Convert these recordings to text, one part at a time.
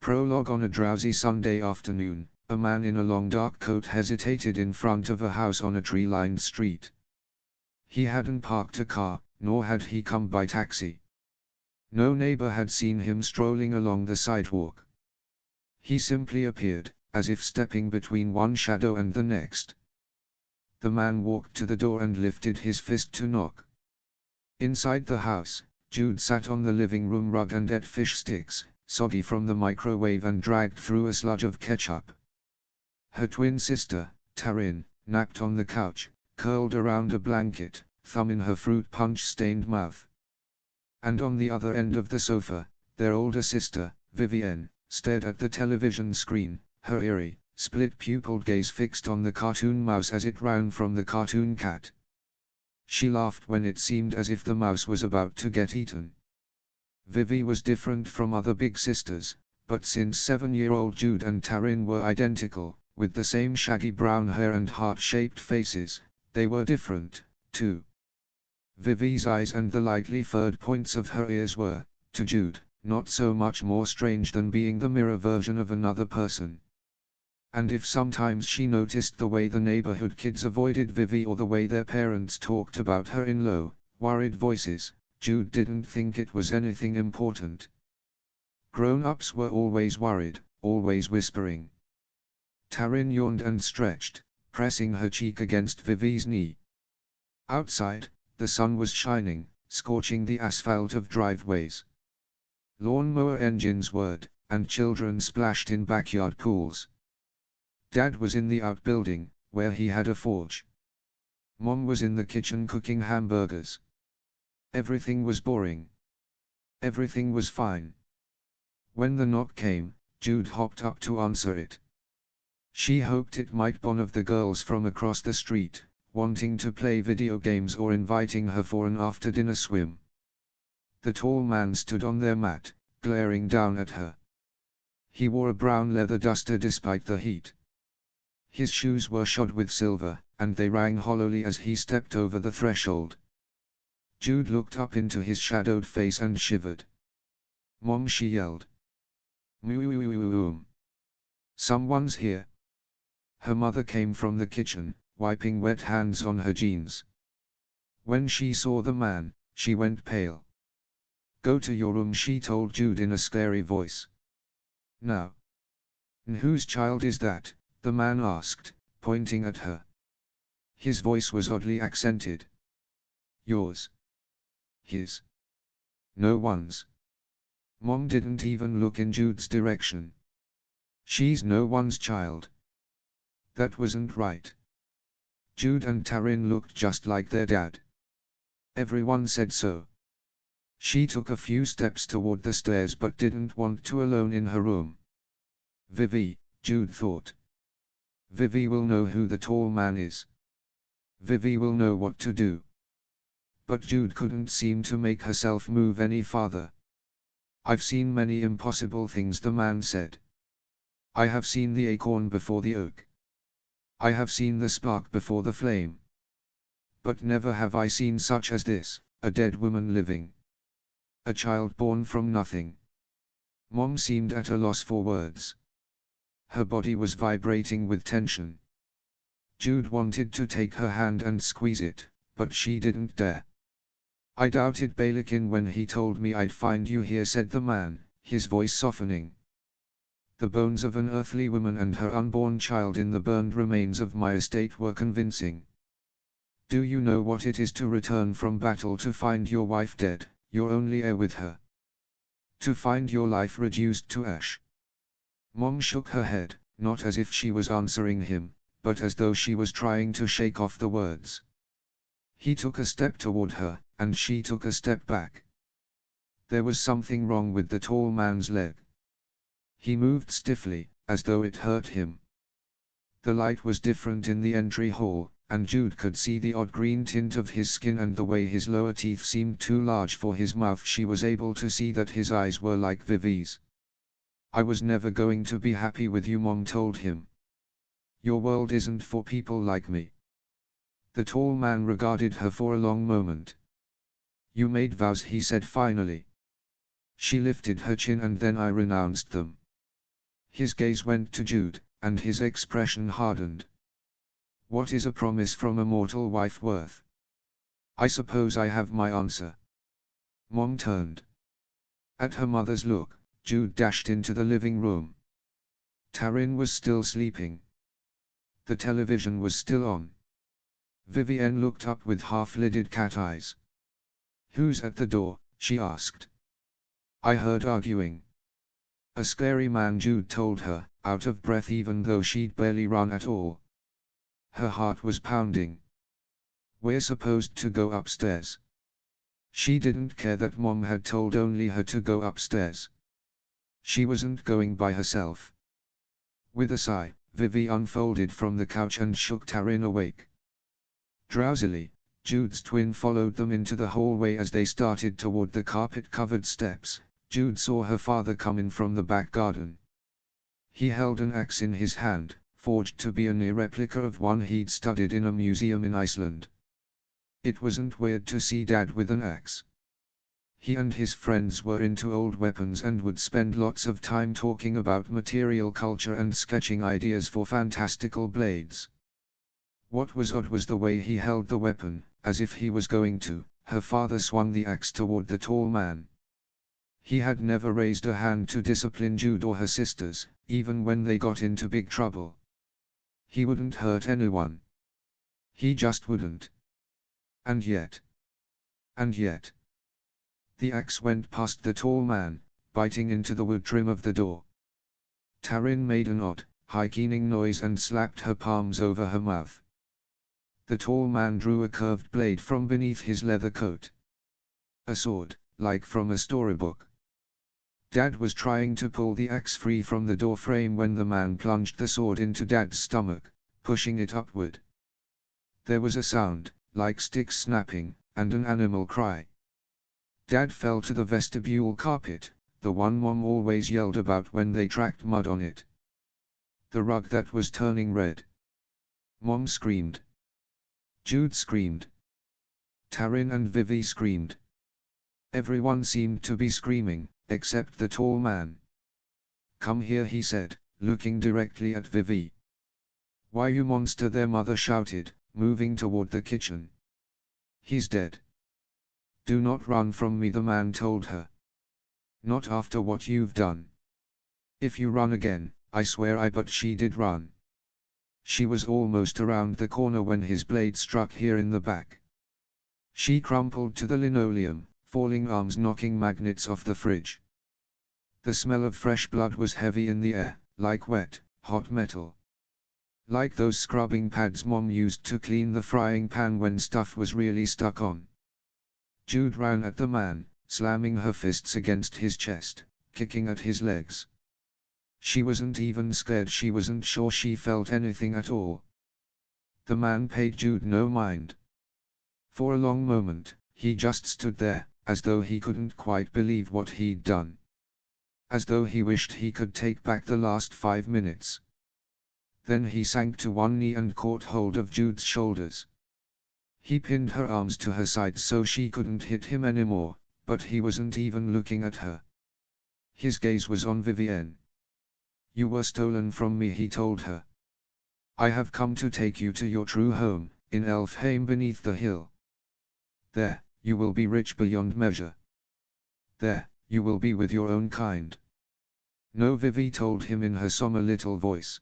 Prologue. On a drowsy Sunday afternoon, a man in a long dark coat hesitated in front of a house on a tree-lined street. He hadn't parked a car, nor had he come by taxi. No neighbor had seen him strolling along the sidewalk. He simply appeared, as if stepping between one shadow and the next. The man walked to the door and lifted his fist to knock. Inside the house, Jude sat on the living room rug and ate fish sticks, soggy from the microwave and dragged through a sludge of ketchup. Her twin sister, Taryn, napped on the couch, curled around a blanket, thumb in her fruit punch-stained mouth. And on the other end of the sofa, their older sister, Vivienne, stared at the television screen, her eerie, split-pupiled gaze fixed on the cartoon mouse as it ran from the cartoon cat. She laughed when it seemed as if the mouse was about to get eaten. Vivi was different from other big sisters, but since 7-year-old Jude and Taryn were identical, with the same shaggy brown hair and heart-shaped faces, they were different, too. Vivi's eyes and the lightly furred points of her ears were, to Jude, not so much more strange than being the mirror version of another person. And if sometimes she noticed the way the neighborhood kids avoided Vivi or the way their parents talked about her in low, worried voices, Jude didn't think it was anything important. Grown-ups were always worried, always whispering. Taryn yawned and stretched, pressing her cheek against Vivi's knee. Outside, the sun was shining, scorching the asphalt of driveways. Lawnmower engines whirred, and children splashed in backyard pools. Dad was in the outbuilding, where he had a forge. Mom was in the kitchen cooking hamburgers. Everything was boring. Everything was fine. When the knock came, Jude hopped up to answer it. She hoped it might be one of the girls from across the street, wanting to play video games or inviting her for an after-dinner swim. The tall man stood on their mat, glaring down at her. He wore a brown leather duster despite the heat. His shoes were shod with silver, and they rang hollowly as he stepped over the threshold. Jude looked up into his shadowed face and shivered. "Mom," she yelled. "Moo-oo-oo-oo-oom. Someone's here." Her mother came from the kitchen, wiping wet hands on her jeans. When she saw the man, she went pale. "Go to your room," she told Jude in a scary voice. "Now." "And whose child is that?" the man asked, pointing at her. His voice was oddly accented. "Yours." "His." "No one's." Mom didn't even look in Jude's direction. "She's no one's child." That wasn't right. Jude and Taryn looked just like their dad. Everyone said so. She took a few steps toward the stairs but didn't want to alone in her room. Vivi, Jude thought. Vivi will know who the tall man is. Vivi will know what to do. But Jude couldn't seem to make herself move any farther. "I've seen many impossible things," the man said. "I have seen the acorn before the oak. I have seen the spark before the flame. But never have I seen such as this, a dead woman living. A child born from nothing." Mom seemed at a loss for words. Her body was vibrating with tension. Jude wanted to take her hand and squeeze it, but she didn't dare. "I doubted Balakin when he told me I'd find you here," said the man, his voice softening. "The bones of an earthly woman and her unborn child in the burned remains of my estate were convincing. Do you know what it is to return from battle to find your wife dead, your only heir with her? To find your life reduced to ash?" Mom shook her head, not as if she was answering him, but as though she was trying to shake off the words. He took a step toward her, and she took a step back. There was something wrong with the tall man's leg. He moved stiffly, as though it hurt him. The light was different in the entry hall, and Jude could see the odd green tint of his skin and the way his lower teeth seemed too large for his mouth. She was able to see that his eyes were like Vivi's. "I was never going to be happy with you," Mom told him. "Your world isn't for people like me." The tall man regarded her for a long moment. "You made vows," he said finally. She lifted her chin. "And then I renounced them." His gaze went to Jude, and his expression hardened. What is a promise from a mortal wife worth? I suppose I have my answer. Mom turned. At her mother's look, Jude dashed into the living room. Taryn was still sleeping. The television was still on. Vivienne looked up with half-lidded cat eyes. Who's at the door? She asked. I heard arguing. A scary man, Jude told her, out of breath even though she'd barely run at all. Her heart was pounding. We're supposed to go upstairs. She didn't care that Mom had told only her to go upstairs. She wasn't going by herself. With a sigh, Vivi unfolded from the couch and shook Taryn awake. Drowsily, Jude's twin followed them into the hallway. As they started toward the carpet-covered steps, Jude saw her father come in from the back garden. He held an axe in his hand, forged to be a near replica of one he'd studied in a museum in Iceland. It wasn't weird to see Dad with an axe. He and his friends were into old weapons and would spend lots of time talking about material culture and sketching ideas for fantastical blades. What was odd was the way he held the weapon, as if he was going to. Her father swung the axe toward the tall man. He had never raised a hand to discipline Jude or her sisters, even when they got into big trouble. He wouldn't hurt anyone. He just wouldn't. And yet. The axe went past the tall man, biting into the wood trim of the door. Taryn made an odd, high-keening noise and slapped her palms over her mouth. The tall man drew a curved blade from beneath his leather coat. A sword, like from a storybook. Dad was trying to pull the axe free from the door frame when the man plunged the sword into Dad's stomach, pushing it upward. There was a sound, like sticks snapping, and an animal cry. Dad fell to the vestibule carpet, the one Mom always yelled about when they tracked mud on it. The rug that was turning red. Mom screamed. Jude screamed. Taryn and Vivi screamed. Everyone seemed to be screaming, except the tall man. Come here, he said, looking directly at Vivi. Why, you monster, their mother shouted, moving toward the kitchen. He's dead. Do not run from me, the man told her. Not after what you've done. If you run again, I swear but she did run. She was almost around the corner when his blade struck her in the back. She crumpled to the linoleum, falling arms knocking magnets off the fridge. The smell of fresh blood was heavy in the air, like wet, hot metal. Like those scrubbing pads Mom used to clean the frying pan when stuff was really stuck on. Jude ran at the man, slamming her fists against his chest, kicking at his legs. She wasn't even scared. She wasn't sure she felt anything at all. The man paid Jude no mind. For a long moment, he just stood there, as though he couldn't quite believe what he'd done. As though he wished he could take back the last 5 minutes. Then he sank to one knee and caught hold of Jude's shoulders. He pinned her arms to her sides so she couldn't hit him anymore, but he wasn't even looking at her. His gaze was on Vivienne. You were stolen from me, he told her. I have come to take you to your true home, in Elfheim beneath the hill. There, you will be rich beyond measure. There, you will be with your own kind. No, Vivi told him in her somber little voice.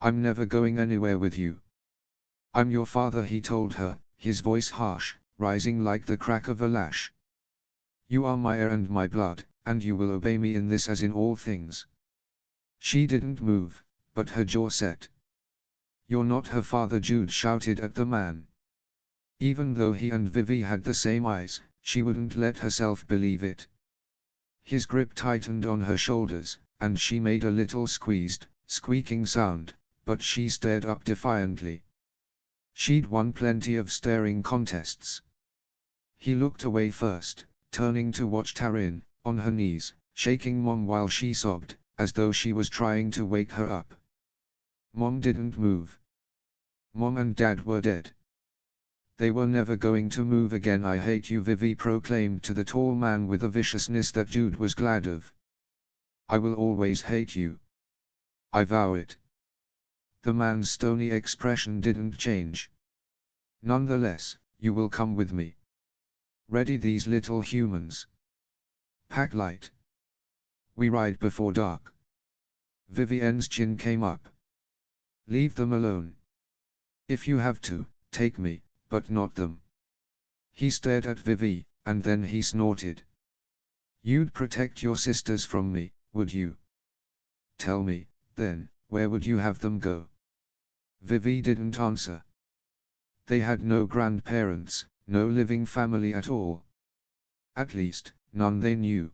I'm never going anywhere with you. I'm your father, he told her, his voice harsh, rising like the crack of a lash. You are my heir and my blood, and you will obey me in this as in all things. She didn't move, but her jaw set. You're not her father, Jude shouted at the man. Even though he and Vivi had the same eyes, she wouldn't let herself believe it. His grip tightened on her shoulders, and she made a little squeezed, squeaking sound, but she stared up defiantly. She'd won plenty of staring contests. He looked away first, turning to watch Taryn, on her knees, shaking Mom while she sobbed, as though she was trying to wake her up. Mom didn't move. Mom and Dad were dead. They were never going to move again. I hate you, Vivi proclaimed to the tall man with a viciousness that Jude was glad of. I will always hate you. I vow it. The man's stony expression didn't change. Nonetheless, you will come with me. Ready these little humans. Pack light. We ride before dark. Vivienne's chin came up. Leave them alone. If you have to, take me, but not them. He stared at Vivi, and then he snorted. You'd protect your sisters from me, would you? Tell me, then, where would you have them go? Vivi didn't answer. They had no grandparents, no living family at all. At least, none they knew.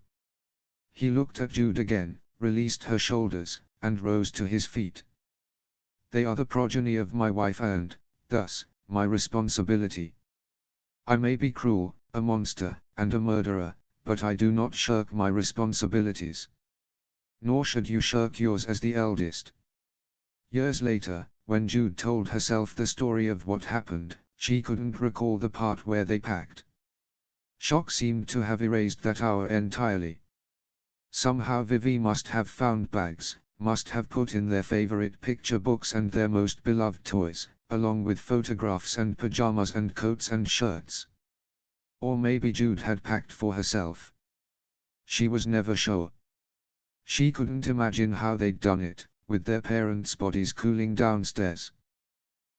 He looked at Jude again, released her shoulders, and rose to his feet. They are the progeny of my wife and, thus, my responsibility. I may be cruel, a monster, and a murderer, but I do not shirk my responsibilities. Nor should you shirk yours as the eldest. Years later, when Jude told herself the story of what happened, she couldn't recall the part where they packed. Shock seemed to have erased that hour entirely. Somehow Vivi must have found bags, must have put in their favorite picture books and their most beloved toys, along with photographs and pajamas and coats and shirts. Or maybe Jude had packed for herself. She was never sure. She couldn't imagine how they'd done it, with their parents' bodies cooling downstairs.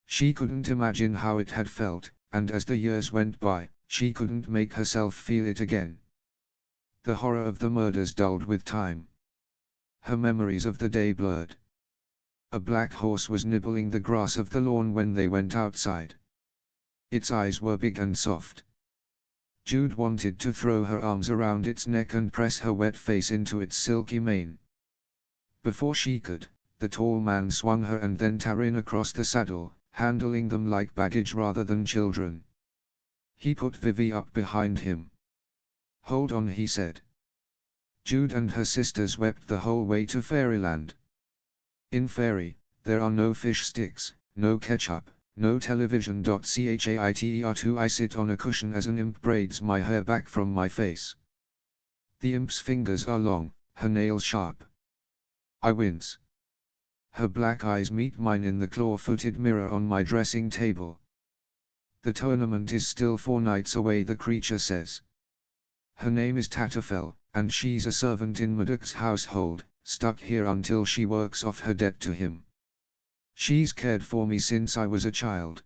She couldn't imagine how it had felt, and as the years went by, she couldn't make herself feel it again. The horror of the murders dulled with time. Her memories of the day blurred. A black horse was nibbling the grass of the lawn when they went outside. Its eyes were big and soft. Jude wanted to throw her arms around its neck and press her wet face into its silky mane. Before she could, the tall man swung her and then Tarin across the saddle, handling them like baggage rather than children. He put Vivi up behind him. Hold on, he said. Jude and her sisters wept the whole way to Fairyland. In Fairy, there are no fish sticks, no ketchup, no television. Chaiter2 I sit on a cushion as an imp braids my hair back from my face. The imp's fingers are long, her nails sharp. I wince. Her black eyes meet mine in the claw-footed mirror on my dressing table. The tournament is still 4 nights away, the creature says. Her name is Tatterfell, and she's a servant in Madoc's household, stuck here until she works off her debt to him. She's cared for me since I was a child.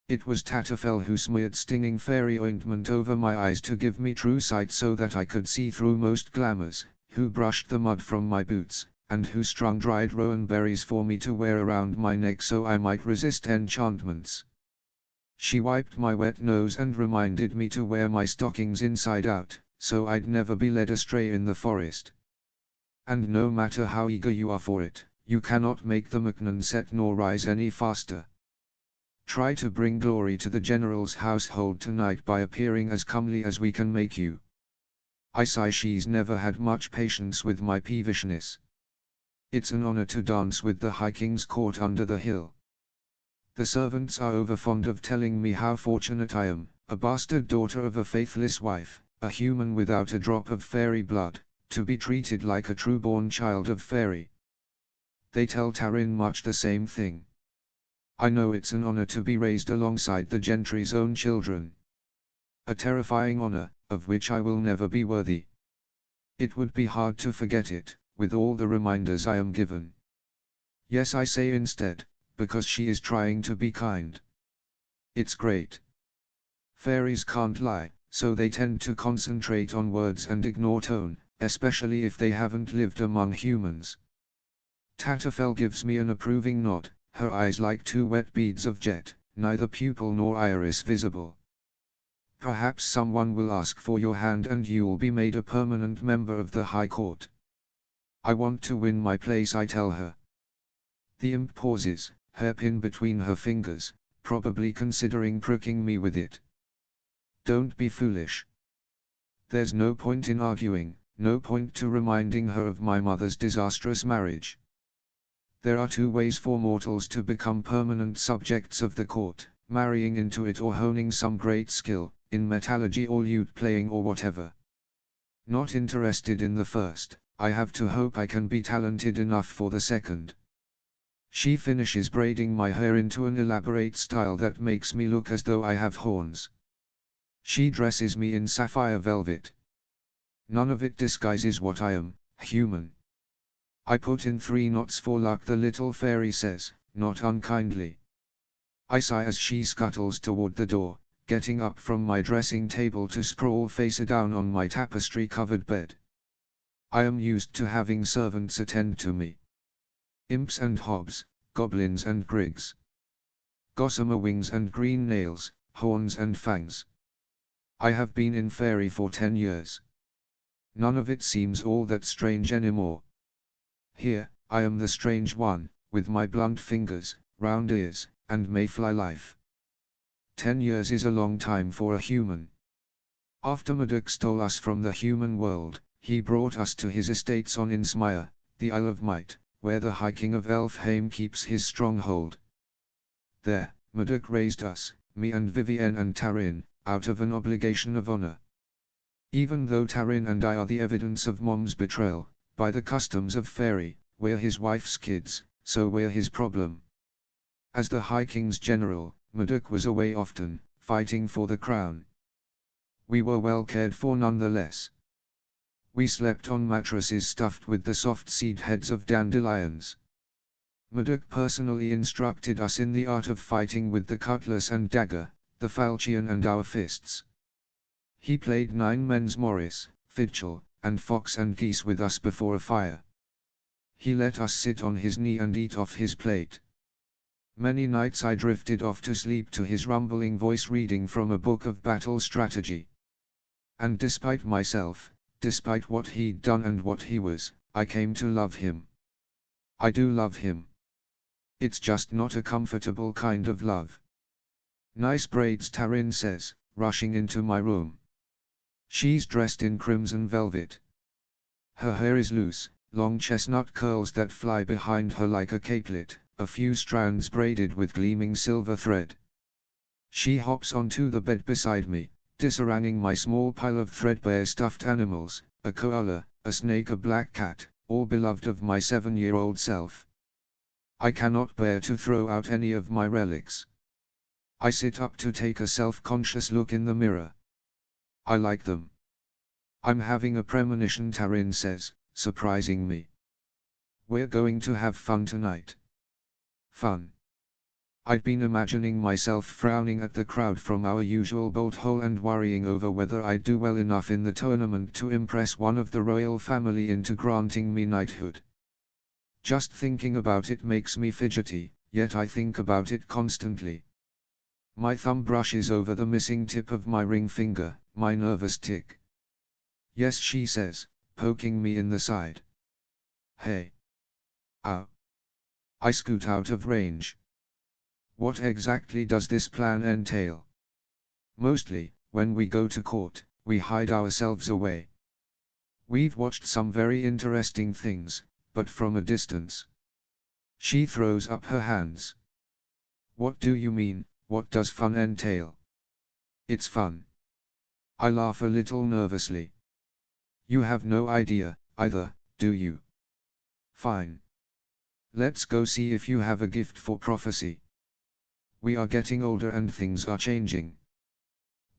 It was Tatterfell who smeared stinging fairy ointment over my eyes to give me true sight so that I could see through most glamours, who brushed the mud from my boots, and who strung dried rowan berries for me to wear around my neck so I might resist enchantments. She wiped my wet nose and reminded me to wear my stockings inside out, so I'd never be led astray in the forest. And no matter how eager you are for it, you cannot make the Macnon set nor rise any faster. Try to bring glory to the general's household tonight by appearing as comely as we can make you. I sigh, she's never had much patience with my peevishness. It's an honor to dance with the High King's court under the hill. The servants are overfond of telling me how fortunate I am, a bastard daughter of a faithless wife, a human without a drop of fairy blood, to be treated like a true-born child of fairy. They tell Tarin much the same thing. I know it's an honor to be raised alongside the gentry's own children. A terrifying honor, of which I will never be worthy. It would be hard to forget it, with all the reminders I am given. Yes, I say instead, because she is trying to be kind. It's great. Fairies can't lie, so they tend to concentrate on words and ignore tone, especially if they haven't lived among humans. Tatterfell gives me an approving nod, her eyes like 2 wet beads of jet, neither pupil nor iris visible. Perhaps someone will ask for your hand and you'll be made a permanent member of the High Court. I want to win my place, I tell her. The imp pauses, hairpin between her fingers, probably considering pricking me with it. Don't be foolish. There's no point in arguing, no point to reminding her of my mother's disastrous marriage. There are 2 ways for mortals to become permanent subjects of the court, marrying into it or honing some great skill, in metallurgy or lute playing or whatever. Not interested in the first, I have to hope I can be talented enough for the second. She finishes braiding my hair into an elaborate style that makes me look as though I have horns. She dresses me in sapphire velvet. None of it disguises what I am, human. I put in 3 knots for luck, the little fairy says, not unkindly. I sigh as she scuttles toward the door, getting up from my dressing table to sprawl face down on my tapestry-covered bed. I am used to having servants attend to me. Imps and hobs, goblins and grigs. Gossamer wings and green nails, horns and fangs. I have been in fairy for 10 years. None of it seems all that strange anymore. Here, I am the strange one, with my blunt fingers, round ears, and mayfly life. 10 years is a long time for a human. After Mudok stole us from the human world, he brought us to his estates on Innsmire, the Isle of Might, where the High King of Elfheim keeps his stronghold. There, Mudok raised us, me and Vivienne and Tarin, out of an obligation of honor. Even though Tarin and I are the evidence of Mom's betrayal, by the customs of fairy, we're his wife's kids, so we're his problem. As the High King's general, Mudok was away often, fighting for the crown. We were well cared for nonetheless. We slept on mattresses stuffed with the soft seed heads of dandelions. Mudok personally instructed us in the art of fighting with the cutlass and dagger, the falchion and our fists. He played 9 men's Morris, Fitchel, and fox and geese with us before a fire. He let us sit on his knee and eat off his plate. Many nights I drifted off to sleep to his rumbling voice reading from a book of battle strategy. And despite myself, despite what he'd done and what he was, I came to love him. I do love him. It's just not a comfortable kind of love. Nice braids, Tarin says, rushing into my room. She's dressed in crimson velvet. Her hair is loose, long chestnut curls that fly behind her like a capelet, a few strands braided with gleaming silver thread. She hops onto the bed beside me, disarranging my small pile of threadbare stuffed animals, a koala, a snake, a black cat, all beloved of my 7-year-old self. I cannot bear to throw out any of my relics. I sit up to take a self-conscious look in the mirror. I like them. I'm having a premonition, Tarin says, surprising me. We're going to have fun tonight. Fun. I'd been imagining myself frowning at the crowd from our usual bolt hole and worrying over whether I'd do well enough in the tournament to impress one of the royal family into granting me knighthood. Just thinking about it makes me fidgety, yet I think about it constantly. My thumb brushes over the missing tip of my ring finger, my nervous tick. Yes, she says, poking me in the side. Hey. Ow. I scoot out of range. What exactly does this plan entail? Mostly, when we go to court, we hide ourselves away. We've watched some very interesting things, but from a distance. She throws up her hands. What do you mean, what does fun entail? It's fun. I laugh a little nervously. You have no idea, either, do you? Fine. Let's go see if you have a gift for prophecy. We are getting older and things are changing.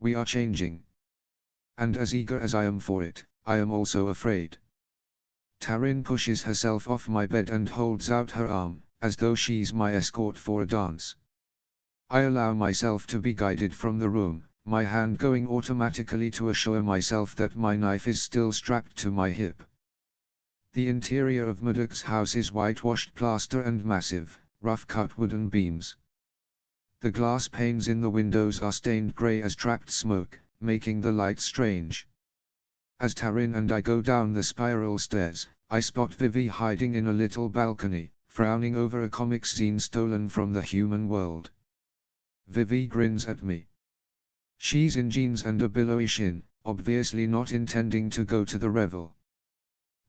We are changing. And as eager as I am for it, I am also afraid. Tarin pushes herself off my bed and holds out her arm, as though she's my escort for a dance. I allow myself to be guided from the room, my hand going automatically to assure myself that my knife is still strapped to my hip. The interior of Mudok's house is whitewashed plaster and massive, rough-cut wooden beams. The glass panes in the windows are stained grey as trapped smoke, making the light strange. As Tarin and I go down the spiral stairs, I spot Vivi hiding in a little balcony, frowning over a comic scene stolen from the human world. Vivi grins at me. She's in jeans and a billowy shin, obviously not intending to go to the revel.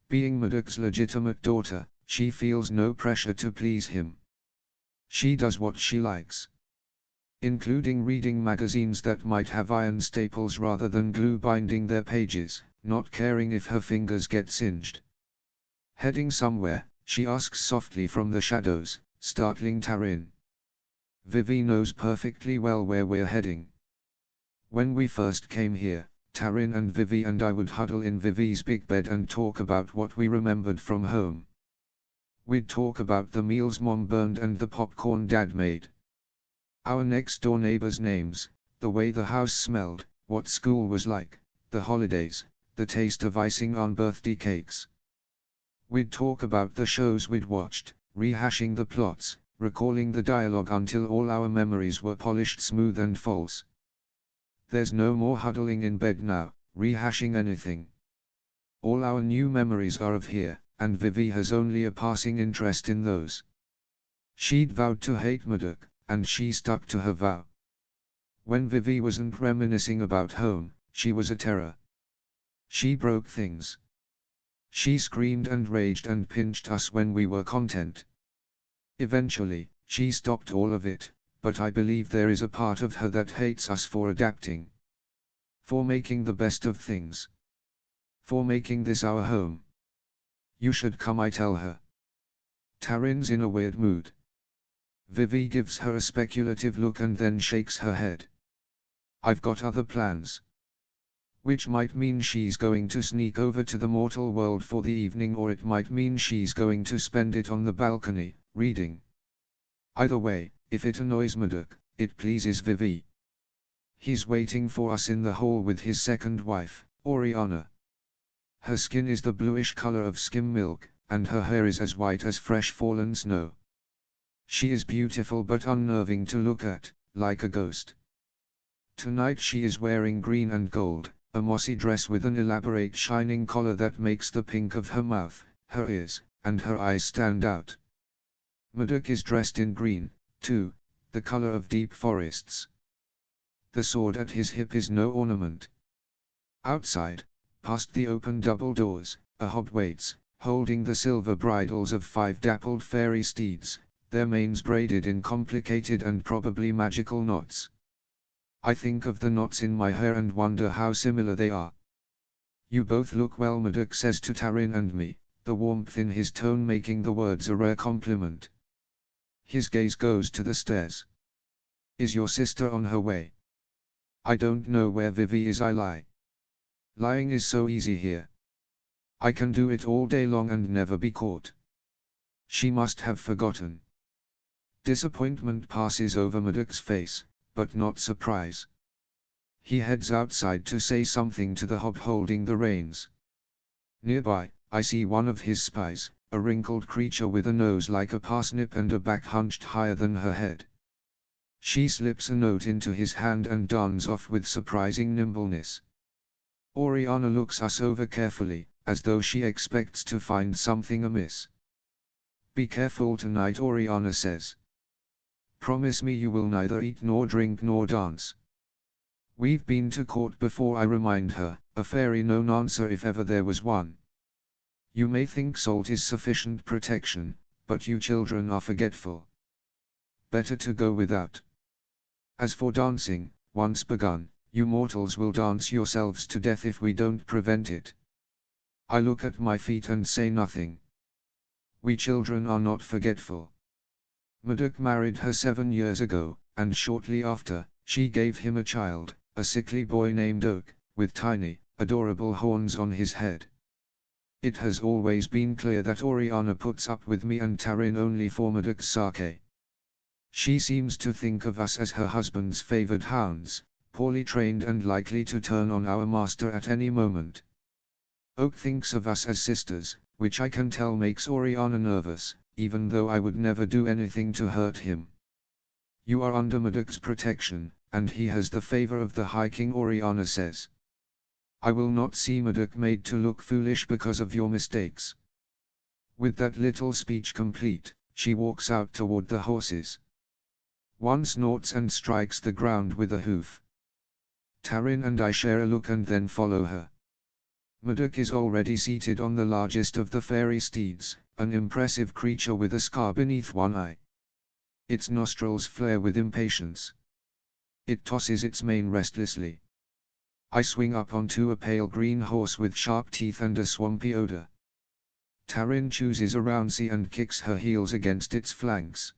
Being Mudok's legitimate daughter, she feels no pressure to please him. She does what she likes, including reading magazines that might have iron staples rather than glue binding their pages, not caring if her fingers get singed. Heading somewhere, she asks softly from the shadows, startling Tarin. Vivi knows perfectly well where we're heading. When we first came here, Tarin and Vivi and I would huddle in Vivi's big bed and talk about what we remembered from home. We'd talk about the meals Mom burned and the popcorn Dad made. Our next door neighbors' names, the way the house smelled, what school was like, the holidays, the taste of icing on birthday cakes. We'd talk about the shows we'd watched, rehashing the plots, recalling the dialogue until all our memories were polished smooth and false. There's no more huddling in bed now, rehashing anything. All our new memories are of here, and Vivi has only a passing interest in those. She'd vowed to hate Murdoch, and she stuck to her vow. When Vivi wasn't reminiscing about home, she was a terror. She broke things. She screamed and raged and pinched us when we were content. Eventually, she stopped all of it, but I believe there is a part of her that hates us for adapting. For making the best of things. For making this our home. You should come, I tell her. Tarin's in a weird mood. Vivi gives her a speculative look and then shakes her head. I've got other plans. Which might mean she's going to sneak over to the mortal world for the evening, or it might mean she's going to spend it on the balcony, reading. Either way, if it annoys Murdoch, it pleases Vivi. He's waiting for us in the hall with his second wife, Oriana. Her skin is the bluish color of skim milk, and her hair is as white as fresh fallen snow. She is beautiful but unnerving to look at, like a ghost. Tonight she is wearing green and gold, a mossy dress with an elaborate shining collar that makes the pink of her mouth, her ears, and her eyes stand out. Murdoch is dressed in green, too, the color of deep forests. The sword at his hip is no ornament. Outside, past the open double doors, a hob waits, holding the silver bridles of 5 dappled fairy steeds, their manes braided in complicated and probably magical knots. I think of the knots in my hair and wonder how similar they are. You both look well, Murdoch says to Tarin and me, the warmth in his tone making the words a rare compliment. His gaze goes to the stairs. Is your sister on her way? I don't know where Vivi is, I lie. Lying is so easy here. I can do it all day long and never be caught. She must have forgotten. Disappointment passes over Murdoch's face, but not surprise. He heads outside to say something to the hob holding the reins. Nearby, I see one of his spies, a wrinkled creature with a nose like a parsnip and a back hunched higher than her head. She slips a note into his hand and dons off with surprising nimbleness. Oriana looks us over carefully, as though she expects to find something amiss. Be careful tonight, Oriana says. Promise me you will neither eat nor drink nor dance. We've been to court before, I remind her, a fairy known answer if ever there was one. You may think salt is sufficient protection, but you children are forgetful. Better to go without. As for dancing, once begun, you mortals will dance yourselves to death if we don't prevent it. I look at my feet and say nothing. We children are not forgetful. Murdoch married her 7 years ago, and shortly after, she gave him a child, a sickly boy named Oak, with tiny, adorable horns on his head. It has always been clear that Oriana puts up with me and Tarin only for Murdoch's sake. She seems to think of us as her husband's favored hounds, poorly trained and likely to turn on our master at any moment. Oak thinks of us as sisters, which I can tell makes Oriana nervous, even though I would never do anything to hurt him. You are under Murdoch's protection, and he has the favor of the High King, Oriana says. I will not see Murdoch made to look foolish because of your mistakes. With that little speech complete, she walks out toward the horses. One snorts and strikes the ground with a hoof. Tarin and I share a look and then follow her. Murdoch is already seated on the largest of the fairy steeds, an impressive creature with a scar beneath one eye. Its nostrils flare with impatience. It tosses its mane restlessly. I swing up onto a pale green horse with sharp teeth and a swampy odor. Tarin chooses a roundsie and kicks her heels against its flanks.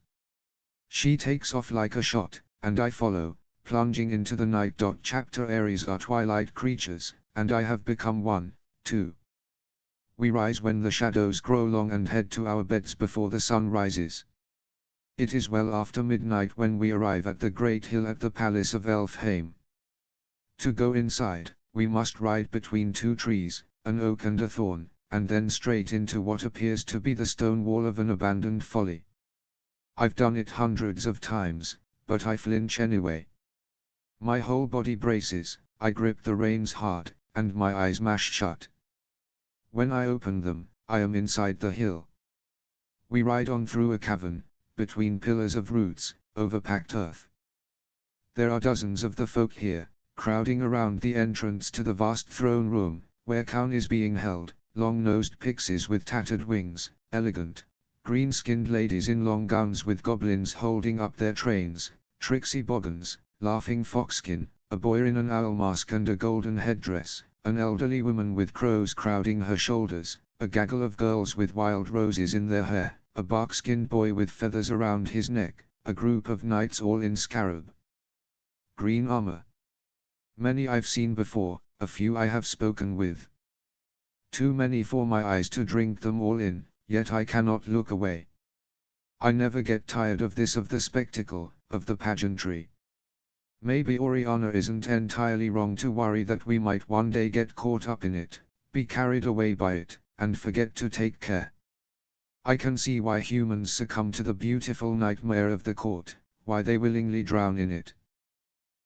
She takes off like a shot, and I follow, plunging into the night. Chapter Ares are twilight creatures, and I have become one, too. We rise when the shadows grow long and head to our beds before the sun rises. It is well after midnight when we arrive at the great hill at the palace of Elfheim. To go inside, we must ride between two trees, an oak and a thorn, and then straight into what appears to be the stone wall of an abandoned folly. I've done it hundreds of times, but I flinch anyway. My whole body braces, I grip the reins hard, and my eyes mash shut. When I open them, I am inside the hill. We ride on through a cavern, between pillars of roots, over packed earth. There are dozens of the folk here, crowding around the entrance to the vast throne room, where Count is being held, long-nosed pixies with tattered wings, elegant, green-skinned ladies in long gowns with goblins holding up their trains, tricksy boggans, laughing foxkin, a boy in an owl mask and a golden headdress, an elderly woman with crows crowding her shoulders, a gaggle of girls with wild roses in their hair, a bark-skinned boy with feathers around his neck, a group of knights all in scarab green armor. Many I've seen before, a few I have spoken with. Too many for my eyes to drink them all in, yet I cannot look away. I never get tired of the spectacle, of the pageantry. Maybe Oriana isn't entirely wrong to worry that we might one day get caught up in it, be carried away by it, and forget to take care. I can see why humans succumb to the beautiful nightmare of the court, why they willingly drown in it.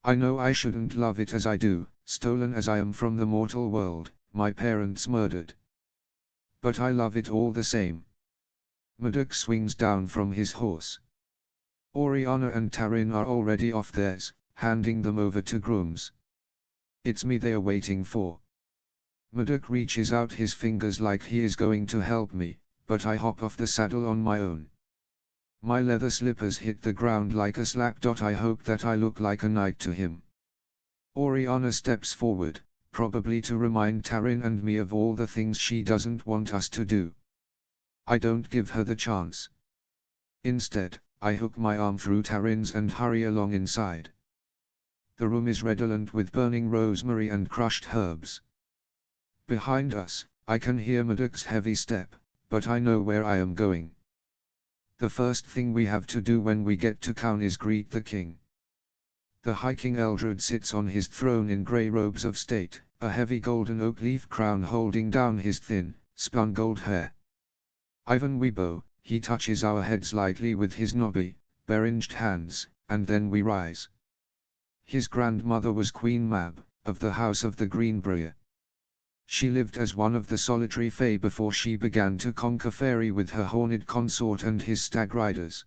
I know I shouldn't love it as I do, stolen as I am from the mortal world, my parents murdered. But I love it all the same. Murdoch swings down from his horse. Oriana and Tarin are already off theirs, handing them over to grooms. It's me they are waiting for. Murdoch reaches out his fingers like he is going to help me, but I hop off the saddle on my own. My leather slippers hit the ground like a slap. I hope that I look like a knight to him. Oriana steps forward, probably to remind Tarin and me of all the things she doesn't want us to do. I don't give her the chance. Instead, I hook my arm through Tarin's and hurry along inside. The room is redolent with burning rosemary and crushed herbs. Behind us, I can hear Murdoch's heavy step, but I know where I am going. The first thing we have to do when we get to Kaun is greet the king. The High King Eldred sits on his throne in grey robes of state, a heavy golden oak leaf crown holding down his thin, spun gold hair. Ivan Weebo, he touches our heads lightly with his knobby, beringed hands, and then we rise. His grandmother was Queen Mab, of the House of the Greenbrier. She lived as one of the solitary fae before she began to conquer Fairy with her horned consort and his stag riders.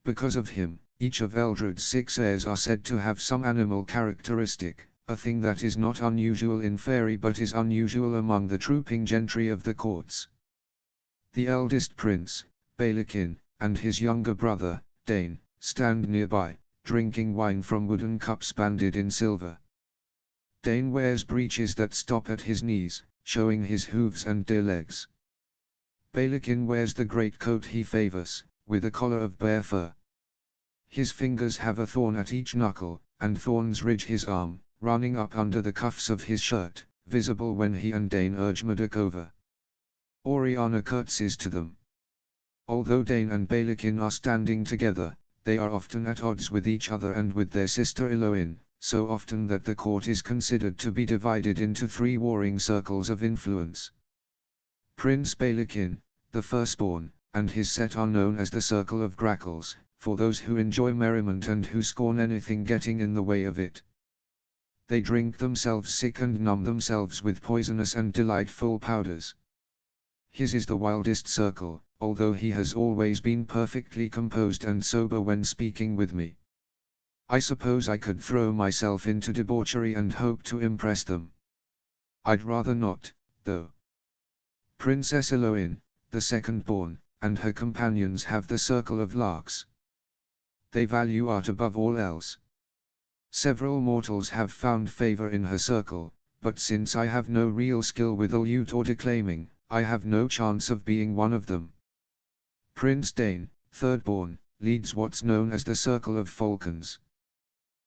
Because of him, each of Eldred's 6 heirs are said to have some animal characteristic, a thing that is not unusual in Fairy but is unusual among the trooping gentry of the courts. The eldest prince, Balakin, and his younger brother, Dane, stand nearby, drinking wine from wooden cups banded in silver. Dane wears breeches that stop at his knees, showing his hooves and deer legs. Balakin wears the greatcoat he favors, with a collar of bear fur. His fingers have a thorn at each knuckle, and thorns ridge his arm, running up under the cuffs of his shirt, visible when he and Dane urge Murdoch over. Oriana curtsies to them. Although Dane and Balakin are standing together, they are often at odds with each other and with their sister Eloin, so often that the court is considered to be divided into 3 warring circles of influence. Prince Balakin, the firstborn, and his set are known as the Circle of Grackles, for those who enjoy merriment and who scorn anything getting in the way of it. They drink themselves sick and numb themselves with poisonous and delightful powders. His is the wildest circle, although he has always been perfectly composed and sober when speaking with me. I suppose I could throw myself into debauchery and hope to impress them. I'd rather not, though. Princess Eloin, the second-born, and her companions have the Circle of Larks. They value art above all else. Several mortals have found favor in her circle, but since I have no real skill with a lute or declaiming, I have no chance of being one of them. Prince Dane, thirdborn, leads what's known as the Circle of Falcons.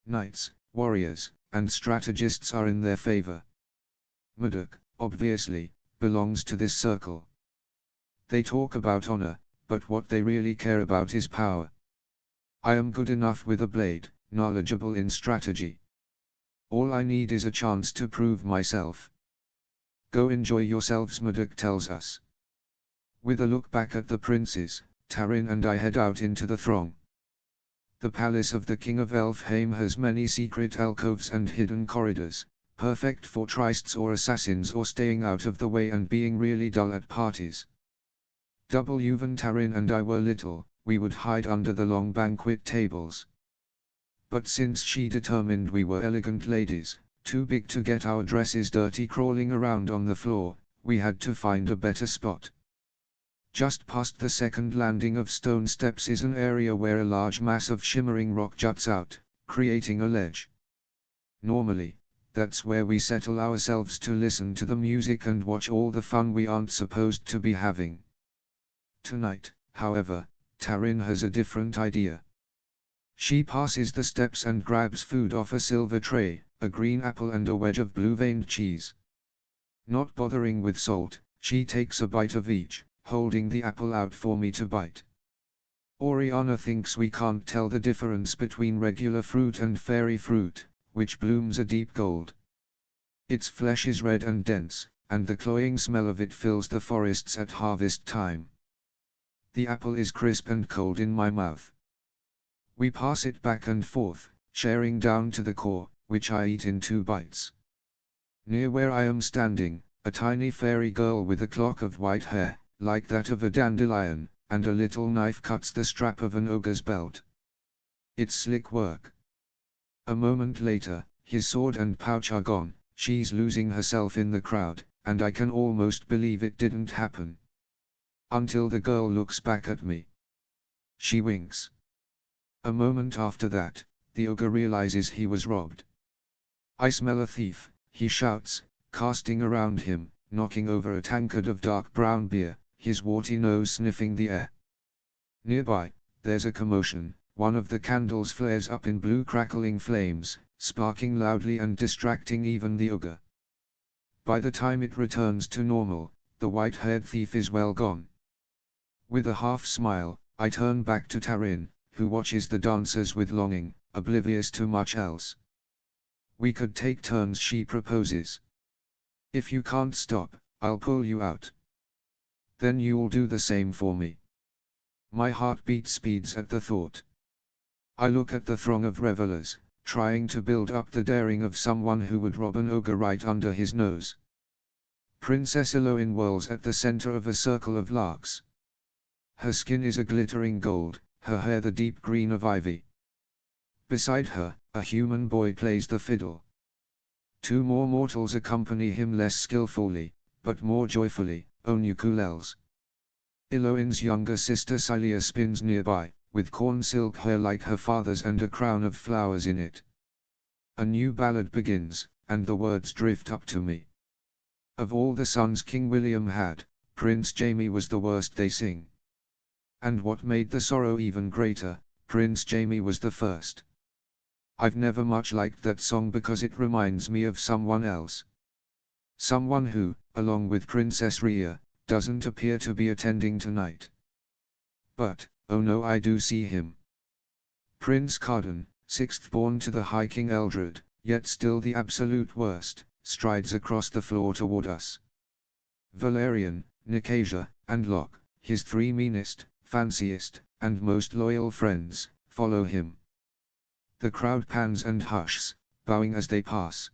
Knights, warriors, and strategists are in their favor. Murdoch, obviously, belongs to this circle. They talk about honor, but what they really care about is power. I am good enough with a blade, knowledgeable in strategy. All I need is a chance to prove myself. Go enjoy yourselves, Murdoch tells us. With a look back at the princes, Tarin and I head out into the throng. The palace of the King of Elfheim has many secret alcoves and hidden corridors, perfect for trysts or assassins or staying out of the way and being really dull at parties. When Tarin and I were little, we would hide under the long banquet tables. But since she determined we were elegant ladies, too big to get our dresses dirty crawling around on the floor, we had to find a better spot. Just past the second landing of stone steps is an area where a large mass of shimmering rock juts out, creating a ledge. Normally, that's where we settle ourselves to listen to the music and watch all the fun we aren't supposed to be having. Tonight, however, Tarin has a different idea. She passes the steps and grabs food off a silver tray, a green apple and a wedge of blue-veined cheese. Not bothering with salt, she takes a bite of each, holding the apple out for me to bite. Oriana thinks we can't tell the difference between regular fruit and fairy fruit, which blooms a deep gold. Its flesh is red and dense, and the cloying smell of it fills the forests at harvest time. The apple is crisp and cold in my mouth. We pass it back and forth, sharing down to the core, which I eat in 2 bites. Near where I am standing, a tiny fairy girl with a clock of white hair, like that of a dandelion, and a little knife cuts the strap of an ogre's belt. It's slick work. A moment later, his sword and pouch are gone, she's losing herself in the crowd, and I can almost believe it didn't happen. Until the girl looks back at me. She winks. A moment after that, the ogre realizes he was robbed. "I smell a thief," he shouts, casting around him, knocking over a tankard of dark brown beer, his warty nose sniffing the air. Nearby, there's a commotion, one of the candles flares up in blue crackling flames, sparking loudly and distracting even the ogre. By the time it returns to normal, the white-haired thief is well gone. With a half smile, I turn back to Tarin, who watches the dancers with longing, oblivious to much else. "We could take turns," she proposes. "If you can't stop, I'll pull you out. Then you'll do the same for me." My heartbeat speeds at the thought. I look at the throng of revelers, trying to build up the daring of someone who would rob an ogre right under his nose. Princess Eloin whirls at the center of a circle of larks. Her skin is a glittering gold, her hair the deep green of ivy. Beside her, a human boy plays the fiddle. 2 more mortals accompany him less skillfully, but more joyfully, on ukuleles. Eloin's younger sister Cilia spins nearby, with corn silk hair like her father's and a crown of flowers in it. A new ballad begins, and the words drift up to me. Of all the sons King William had, Prince Jaime was the worst, they sing. And what made the sorrow even greater, Prince Jaime was the first. I've never much liked that song because it reminds me of someone else. Someone who, along with Princess Rhea, doesn't appear to be attending tonight. But, oh no, I do see him. Prince Cardan, 6th born to the High King Eldred, yet still the absolute worst, strides across the floor toward us. Valerian, Nicasia, and Locke, his 3 meanest, fanciest, and most loyal friends, follow him. The crowd pans and hushes, bowing as they pass.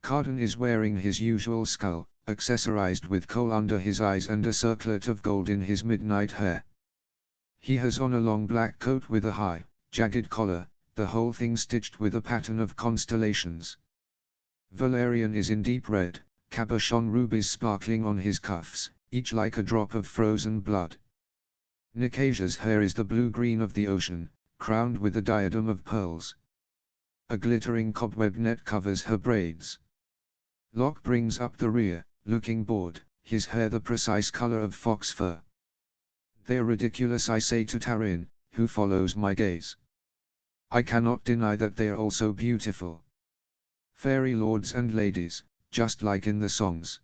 Cardan is wearing his usual skull, accessorized with coal under his eyes and a circlet of gold in his midnight hair. He has on a long black coat with a high, jagged collar, the whole thing stitched with a pattern of constellations. Valerian is in deep red, cabochon rubies sparkling on his cuffs, each like a drop of frozen blood. Nicasia's hair is the blue-green of the ocean, crowned with a diadem of pearls. A glittering cobweb net covers her braids. Locke brings up the rear, looking bored, his hair the precise color of fox fur. They're ridiculous, I say to Tarin, who follows my gaze. I cannot deny that they are also beautiful. Fairy lords and ladies, just like in the songs.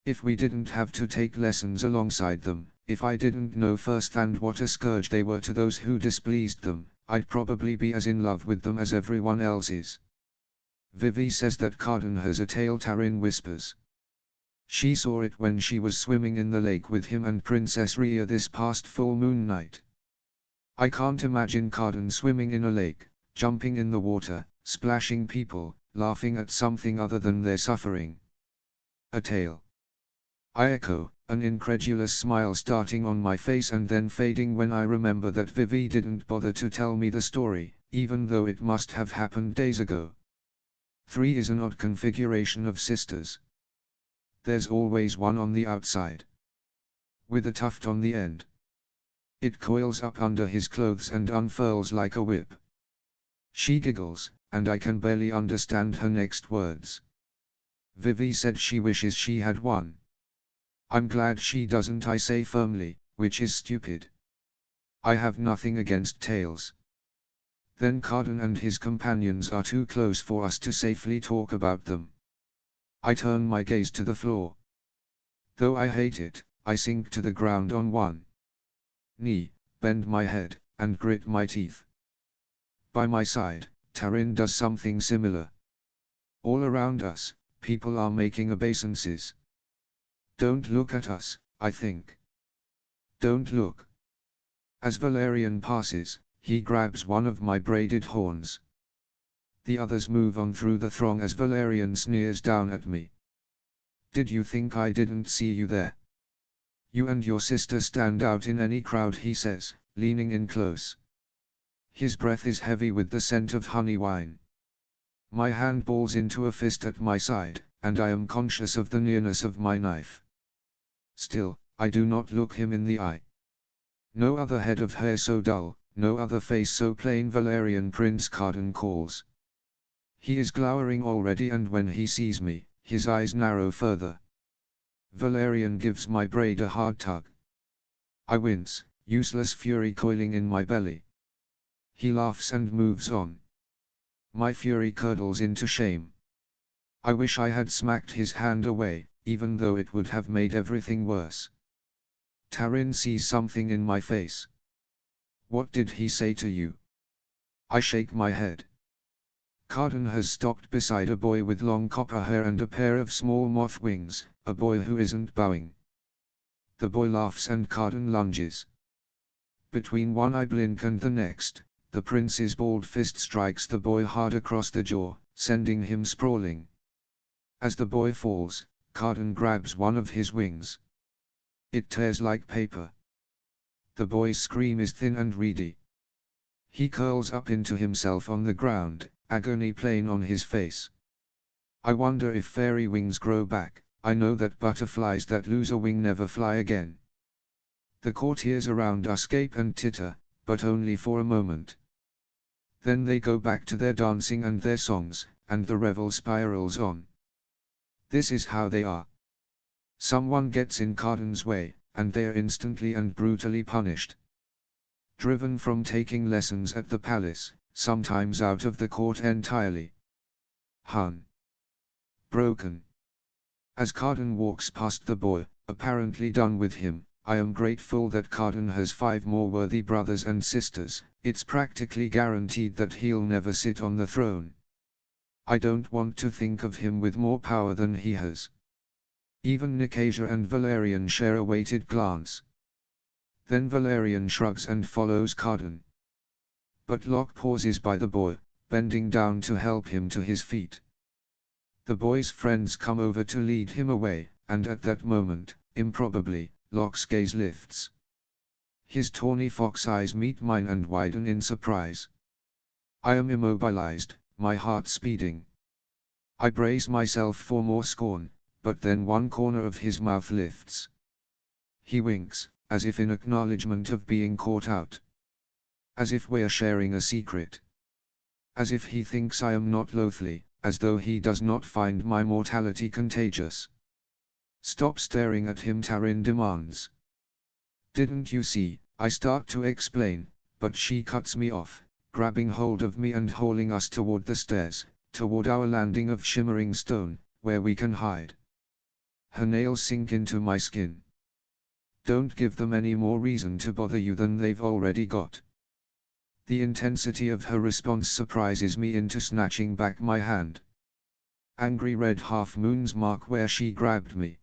If we didn't have to take lessons alongside them, if I didn't know firsthand what a scourge they were to those who displeased them, I'd probably be as in love with them as everyone else is. Vivi says that Cardan has a tail, Tarin whispers. She saw it when she was swimming in the lake with him and Princess Rhea this past full moon night. I can't imagine Cardan swimming in a lake, jumping in the water, splashing people, laughing at something other than their suffering. A tail. I echo, an incredulous smile starting on my face and then fading when I remember that Vivi didn't bother to tell me the story, even though it must have happened days ago. 3 is an odd configuration of sisters. There's always one on the outside, with a tuft on the end. It coils up under his clothes and unfurls like a whip. She giggles, and I can barely understand her next words. Vivi said she wishes she had one. I'm glad she doesn't, I say firmly, which is stupid. I have nothing against tails. Then Cardan and his companions are too close for us to safely talk about them. I turn my gaze to the floor. Though I hate it, I sink to the ground on one knee, bend my head, and grit my teeth. By my side, Tarin does something similar. All around us, people are making obeisances. Don't look at us, I think. Don't look. As Valerian passes, he grabs one of my braided horns. The others move on through the throng as Valerian sneers down at me. Did you think I didn't see you there? You and your sister stand out in any crowd, he says, leaning in close. His breath is heavy with the scent of honey wine. My hand balls into a fist at my side, and I am conscious of the nearness of my knife. Still, I do not look him in the eye. No other head of hair so dull, no other face so plain, Valerian Prince Cardan calls. He is glowering already, and when he sees me, his eyes narrow further. Valerian gives my braid a hard tug. I wince, useless fury coiling in my belly. He laughs and moves on. My fury curdles into shame. I wish I had smacked his hand away, even though it would have made everything worse. Tarin sees something in my face. What did he say to you? I shake my head. Cardan has stopped beside a boy with long copper hair and a pair of small moth wings, a boy who isn't bowing. The boy laughs and Cardan lunges. Between one eye blink and the next, the prince's bald fist strikes the boy hard across the jaw, sending him sprawling. As the boy falls, Cardan grabs one of his wings. It tears like paper. The boy's scream is thin and reedy. He curls up into himself on the ground, agony plain on his face. I wonder if fairy wings grow back. I know that butterflies that lose a wing never fly again. The courtiers around us gape and titter, but only for a moment. Then they go back to their dancing and their songs, and the revel spirals on. This is how they are. Someone gets in Cardan's way, and they are instantly and brutally punished. Driven from taking lessons at the palace, sometimes out of the court entirely. Hun. Broken. As Cardan walks past the boy, apparently done with him, I am grateful that Cardan has 5 more worthy brothers and sisters. It's practically guaranteed that he'll never sit on the throne. I don't want to think of him with more power than he has. Even Nicasia and Valerian share a weighted glance. Then Valerian shrugs and follows Cardan. But Locke pauses by the boy, bending down to help him to his feet. The boy's friends come over to lead him away, and at that moment, improbably, Locke's gaze lifts. His tawny fox eyes meet mine and widen in surprise. I am immobilized, my heart speeding. I brace myself for more scorn, but then one corner of his mouth lifts. He winks, as if in acknowledgement of being caught out. As if we're sharing a secret. As if he thinks I am not loathly, as though he does not find my mortality contagious. Stop staring at him, Tarin demands. Didn't you see? I start to explain, but she cuts me off, grabbing hold of me and hauling us toward the stairs, toward our landing of shimmering stone, where we can hide. Her nails sink into my skin. Don't give them any more reason to bother you than they've already got. The intensity of her response surprises me into snatching back my hand. Angry red half-moons mark where she grabbed me.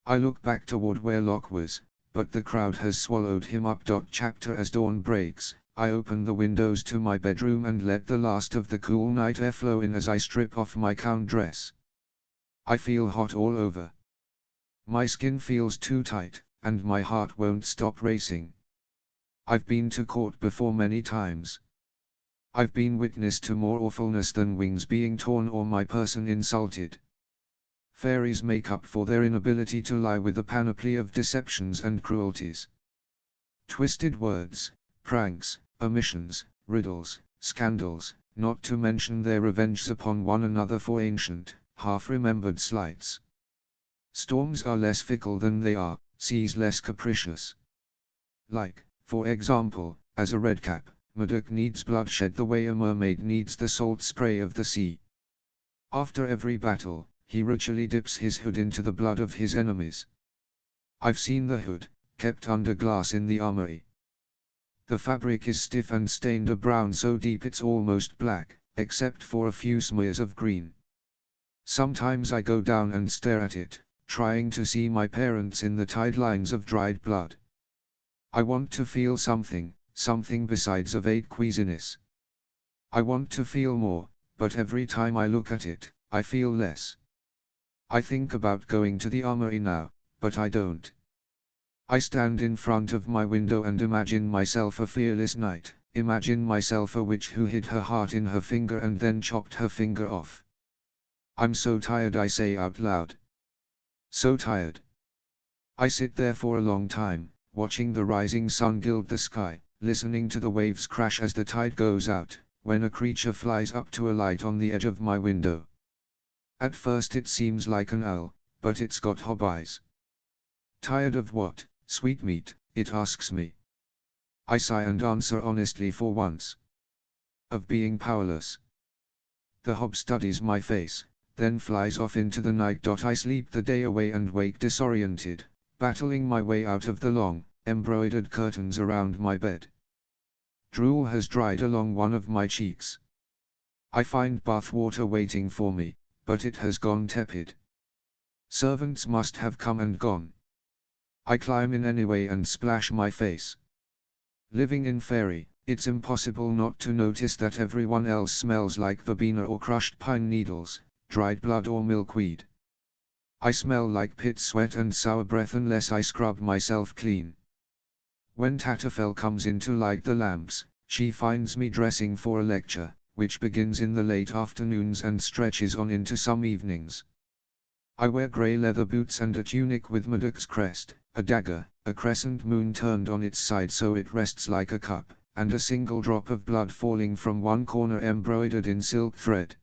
I look back toward where Locke was, but the crowd has swallowed him up. Chapter as dawn breaks, I open the windows to my bedroom and let the last of the cool night air flow in as I strip off my gown dress. I feel hot all over. My skin feels too tight, and my heart won't stop racing. I've been to court before many times. I've been witness to more awfulness than wings being torn or my person insulted. Fairies make up for their inability to lie with a panoply of deceptions and cruelties. Twisted words, pranks, omissions, riddles, scandals, not to mention their revenge upon one another for ancient, half-remembered slights. Storms are less fickle than they are, seas less capricious. Like, for example, as a redcap, Murdoch needs bloodshed the way a mermaid needs the salt spray of the sea. After every battle, he ritually dips his hood into the blood of his enemies. I've seen the hood, kept under glass in the armory. The fabric is stiff and stained a brown so deep it's almost black, except for a few smears of green. Sometimes I go down and stare at it, trying to see my parents in the tide lines of dried blood. I want to feel something besides a vague queasiness. I want to feel more, but every time I look at it, I feel less. I think about going to the armory now, but I don't. I stand in front of my window and imagine myself a fearless knight, imagine myself a witch who hid her heart in her finger and then chopped her finger off. I'm so tired, I say out loud. So tired. I sit there for a long time, watching the rising sun gild the sky, listening to the waves crash as the tide goes out, when a creature flies up to alight on the edge of my window. At first it seems like an owl, but it's got hob eyes. Tired of what, sweetmeat? It asks me. I sigh and answer honestly for once. Of being powerless. The hob studies my face, then flies off into the night. I sleep the day away and wake disoriented, battling my way out of the long, embroidered curtains around my bed. Drool has dried along one of my cheeks. I find bath water waiting for me, but it has gone tepid. Servants must have come and gone. I climb in anyway and splash my face. Living in Fairy, it's impossible not to notice that everyone else smells like verbena or crushed pine needles, dried blood or milkweed. I smell like pit sweat and sour breath unless I scrub myself clean. When Tatterfell comes in to light the lamps, she finds me dressing for a lecture, which begins in the late afternoons and stretches on into some evenings. I wear grey leather boots and a tunic with Murdoch's crest, a dagger, a crescent moon turned on its side so it rests like a cup, and a single drop of blood falling from one corner embroidered in silk thread.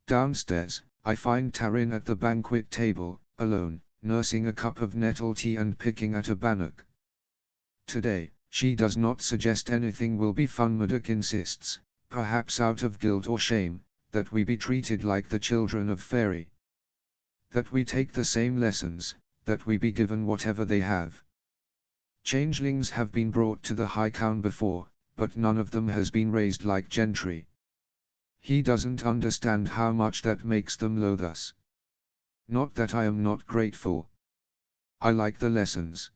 Downstairs, I find Tarin at the banquet table, alone, nursing a cup of nettle tea and picking at a bannock. Today, she does not suggest anything will be fun. Murdoch insists, perhaps out of guilt or shame, that we be treated like the children of Fairy. That we take the same lessons, that we be given whatever they have. Changelings have been brought to the High Count before, but none of them has been raised like gentry. He doesn't understand how much that makes them loathe us. Not that I am not grateful. I like the lessons.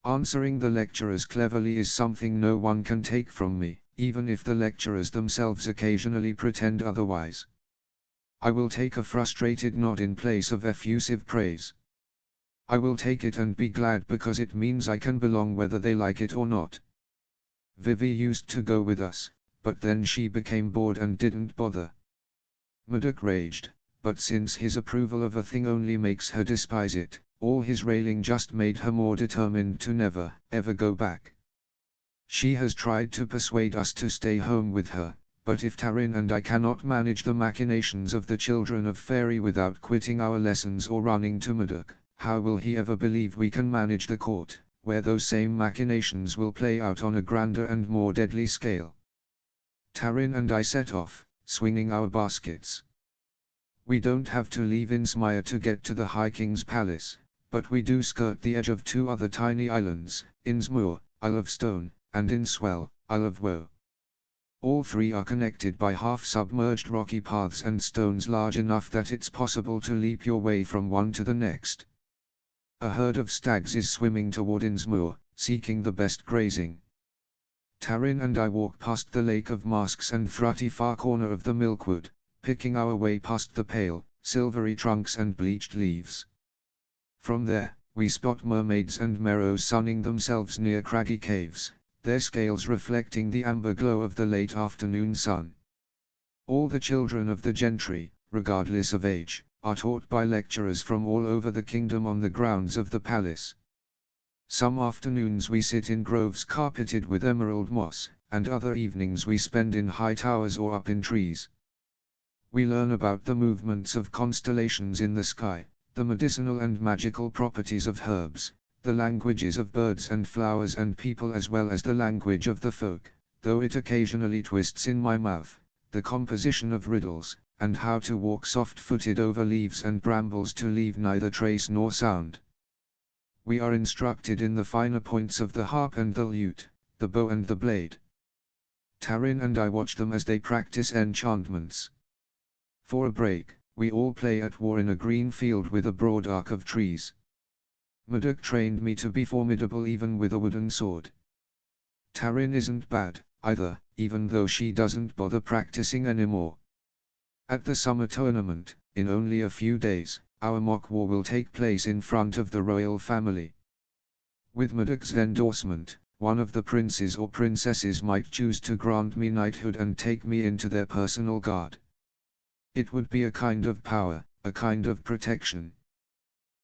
Answering the lecturers cleverly is something no one can take from me, even if the lecturers themselves occasionally pretend otherwise. I will take a frustrated nod in place of effusive praise. I will take it and be glad because it means I can belong whether they like it or not. Vivi used to go with us, but then she became bored and didn't bother. Murdoch raged, but since his approval of a thing only makes her despise it, all his railing just made her more determined to never, ever go back. She has tried to persuade us to stay home with her, But if Tarin and I cannot manage the machinations of the children of Fairy without quitting our lessons or running to Mudok, how will he ever believe we can manage the court, where those same machinations will play out on a grander and more deadly scale? Tarin and I set off, swinging our baskets. We don't have to leave Innsmouth to get to the High King's palace, but we do skirt the edge of two other tiny islands, Innsmouth, Isle of Stone, and Inswell, Isle of Woe. All three are connected by half-submerged rocky paths and stones large enough that it's possible to leap your way from one to the next. A herd of stags is swimming toward Innsmouth, seeking the best grazing. Tarin and I walk past the Lake of Masks and Thrutty far corner of the Milkwood, picking our way past the pale, silvery trunks and bleached leaves. From there, we spot mermaids and merrows sunning themselves near craggy caves, their scales reflecting the amber glow of the late afternoon sun. All the children of the gentry, regardless of age, are taught by lecturers from all over the kingdom on the grounds of the palace. Some afternoons we sit in groves carpeted with emerald moss, and other evenings we spend in high towers or up in trees. We learn about the movements of constellations in the sky, the medicinal and magical properties of herbs, the languages of birds and flowers and people, as well as the language of the folk, though it occasionally twists in my mouth, the composition of riddles, and how to walk soft-footed over leaves and brambles to leave neither trace nor sound. We are instructed in the finer points of the harp and the lute, the bow and the blade. Tarin and I watch them as they practice enchantments. For a break, we all play at war in a green field with a broad arc of trees. Mudok trained me to be formidable even with a wooden sword. Tarin isn't bad, either, even though she doesn't bother practicing anymore. At the summer tournament, in only a few days, our mock war will take place in front of the royal family. With Mudok's endorsement, one of the princes or princesses might choose to grant me knighthood and take me into their personal guard. It would be a kind of power, a kind of protection.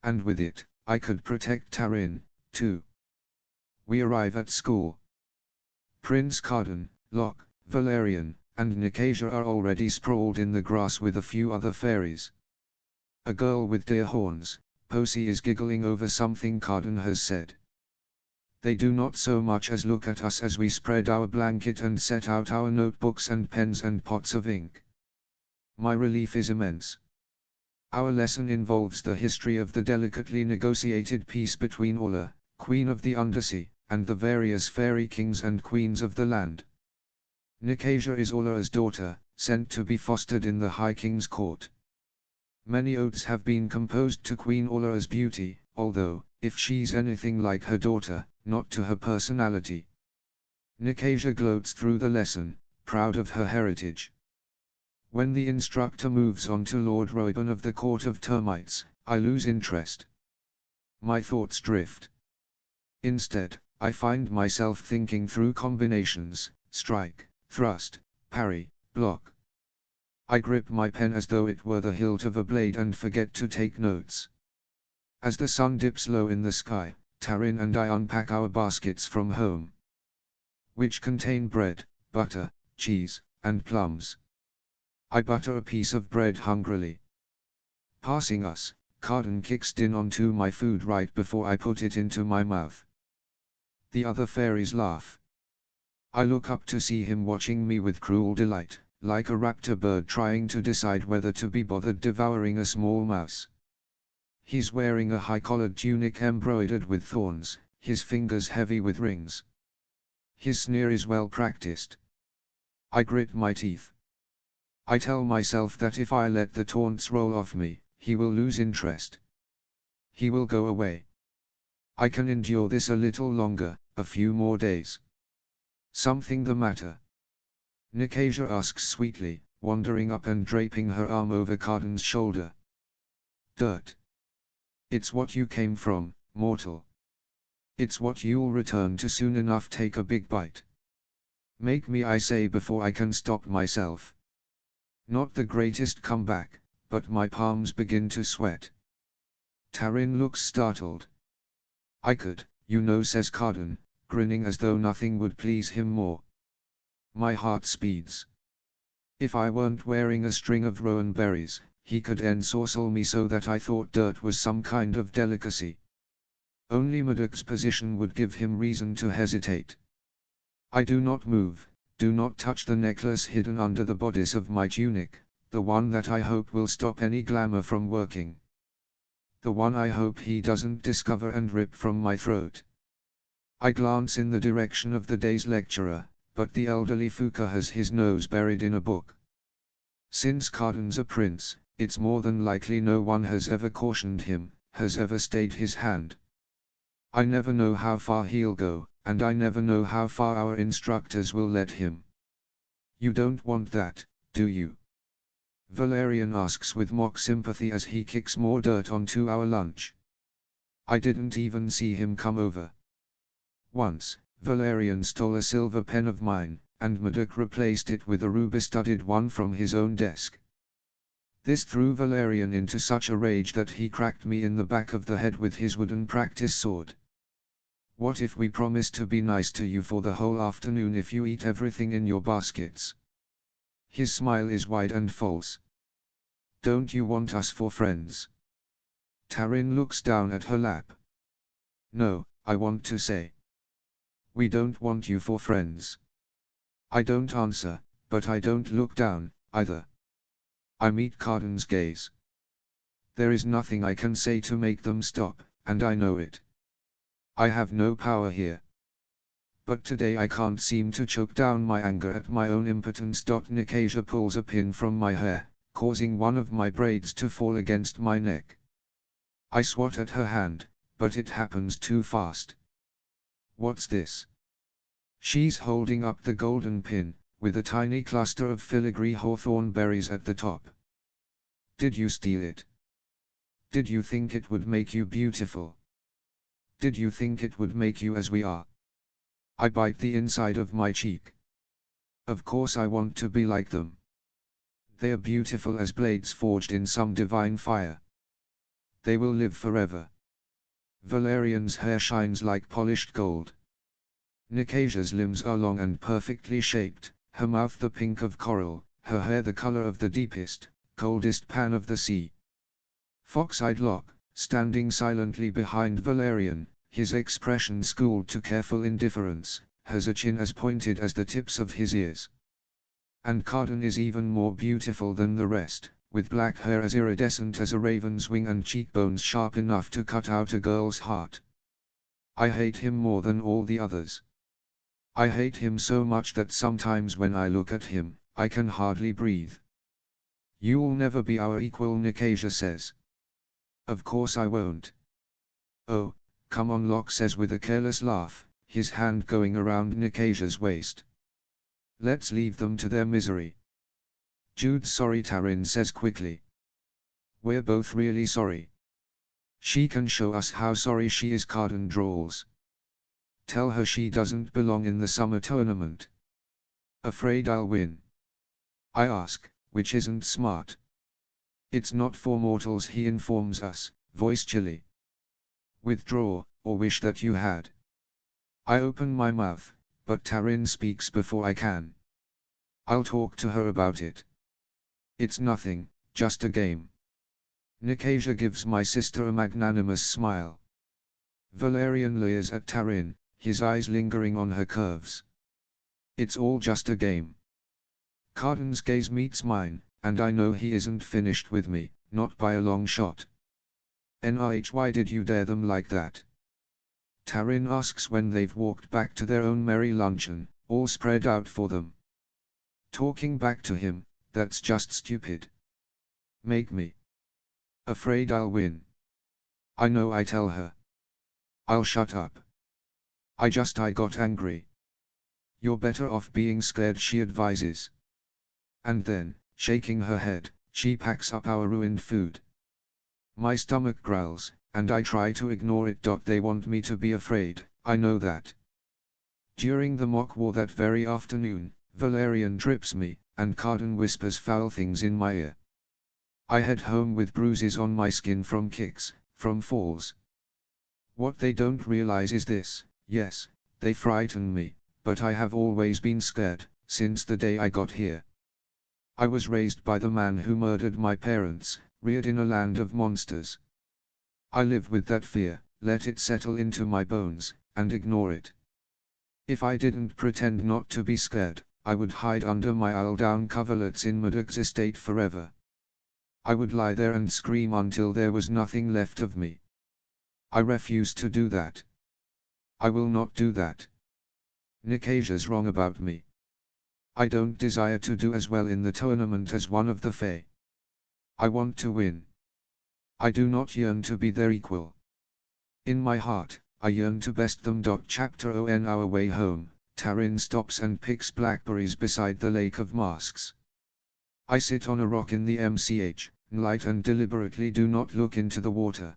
And with it, I could protect Tarin, too. We arrive at school. Prince Carden, Locke, Valerian, and Nicasia are already sprawled in the grass with a few other fairies. A girl with deer horns, Posey, is giggling over something Carden has said. They do not so much as look at us as we spread our blanket and set out our notebooks and pens and pots of ink. My relief is immense. Our lesson involves the history of the delicately negotiated peace between Orla, Queen of the Undersea, and the various fairy kings and queens of the land. Nicasia is Orla's daughter, sent to be fostered in the High King's court. Many odes have been composed to Queen Orla's beauty, although, if she's anything like her daughter, not to her personality. Nicasia gloats through the lesson, proud of her heritage. When the instructor moves on to Lord Royburn of the Court of Termites, I lose interest. My thoughts drift. Instead, I find myself thinking through combinations: strike, thrust, parry, block. I grip my pen as though it were the hilt of a blade and forget to take notes. As the sun dips low in the sky, Tarin and I unpack our baskets from home, which contain bread, butter, cheese, and plums. I butter a piece of bread hungrily. Passing us, Carden kicks in onto my food right before I put it into my mouth. The other fairies laugh. I look up to see him watching me with cruel delight, like a raptor bird trying to decide whether to be bothered devouring a small mouse. He's wearing a high-collared tunic embroidered with thorns, his fingers heavy with rings. His sneer is well practiced. I grit my teeth. I tell myself that if I let the taunts roll off me, he will lose interest. He will go away. I can endure this a little longer, a few more days. Something the matter? Nicasia asks sweetly, wandering up and draping her arm over Carden's shoulder. Dirt. It's what you came from, mortal. It's what you'll return to soon enough. Take a big bite. Make me, I say before I can stop myself. Not the greatest comeback, but my palms begin to sweat. Tarin looks startled. I could, you know, says Carden, grinning as though nothing would please him more. My heart speeds. If I weren't wearing a string of rowan berries, he could ensorcel me so that I thought dirt was some kind of delicacy. Only Maduk's position would give him reason to hesitate. I do not move, do not touch the necklace hidden under the bodice of my tunic, the one that I hope will stop any glamour from working. The one I hope he doesn't discover and rip from my throat. I glance in the direction of the day's lecturer, but the elderly Fuka has his nose buried in a book. Since Carden's a prince, it's more than likely no one has ever cautioned him, has ever stayed his hand. I never know how far he'll go, and I never know how far our instructors will let him. You don't want that, do you? Valerian asks with mock sympathy as he kicks more dirt onto our lunch. I didn't even see him come over. Once, Valerian stole a silver pen of mine, and Maduk replaced it with a ruby-studded one from his own desk. This threw Valerian into such a rage that he cracked me in the back of the head with his wooden practice sword. What if we promise to be nice to you for the whole afternoon if you eat everything in your baskets? His smile is wide and false. Don't you want us for friends? Tarin looks down at her lap. No, I want to say. We don't want you for friends. I don't answer, but I don't look down, either. I meet Carden's gaze. There is nothing I can say to make them stop, and I know it. I have no power here. But today I can't seem to choke down my anger at my own impotence. Nikasia pulls a pin from my hair, causing one of my braids to fall against my neck. I swat at her hand, but it happens too fast. What's this? She's holding up the golden pin, with a tiny cluster of filigree hawthorn berries at the top. Did you steal it? Did you think it would make you beautiful? Did you think it would make you as we are? I bite the inside of my cheek. Of course I want to be like them. They are beautiful as blades forged in some divine fire. They will live forever. Valerian's hair shines like polished gold. Nikasia's limbs are long and perfectly shaped, her mouth the pink of coral, her hair the color of the deepest, coldest pan of the sea. Fox-eyed Locke, standing silently behind Valerian, his expression schooled to careful indifference, has a chin as pointed as the tips of his ears. And Carden is even more beautiful than the rest, with black hair as iridescent as a raven's wing and cheekbones sharp enough to cut out a girl's heart. I hate him more than all the others. I hate him so much that sometimes when I look at him, I can hardly breathe. You'll never be our equal, Nikasia says. Of course I won't. Oh, come on, Locke says with a careless laugh, his hand going around Nikasia's waist. Let's leave them to their misery. Jude's sorry, Tarin says quickly. We're both really sorry. She can show us how sorry she is, Carden drawls. Tell her she doesn't belong in the summer tournament. Afraid I'll win? I ask, which isn't smart. It's not for mortals, he informs us, voice chilly. Withdraw, or wish that you had. I open my mouth, but Tarin speaks before I can. I'll talk to her about it. It's nothing, just a game. Nikasia gives my sister a magnanimous smile. Valerian leers at Tarin, his eyes lingering on her curves. It's all just a game. Carden's gaze meets mine, and I know he isn't finished with me, not by a long shot. Why did you dare them like that? Tarin asks when they've walked back to their own merry luncheon, all spread out for them. Talking back to him, that's just stupid. Make me. Afraid I'll win. I know, I tell her. I'll shut up. I got angry. You're better off being scared, she advises. And then, shaking her head, she packs up our ruined food. My stomach growls, and I try to ignore it. They want me to be afraid, I know that. During the mock war that very afternoon, Valerian trips me, and Carden whispers foul things in my ear. I head home with bruises on my skin from kicks, from falls. What they don't realize is this: yes, they frighten me, but I have always been scared, since the day I got here. I was raised by the man who murdered my parents, reared in a land of monsters. I live with that fear, let it settle into my bones, and ignore it. If I didn't pretend not to be scared, I would hide under my eider-down coverlets in Murdoch's estate forever. I would lie there and scream until there was nothing left of me. I refuse to do that. I will not do that. Nick Asia's wrong about me. I don't desire to do as well in the tournament as one of the Fae. I want to win. I do not yearn to be their equal. In my heart, I yearn to best them. Chapter on our way home, Taryn stops and picks blackberries beside the lake of masks. I sit on a rock in the light and deliberately do not look into the water.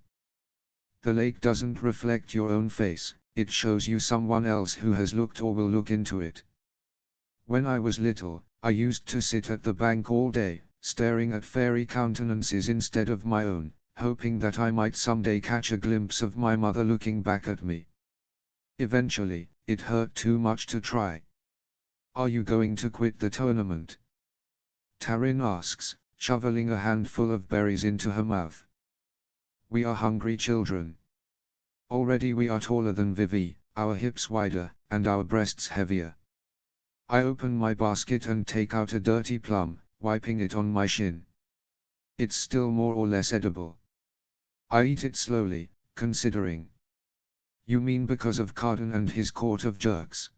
The lake doesn't reflect your own face, it shows you someone else who has looked or will look into it. When I was little, I used to sit at the bank all day, staring at fairy countenances instead of my own, hoping that I might someday catch a glimpse of my mother looking back at me. Eventually, it hurt too much to try. Are you going to quit the tournament? Taryn asks, shoveling a handful of berries into her mouth. We are hungry children. Already we are taller than Vivi, our hips wider, and our breasts heavier. I open my basket and take out a dirty plum, wiping it on my shin. It's still more or less edible. I eat it slowly, considering. You mean because of Carden and his court of jerks?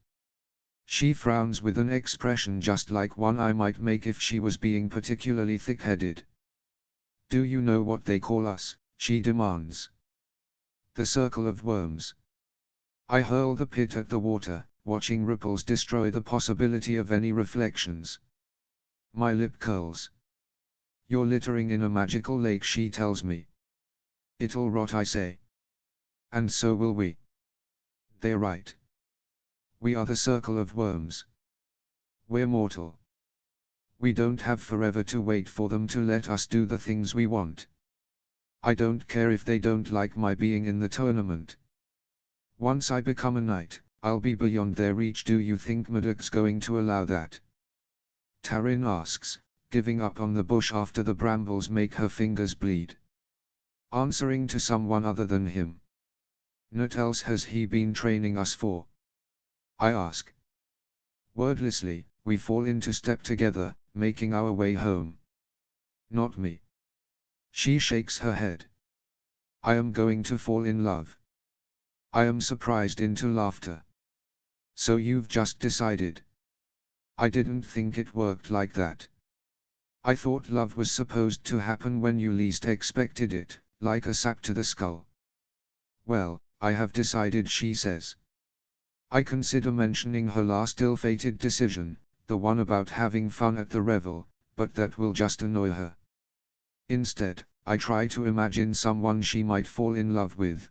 She frowns with an expression just like one I might make if she was being particularly thick-headed. Do you know what they call us? She demands. The circle of worms. I hurl the pit at the water, watching ripples destroy the possibility of any reflections. My lip curls. You're littering in a magical lake, she tells me. It'll rot, I say. And so will we. They're right. We are the circle of worms. We're mortal. We don't have forever to wait for them to let us do the things we want. I don't care if they don't like my being in the tournament. Once I become a knight, I'll be beyond their reach. Do you think Murdoch's going to allow that? Taryn asks, giving up on the bush after the brambles make her fingers bleed. Answering to someone other than him. What else has he been training us for? I ask. Wordlessly, we fall into step together, making our way home. Not me. She shakes her head. I am going to fall in love. I am surprised into laughter. So you've just decided? I didn't think it worked like that. I thought love was supposed to happen when you least expected it, like a sap to the skull. Well, I have decided, she says. I consider mentioning her last ill-fated decision, the one about having fun at the revel, but that will just annoy her. Instead, I try to imagine someone she might fall in love with.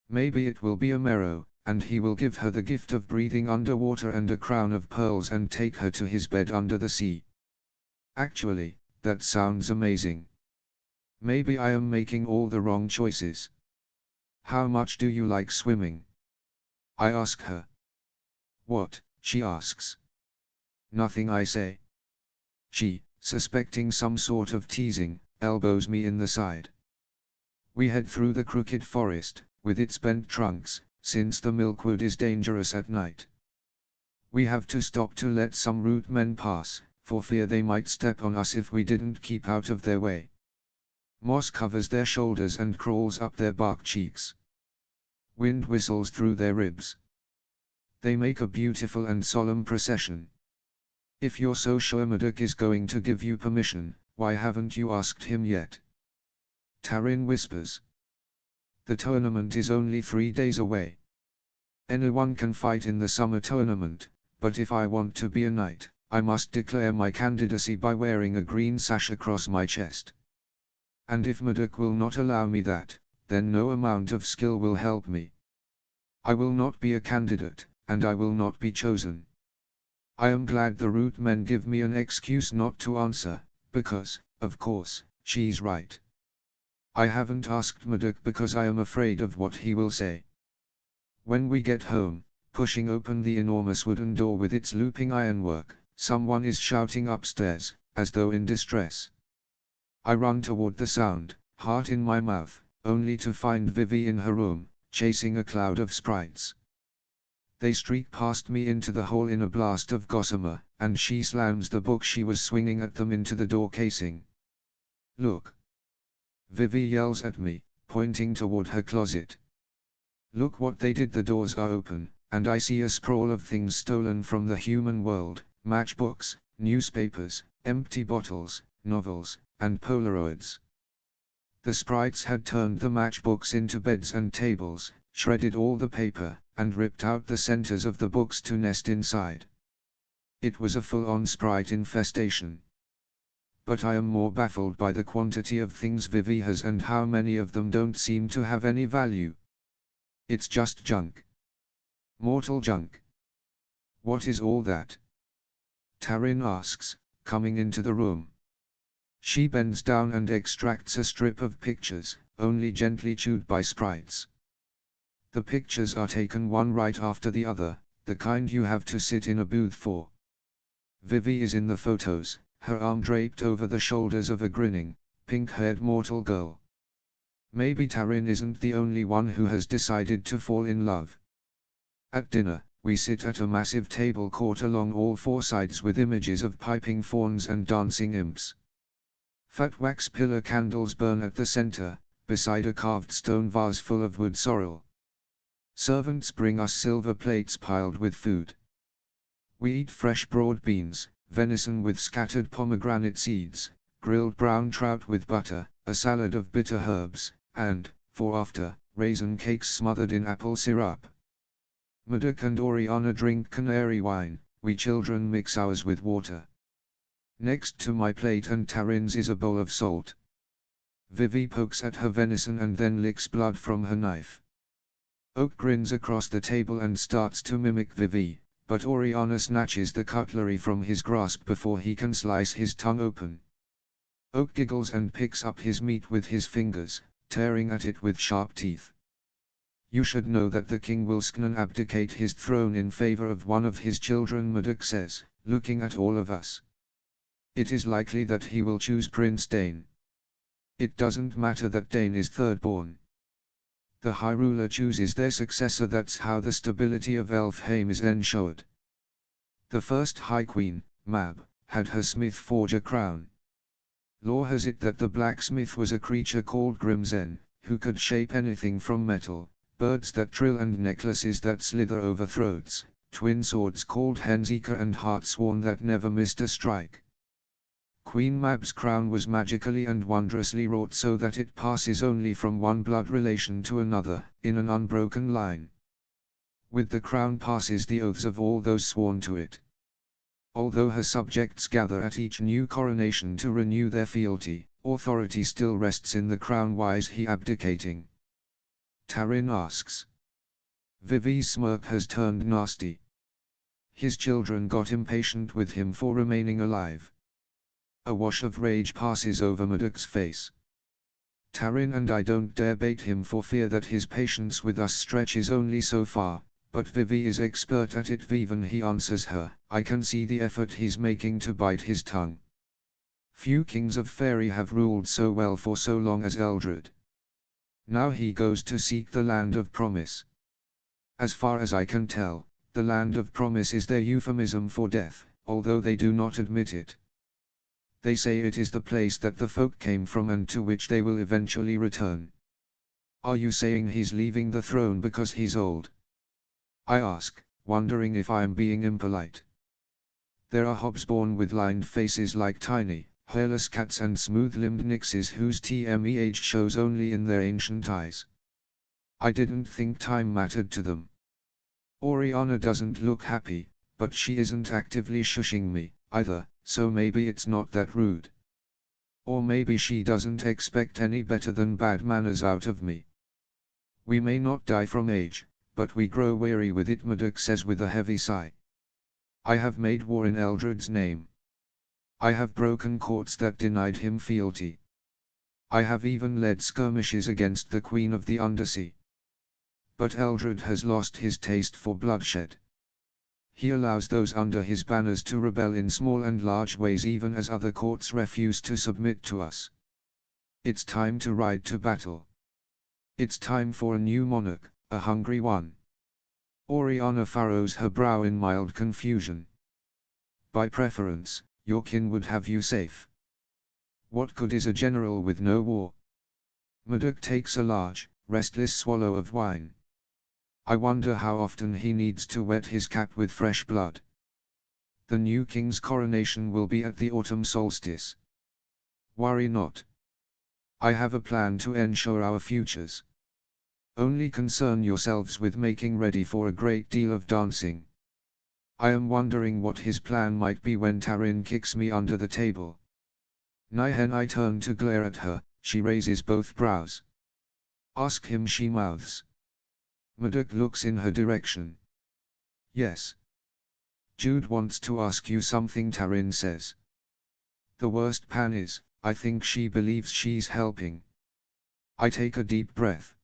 Maybe it will be a Mero, and he will give her the gift of breathing underwater and a crown of pearls and take her to his bed under the sea. Actually, that sounds amazing. Maybe I am making all the wrong choices. How much do you like swimming? I ask her. What? She asks. Nothing, I say. She, suspecting some sort of teasing, elbows me in the side. We head through the crooked forest, with its bent trunks, since the milkwood is dangerous at night. We have to stop to let some root men pass, for fear they might step on us if we didn't keep out of their way. Moss covers their shoulders and crawls up their bark cheeks. Wind whistles through their ribs. They make a beautiful and solemn procession. If you're so sure Murdoch is going to give you permission, why haven't you asked him yet? Taryn whispers. The tournament is only 3 days away. Anyone can fight in the summer tournament, but if I want to be a knight, I must declare my candidacy by wearing a green sash across my chest. And if Murdoch will not allow me that, then no amount of skill will help me. I will not be a candidate, and I will not be chosen. I am glad the root men give me an excuse not to answer, because, of course, she's right. I haven't asked Murdoch because I am afraid of what he will say. When we get home, pushing open the enormous wooden door with its looping ironwork, someone is shouting upstairs, as though in distress. I run toward the sound, heart in my mouth, only to find Vivi in her room, chasing a cloud of sprites. They streak past me into the hall in a blast of gossamer, and she slams the book she was swinging at them into the door casing. "Look!" Vivi yells at me, pointing toward her closet. "Look what they did." The doors are open, and I see a sprawl of things stolen from the human world: matchbooks, newspapers, empty bottles, novels, and Polaroids. The sprites had turned the matchbooks into beds and tables, shredded all the paper, and ripped out the centers of the books to nest inside. It was a full-on sprite infestation. But I am more baffled by the quantity of things Vivi has and how many of them don't seem to have any value. It's just junk. Mortal junk. "What is all that?" Taryn asks, coming into the room. She bends down and extracts a strip of pictures, only gently chewed by sprites. The pictures are taken one right after the other, the kind you have to sit in a booth for. Vivi is in the photos, her arm draped over the shoulders of a grinning, pink-haired mortal girl. Maybe Taryn isn't the only one who has decided to fall in love. At dinner, we sit at a massive table court along all four sides with images of piping fauns and dancing imps. Fat wax pillar candles burn at the center, beside a carved stone vase full of wood sorrel. Servants bring us silver plates piled with food. We eat fresh broad beans, venison with scattered pomegranate seeds, grilled brown trout with butter, a salad of bitter herbs, and, for after, raisin cakes smothered in apple syrup. Mudok and Oriana drink canary wine, we children mix ours with water. Next to my plate and Taryn's is a bowl of salt. Vivi pokes at her venison and then licks blood from her knife. Oak grins across the table and starts to mimic Vivi, but Oriana snatches the cutlery from his grasp before he can slice his tongue open. Oak giggles and picks up his meat with his fingers, tearing at it with sharp teeth. "You should know that the king will soon abdicate his throne in favor of one of his children," Mudok says, looking at all of us. "It is likely that he will choose Prince Dane. It doesn't matter that Dane is third-born. The High Ruler chooses their successor. That's how the stability of Elfheim is ensured. The first High Queen, Mab, had her smith forge a crown. Lore has it that the blacksmith was a creature called Grimzen, who could shape anything from metal, birds that trill and necklaces that slither over throats, twin swords called Henzika and Heartsworn that never missed a strike. Queen Mab's crown was magically and wondrously wrought so that it passes only from one blood relation to another, in an unbroken line. With the crown passes the oaths of all those sworn to it. Although her subjects gather at each new coronation to renew their fealty, authority still rests in the crown. Why is he abdicating?" Taryn asks. Vivi's smirk has turned nasty. "His children got impatient with him for remaining alive." A wash of rage passes over Mudok's face. "Taryn and I don't dare bait him for fear that his patience with us stretches only so far, but Vivi is expert at it." Viven, he answers her, "I can see the effort he's making to bite his tongue. Few kings of Fairy have ruled so well for so long as Eldred. Now he goes to seek the Land of Promise. As far as I can tell, the Land of Promise is their euphemism for death, although they do not admit it. They say it is the place that the folk came from and to which they will eventually return." "Are you saying he's leaving the throne because he's old?" I ask, wondering if I am being impolite. There are hobs born with lined faces like tiny, hairless cats and smooth-limbed nixes whose TME age shows only in their ancient eyes. I didn't think time mattered to them. Oriana doesn't look happy, but she isn't actively shushing me, either, so maybe it's not that rude. Or maybe she doesn't expect any better than bad manners out of me. "We may not die from age, but we grow weary with it," Mudok says with a heavy sigh. "I have made war in Eldred's name. I have broken courts that denied him fealty. I have even led skirmishes against the Queen of the Undersea. But Eldred has lost his taste for bloodshed. He allows those under his banners to rebel in small and large ways even as other courts refuse to submit to us. It's time to ride to battle. It's time for a new monarch, a hungry one. Oriana furrows her brow in mild confusion. By preference, your kin would have you safe. What good is a general with no war? Murdoch takes a large, restless swallow of wine. I wonder how often he needs to wet his cap with fresh blood. The new king's coronation will be at the autumn solstice. Worry not. I have a plan to ensure our futures. Only concern yourselves with making ready for a great deal of dancing. I am wondering what his plan might be when Tarin kicks me under the table. Nihen, I turn to glare at her, she raises both brows. Ask him, she mouths. Murdoch looks in her direction. Yes. Jude wants to ask you something, Tarin says. The worst pan is, I think she believes she's helping. I take a deep breath.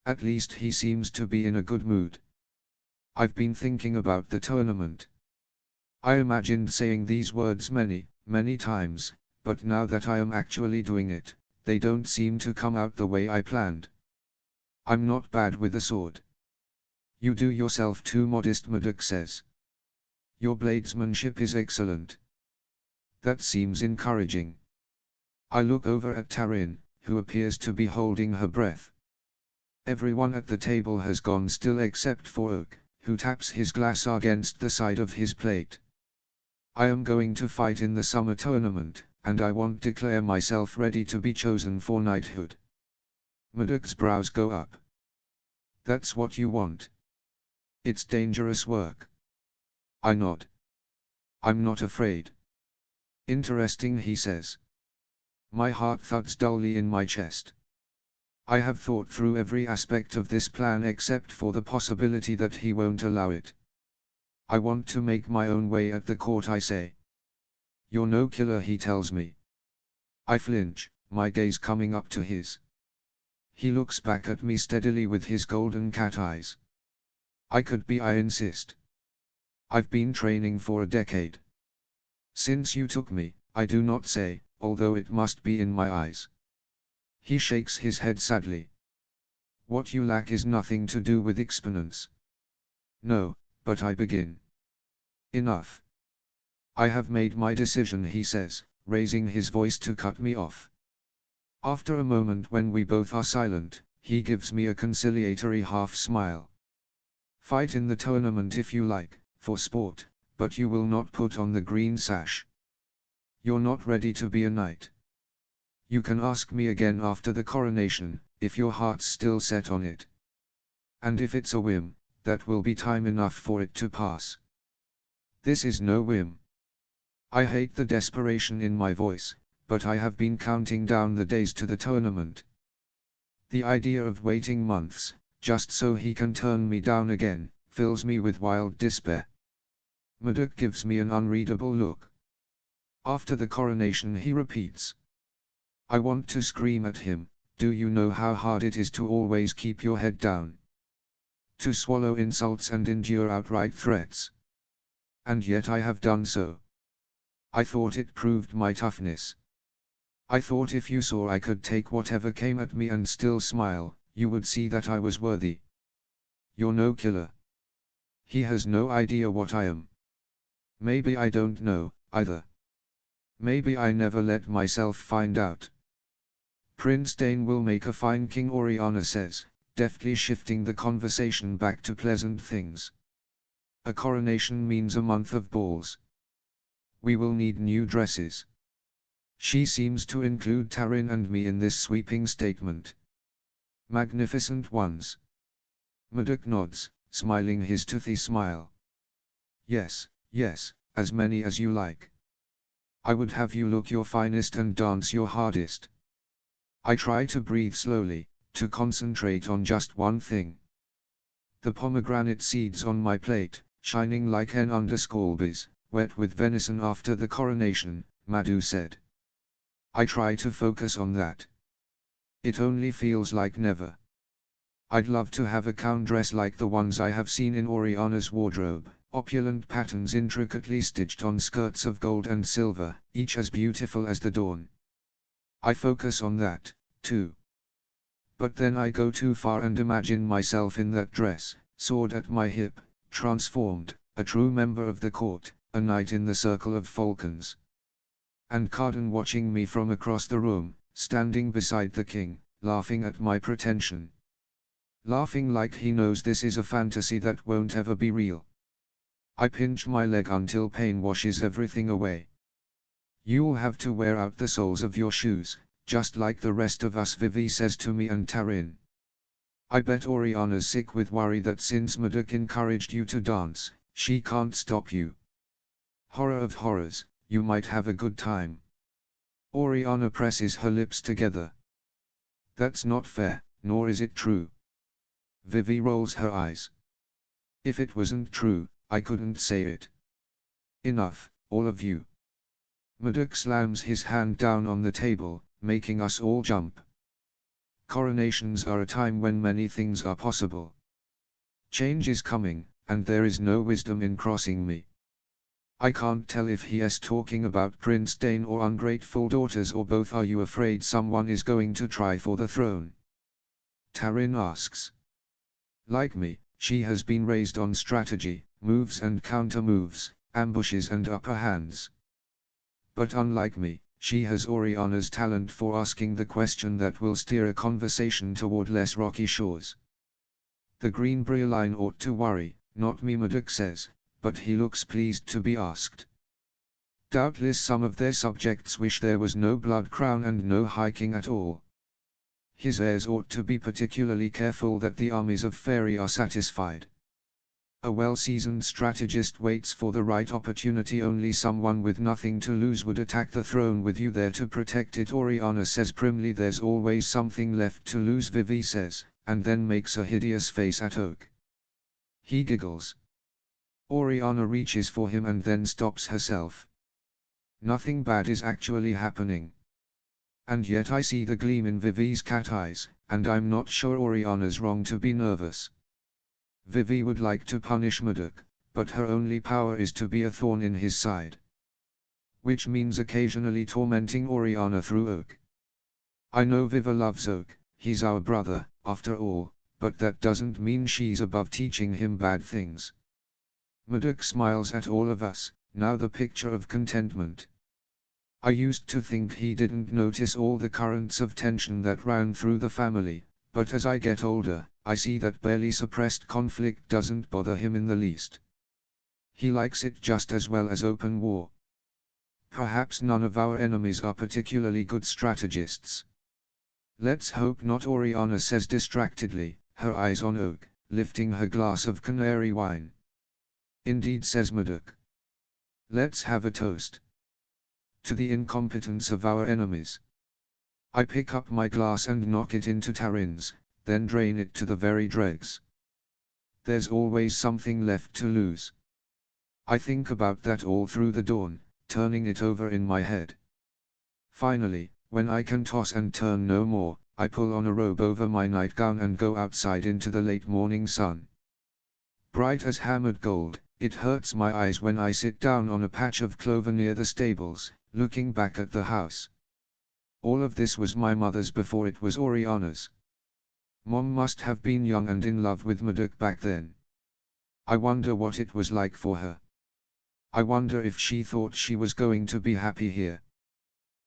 At least he seems to be in a good mood. I've been thinking about the tournament. I imagined saying these words many, many times, but now that I am actually doing it, they don't seem to come out the way I planned. I'm not bad with a sword. You do yourself too modest, Murdoch says. Your bladesmanship is excellent. That seems encouraging. I look over at Tarin, who appears to be holding her breath. Everyone at the table has gone still except for Oak, who taps his glass against the side of his plate. I am going to fight in the summer tournament, and I won't declare myself ready to be chosen for knighthood. Murdoch's brows go up. That's what you want. It's dangerous work. I nod. I'm not afraid. Interesting, he says. My heart thuds dully in my chest. I have thought through every aspect of this plan except for the possibility that he won't allow it. I want to make my own way at the court, I say. You're no killer, he tells me. I flinch, my gaze coming up to his. He looks back at me steadily with his golden cat eyes. I could be, I insist. I've been training for a decade. Since you took me, I do not say, although it must be in my eyes. He shakes his head sadly. What you lack is nothing to do with exponents. No, but I begin. Enough. I have made my decision, he says, raising his voice to cut me off. After a moment when we both are silent, he gives me a conciliatory half smile. Fight in the tournament if you like, for sport, but you will not put on the green sash. You're not ready to be a knight. You can ask me again after the coronation, if your heart's still set on it. And if it's a whim, that will be time enough for it to pass. This is no whim. I hate the desperation in my voice, but I have been counting down the days to the tournament. The idea of waiting months, just so he can turn me down again, fills me with wild despair. Murdoch gives me an unreadable look. After the coronation, he repeats. I want to scream at him, do you know how hard it is to always keep your head down? To swallow insults and endure outright threats. And yet I have done so. I thought it proved my toughness. I thought if you saw I could take whatever came at me and still smile, you would see that I was worthy. You're no killer. He has no idea what I am. Maybe I don't know, either. Maybe I never let myself find out. Prince Dane will make a fine king, Oriana says, deftly shifting the conversation back to pleasant things. A coronation means a month of balls. We will need new dresses. She seems to include Tarin and me in this sweeping statement. Magnificent ones. Murdoch nods, smiling his toothy smile. Yes, yes, as many as you like. I would have you look your finest and dance your hardest. I try to breathe slowly, to concentrate on just one thing. The pomegranate seeds on my plate, shining like hen under scolbys, wet with venison after the coronation, Madhu said. I try to focus on that. It only feels like never. I'd love to have a gown dress like the ones I have seen in Oriana's wardrobe, opulent patterns intricately stitched on skirts of gold and silver, each as beautiful as the dawn. I focus on that, too. But then I go too far and imagine myself in that dress, sword at my hip, transformed, a true member of the court, a knight in the circle of falcons. And Cardan watching me from across the room, standing beside the king, laughing at my pretension. Laughing like he knows this is a fantasy that won't ever be real. I pinch my leg until pain washes everything away. "You'll have to wear out the soles of your shoes, just like the rest of us," Vivi says to me and Tarin. "I bet Oriana's sick with worry that since Murdoch encouraged you to dance, she can't stop you. Horror of horrors, you might have a good time." Oriana presses her lips together. "That's not fair, nor is it true." Vivi rolls her eyes. "If it wasn't true, I couldn't say it. Enough, all of you." Murdoch slams his hand down on the table, making us all jump. Coronations are a time when many things are possible. Change is coming, and there is no wisdom in crossing me. I can't tell if he is talking about Prince Dane or ungrateful daughters or both. "Are you afraid someone is going to try for the throne?" Tarin asks. Like me, she has been raised on strategy, moves and counter-moves, ambushes and upper hands. But unlike me, she has Oriana's talent for asking the question that will steer a conversation toward less rocky shores. "The Green Line ought to worry, not me," Murdoch says, but he looks pleased to be asked. Doubtless some of their subjects wish there was no blood crown and no hiking at all. His heirs ought to be particularly careful that the armies of Fairy are satisfied. A well-seasoned strategist waits for the right opportunity. Only someone with nothing to lose would attack the throne with you there to protect it, Oriana says primly. "There's always something left to lose," Vivi says, and then makes a hideous face at Oak. He giggles. Oriana reaches for him and then stops herself. Nothing bad is actually happening. And yet I see the gleam in Vivi's cat eyes, and I'm not sure Oriana's wrong to be nervous. Vivi would like to punish Murdoch, but her only power is to be a thorn in his side. Which means occasionally tormenting Oriana through Oak. I know Viva loves Oak, he's our brother, after all, but that doesn't mean she's above teaching him bad things. Murdoch smiles at all of us, now the picture of contentment. I used to think he didn't notice all the currents of tension that ran through the family, but as I get older, I see that barely suppressed conflict doesn't bother him in the least. He likes it just as well as open war. Perhaps none of our enemies are particularly good strategists. "Let's hope not," Oriana says distractedly, her eyes on Oak, lifting her glass of canary wine. "Indeed," says Murdoch. "Let's have a toast to the incompetence of our enemies." I pick up my glass and knock it into Tarin's, then drain it to the very dregs. There's always something left to lose. I think about that all through the dawn, turning it over in my head. Finally, when I can toss and turn no more, I pull on a robe over my nightgown and go outside into the late morning sun. Bright as hammered gold, it hurts my eyes when I sit down on a patch of clover near the stables, looking back at the house. All of this was my mother's before it was Oriana's. Mom must have been young and in love with Murdoch back then. I wonder what it was like for her. I wonder if she thought she was going to be happy here.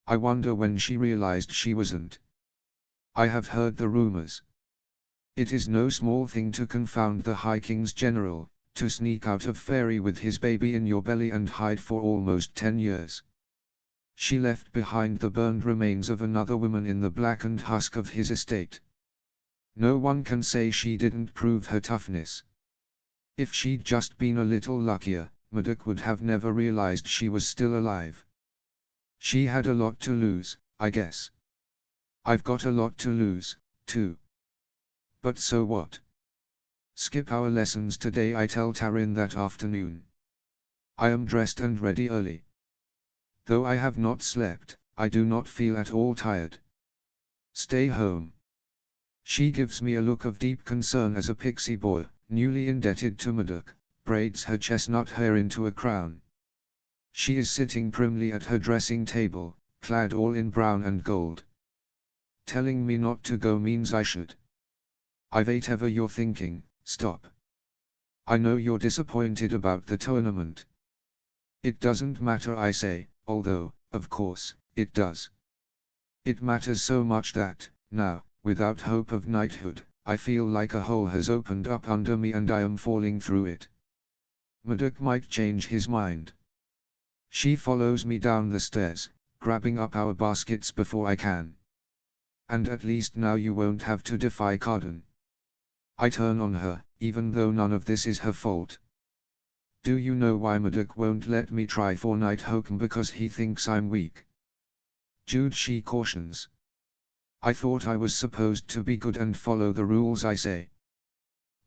I wonder when she realized she wasn't. I have heard the rumors. It is no small thing to confound the High King's general, to sneak out of Fairy with his baby in your belly and hide for almost 10 years. She left behind the burned remains of another woman in the blackened husk of his estate. No one can say she didn't prove her toughness. If she'd just been a little luckier, Murdoch would have never realized she was still alive. She had a lot to lose, I guess. I've got a lot to lose, too. But so what? Skip our lessons today, I tell Tarin that afternoon. I am dressed and ready early. Though I have not slept, I do not feel at all tired. Stay home. She gives me a look of deep concern as a pixie boy, newly indebted to Murdoch, braids her chestnut hair into a crown. She is sitting primly at her dressing table, clad all in brown and gold. Telling me not to go means I should. I whatever you're thinking, stop. I know you're disappointed about the tournament. It doesn't matter, I say, although, of course, it does. It matters so much that, now, without hope of knighthood, I feel like a hole has opened up under me and I am falling through it. Murdoch might change his mind. She follows me down the stairs, grabbing up our baskets before I can. And at least now you won't have to defy Carden. I turn on her, even though none of this is her fault. Do you know why Murdoch won't let me try for Nighthawk? Because he thinks I'm weak. Jude, she cautions. I thought I was supposed to be good and follow the rules, I say.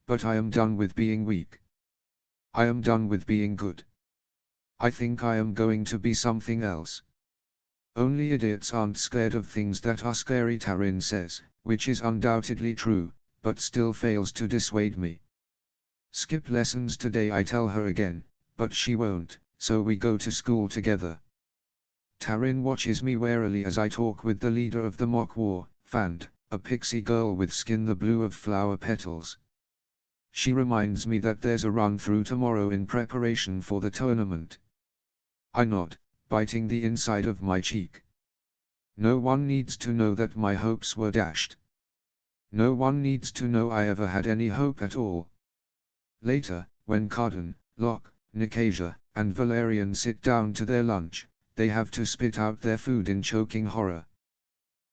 But I am done with being weak. I am done with being good. I think I am going to be something else. Only idiots aren't scared of things that are scary, Taryn says, which is undoubtedly true, but still fails to dissuade me. Skip lessons today, I tell her again, but she won't, so we go to school together. Taryn watches me warily as I talk with the leader of the mock war, Fand, a pixie girl with skin the blue of flower petals. She reminds me that there's a run-through tomorrow in preparation for the tournament. I nod, biting the inside of my cheek. No one needs to know that my hopes were dashed. No one needs to know I ever had any hope at all. Later, when Carden, Locke, Nicasia, and Valerian sit down to their lunch, they have to spit out their food in choking horror.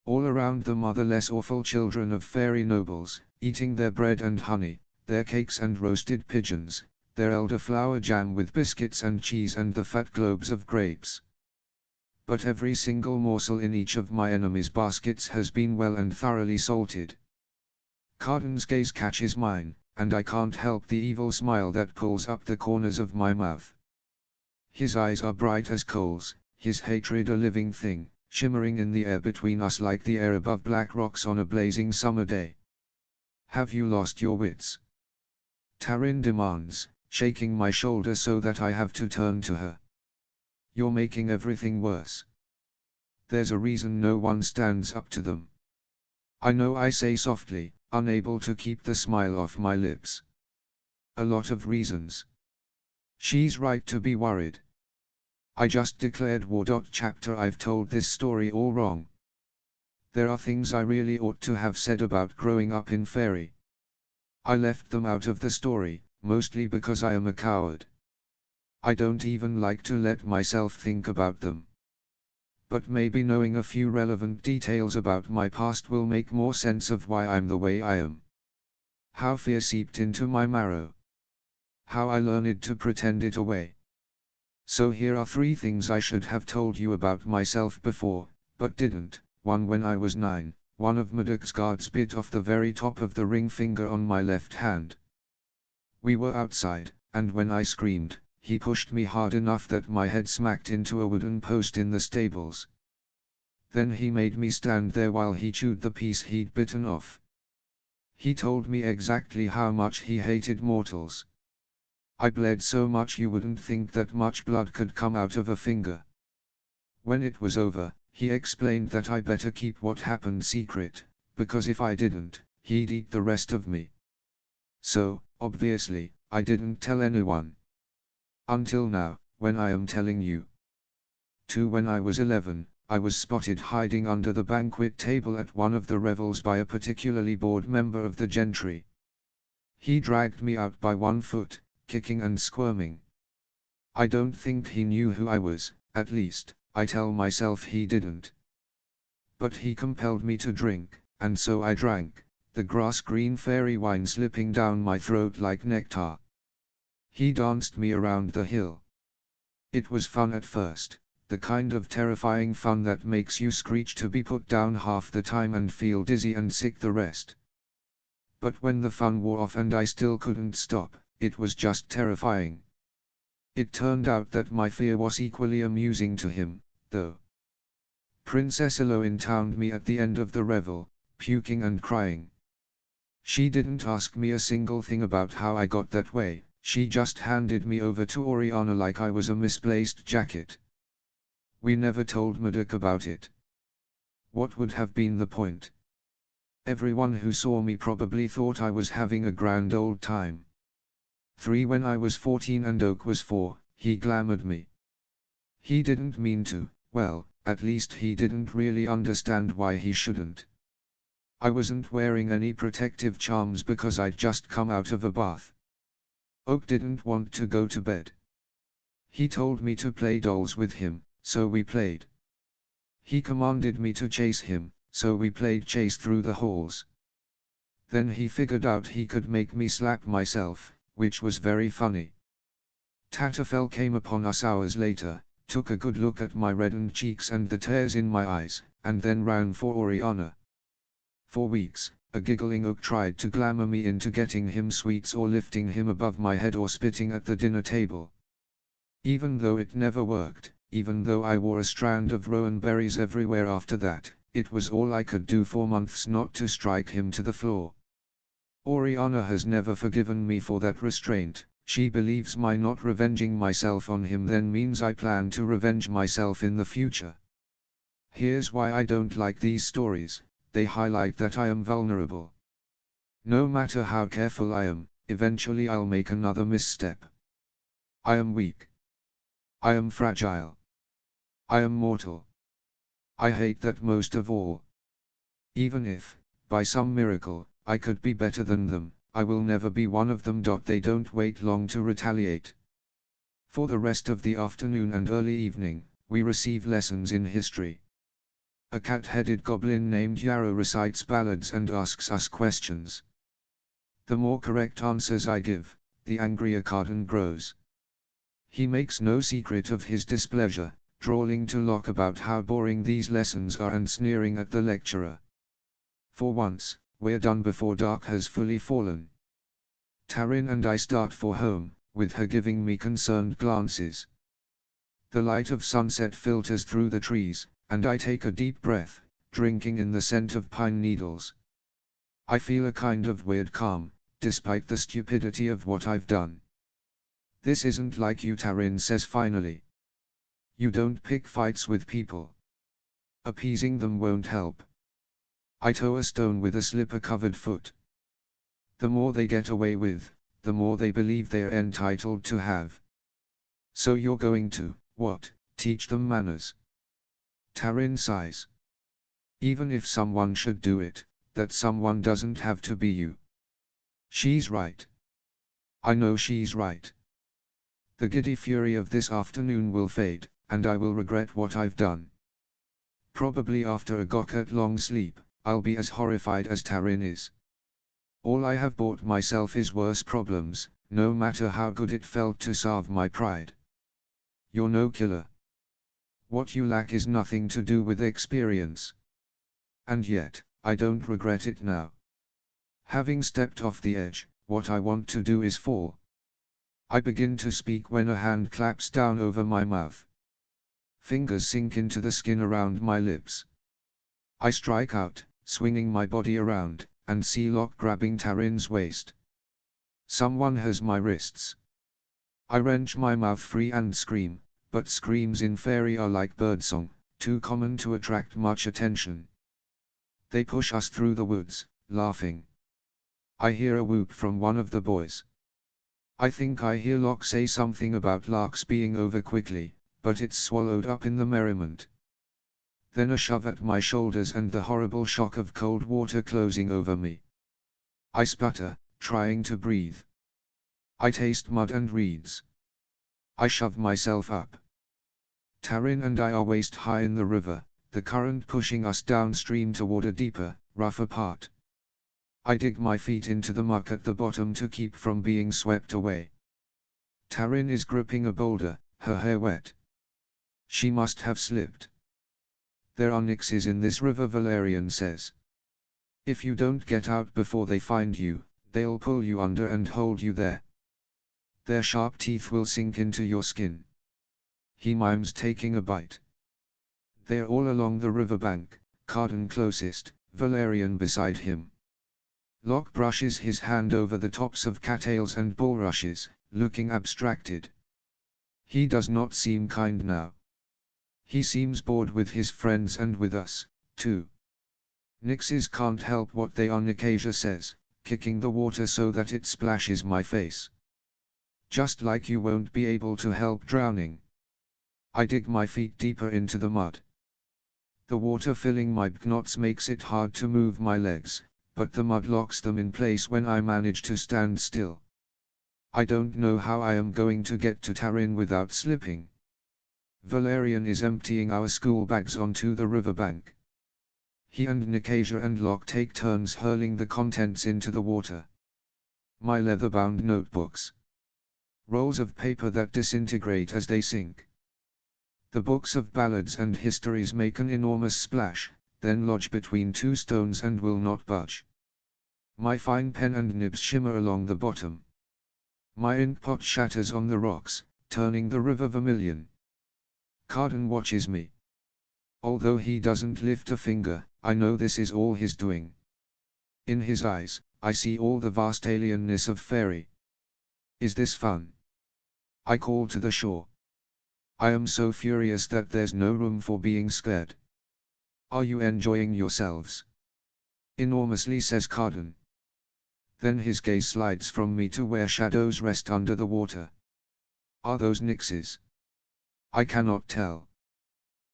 All around them are the less awful children of fairy nobles, eating their bread and honey, their cakes and roasted pigeons, their elderflower jam with biscuits and cheese and the fat globes of grapes. But every single morsel in each of my enemies' baskets has been well and thoroughly salted. Carden's gaze catches mine, and I can't help the evil smile that pulls up the corners of my mouth. His eyes are bright as coals, his hatred a living thing, shimmering in the air between us like the air above black rocks on a blazing summer day. Have you lost your wits? Taryn demands, shaking my shoulder so that I have to turn to her. You're making everything worse. There's a reason no one stands up to them. I know, I say softly, unable to keep the smile off my lips. A lot of reasons. She's right to be worried. I just declared war. Chapter I've told this story all wrong. There are things I really ought to have said about growing up in Fairy. I left them out of the story, mostly because I am a coward. I don't even like to let myself think about them. But maybe knowing a few relevant details about my past will make more sense of why I'm the way I am. How fear seeped into my marrow. How I learned to pretend it away. So here are 3 things I should have told you about myself before, but didn't. 1. When I was 9, one of Murdoch's guards bit off the very top of the ring finger on my left hand. We were outside, and when I screamed, he pushed me hard enough that my head smacked into a wooden post in the stables. Then he made me stand there while he chewed the piece he'd bitten off. He told me exactly how much he hated mortals. I bled so much you wouldn't think that much blood could come out of a finger. When it was over, he explained that I better keep what happened secret, because if I didn't, he'd eat the rest of me. So, obviously, I didn't tell anyone. Until now, when I am telling you. 2. When I was 11, I was spotted hiding under the banquet table at one of the revels by a particularly bored member of the gentry. He dragged me out by one foot, kicking and squirming. I don't think he knew who I was, at least, I tell myself he didn't. But he compelled me to drink, and so I drank, the grass-green fairy wine slipping down my throat like nectar. He danced me around the hill. It was fun at first, the kind of terrifying fun that makes you screech to be put down half the time and feel dizzy and sick the rest. But when the fun wore off and I still couldn't stop, it was just terrifying. It turned out that my fear was equally amusing to him, though. Princess Eloine towned me at the end of the revel, puking and crying. She didn't ask me a single thing about how I got that way, She just handed me over to Oriana like I was a misplaced jacket. We never told Murdoch about it. What would have been the point? Everyone who saw me probably thought I was having a grand old time. 3 When I was 14 and Oak was 4, he glamoured me. He didn't mean to, well, at least he didn't really understand why he shouldn't. I wasn't wearing any protective charms because I'd just come out of a bath. Oak didn't want to go to bed. He told me to play dolls with him, so we played. He commanded me to chase him, so we played chase through the halls. Then he figured out he could make me slap myself, which was very funny. Tatterfell came upon us hours later, took a good look at my reddened cheeks and the tears in my eyes, and then ran for Oriana. For weeks, a giggling Oak tried to glamour me into getting him sweets or lifting him above my head or spitting at the dinner table. Even though it never worked, even though I wore a strand of rowan berries everywhere after that, it was all I could do for months not to strike him to the floor. Oriana has never forgiven me for that restraint. She believes my not revenging myself on him then means I plan to revenge myself in the future. Here's why I don't like these stories. They highlight that I am vulnerable. No matter how careful I am, eventually I'll make another misstep. I am weak. I am fragile. I am mortal. I hate that most of all. Even if, by some miracle, I could be better than them, I will never be one of them. They don't wait long to retaliate. For the rest of the afternoon and early evening, we receive lessons in history. A cat-headed goblin named Yarrow recites ballads and asks us questions. The more correct answers I give, the angrier Carden grows. He makes no secret of his displeasure, drawling to Locke about how boring these lessons are and sneering at the lecturer. For once, we're done before dark has fully fallen. Taryn and I start for home, with her giving me concerned glances. The light of sunset filters through the trees, and I take a deep breath, drinking in the scent of pine needles. I feel a kind of weird calm, despite the stupidity of what I've done. This isn't like you, Taryn says finally. You don't pick fights with people. Appeasing them won't help. I tow a stone with a slipper-covered foot. The more they get away with, the more they believe they're entitled to have. So you're going to, what, teach them manners? Taryn sighs. Even if someone should do it, that someone doesn't have to be you. She's right. I know she's right. The giddy fury of this afternoon will fade, and I will regret what I've done. Probably after a gok long sleep, I'll be as horrified as Taryn is. All I have bought myself is worse problems, no matter how good it felt to salve my pride. You're no killer. What you lack is nothing to do with experience. And yet, I don't regret it now. Having stepped off the edge, what I want to do is fall. I begin to speak when a hand claps down over my mouth. Fingers sink into the skin around my lips. I strike out, swinging my body around, and see Locke grabbing Taryn's waist. Someone has my wrists. I wrench my mouth free and scream, but screams in fairy are like birdsong, too common to attract much attention. They push us through the woods, laughing. I hear a whoop from one of the boys. I think I hear Locke say something about larks being over quickly, but it's swallowed up in the merriment. Then a shove at my shoulders and the horrible shock of cold water closing over me. I sputter, trying to breathe. I taste mud and reeds. I shove myself up. Taryn and I are waist high in the river, the current pushing us downstream toward a deeper, rougher part. I dig my feet into the muck at the bottom to keep from being swept away. Taryn is gripping a boulder, her hair wet. She must have slipped. There are nixes in this river, Valerian says. If you don't get out before they find you, they'll pull you under and hold you there. Their sharp teeth will sink into your skin. He mimes taking a bite. They're all along the riverbank, Carden closest, Valerian beside him. Locke brushes his hand over the tops of cattails and bulrushes, looking abstracted. He does not seem kind now. He seems bored with his friends and with us, too. Nixes can't help what they are, Nicasia says, kicking the water so that it splashes my face. Just like you won't be able to help drowning. I dig my feet deeper into the mud. The water filling my knots makes it hard to move my legs, but the mud locks them in place when I manage to stand still. I don't know how I am going to get to Tarin without slipping. Valerian is emptying our school bags onto the riverbank. He and Nicasia and Locke take turns hurling the contents into the water. My leather-bound notebooks. Rolls of paper that disintegrate as they sink. The books of ballads and histories make an enormous splash, then lodge between two stones and will not budge. My fine pen and nibs shimmer along the bottom. My inkpot shatters on the rocks, turning the river vermilion. Carden watches me. Although he doesn't lift a finger, I know this is all his doing. In his eyes, I see all the vast alienness of fairy. Is this fun? I call to the shore. I am so furious that there's no room for being scared. Are you enjoying yourselves? Enormously, says Carden. Then his gaze slides from me to where shadows rest under the water. Are those Nixes? I cannot tell.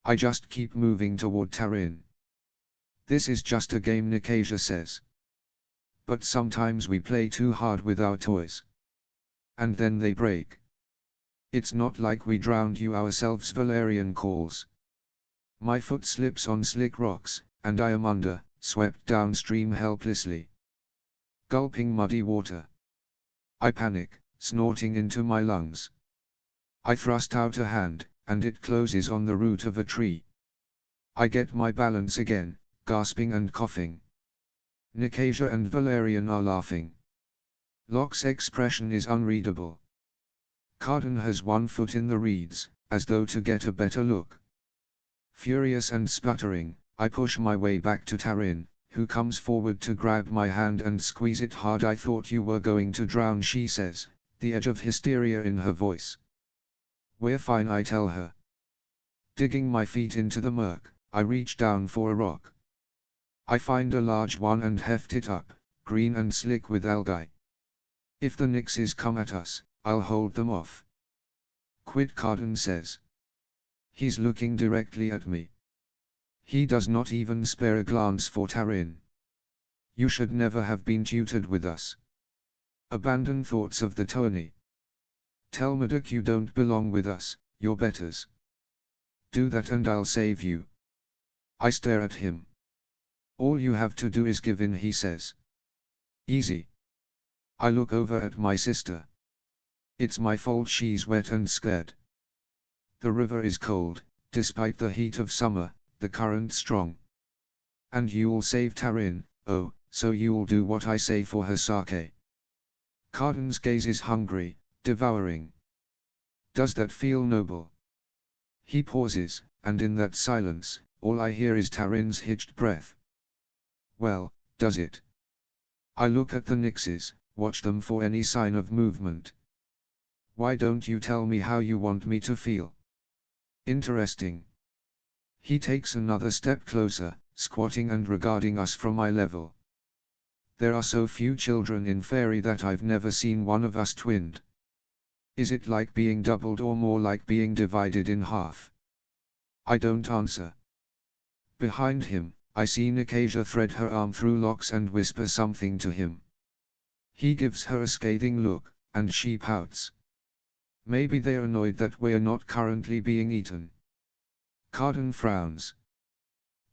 I just keep moving toward Tarin. This is just a game, Nicasia says. But sometimes we play too hard with our toys. And then they break. It's not like we drowned you ourselves, Valerian calls. My foot slips on slick rocks, and I am under, swept downstream helplessly. Gulping muddy water. I panic, snorting into my lungs. I thrust out a hand, and it closes on the root of a tree. I get my balance again, gasping and coughing. Nicasia and Valerian are laughing. Locke's expression is unreadable. Carden has one foot in the reeds, as though to get a better look. Furious and sputtering, I push my way back to Tarin, who comes forward to grab my hand and squeeze it hard. I thought you were going to drown, she says, the edge of hysteria in her voice. We're fine, I tell her. Digging my feet into the murk, I reach down for a rock. I find a large one and heft it up, green and slick with algae. If the Nixes come at us, I'll hold them off. Quit, Carden says. He's looking directly at me. He does not even spare a glance for Tarin. You should never have been tutored with us. Abandon thoughts of the tourney. Tell Murdoch you don't belong with us, you're betters. Do that and I'll save you. I stare at him. All you have to do is give in, he says. Easy. I look over at my sister. It's my fault she's wet and scared. The river is cold, despite the heat of summer, the current strong. And you'll save Tarin, oh, so you'll do what I say for her sake. Carden's gaze is hungry, devouring. Does that feel noble? He pauses, and in that silence, all I hear is Tarin's hitched breath. Well, does it? I look at the Nixes, watch them for any sign of movement. Why don't you tell me how you want me to feel? Interesting. He takes another step closer, squatting and regarding us from eye level. There are so few children in Fairy that I've never seen one of us twinned. Is it like being doubled or more like being divided in half? I don't answer. Behind him, I see Nicasia thread her arm through Locke's and whisper something to him. He gives her a scathing look, and she pouts. Maybe they're annoyed that we're not currently being eaten. Carden frowns.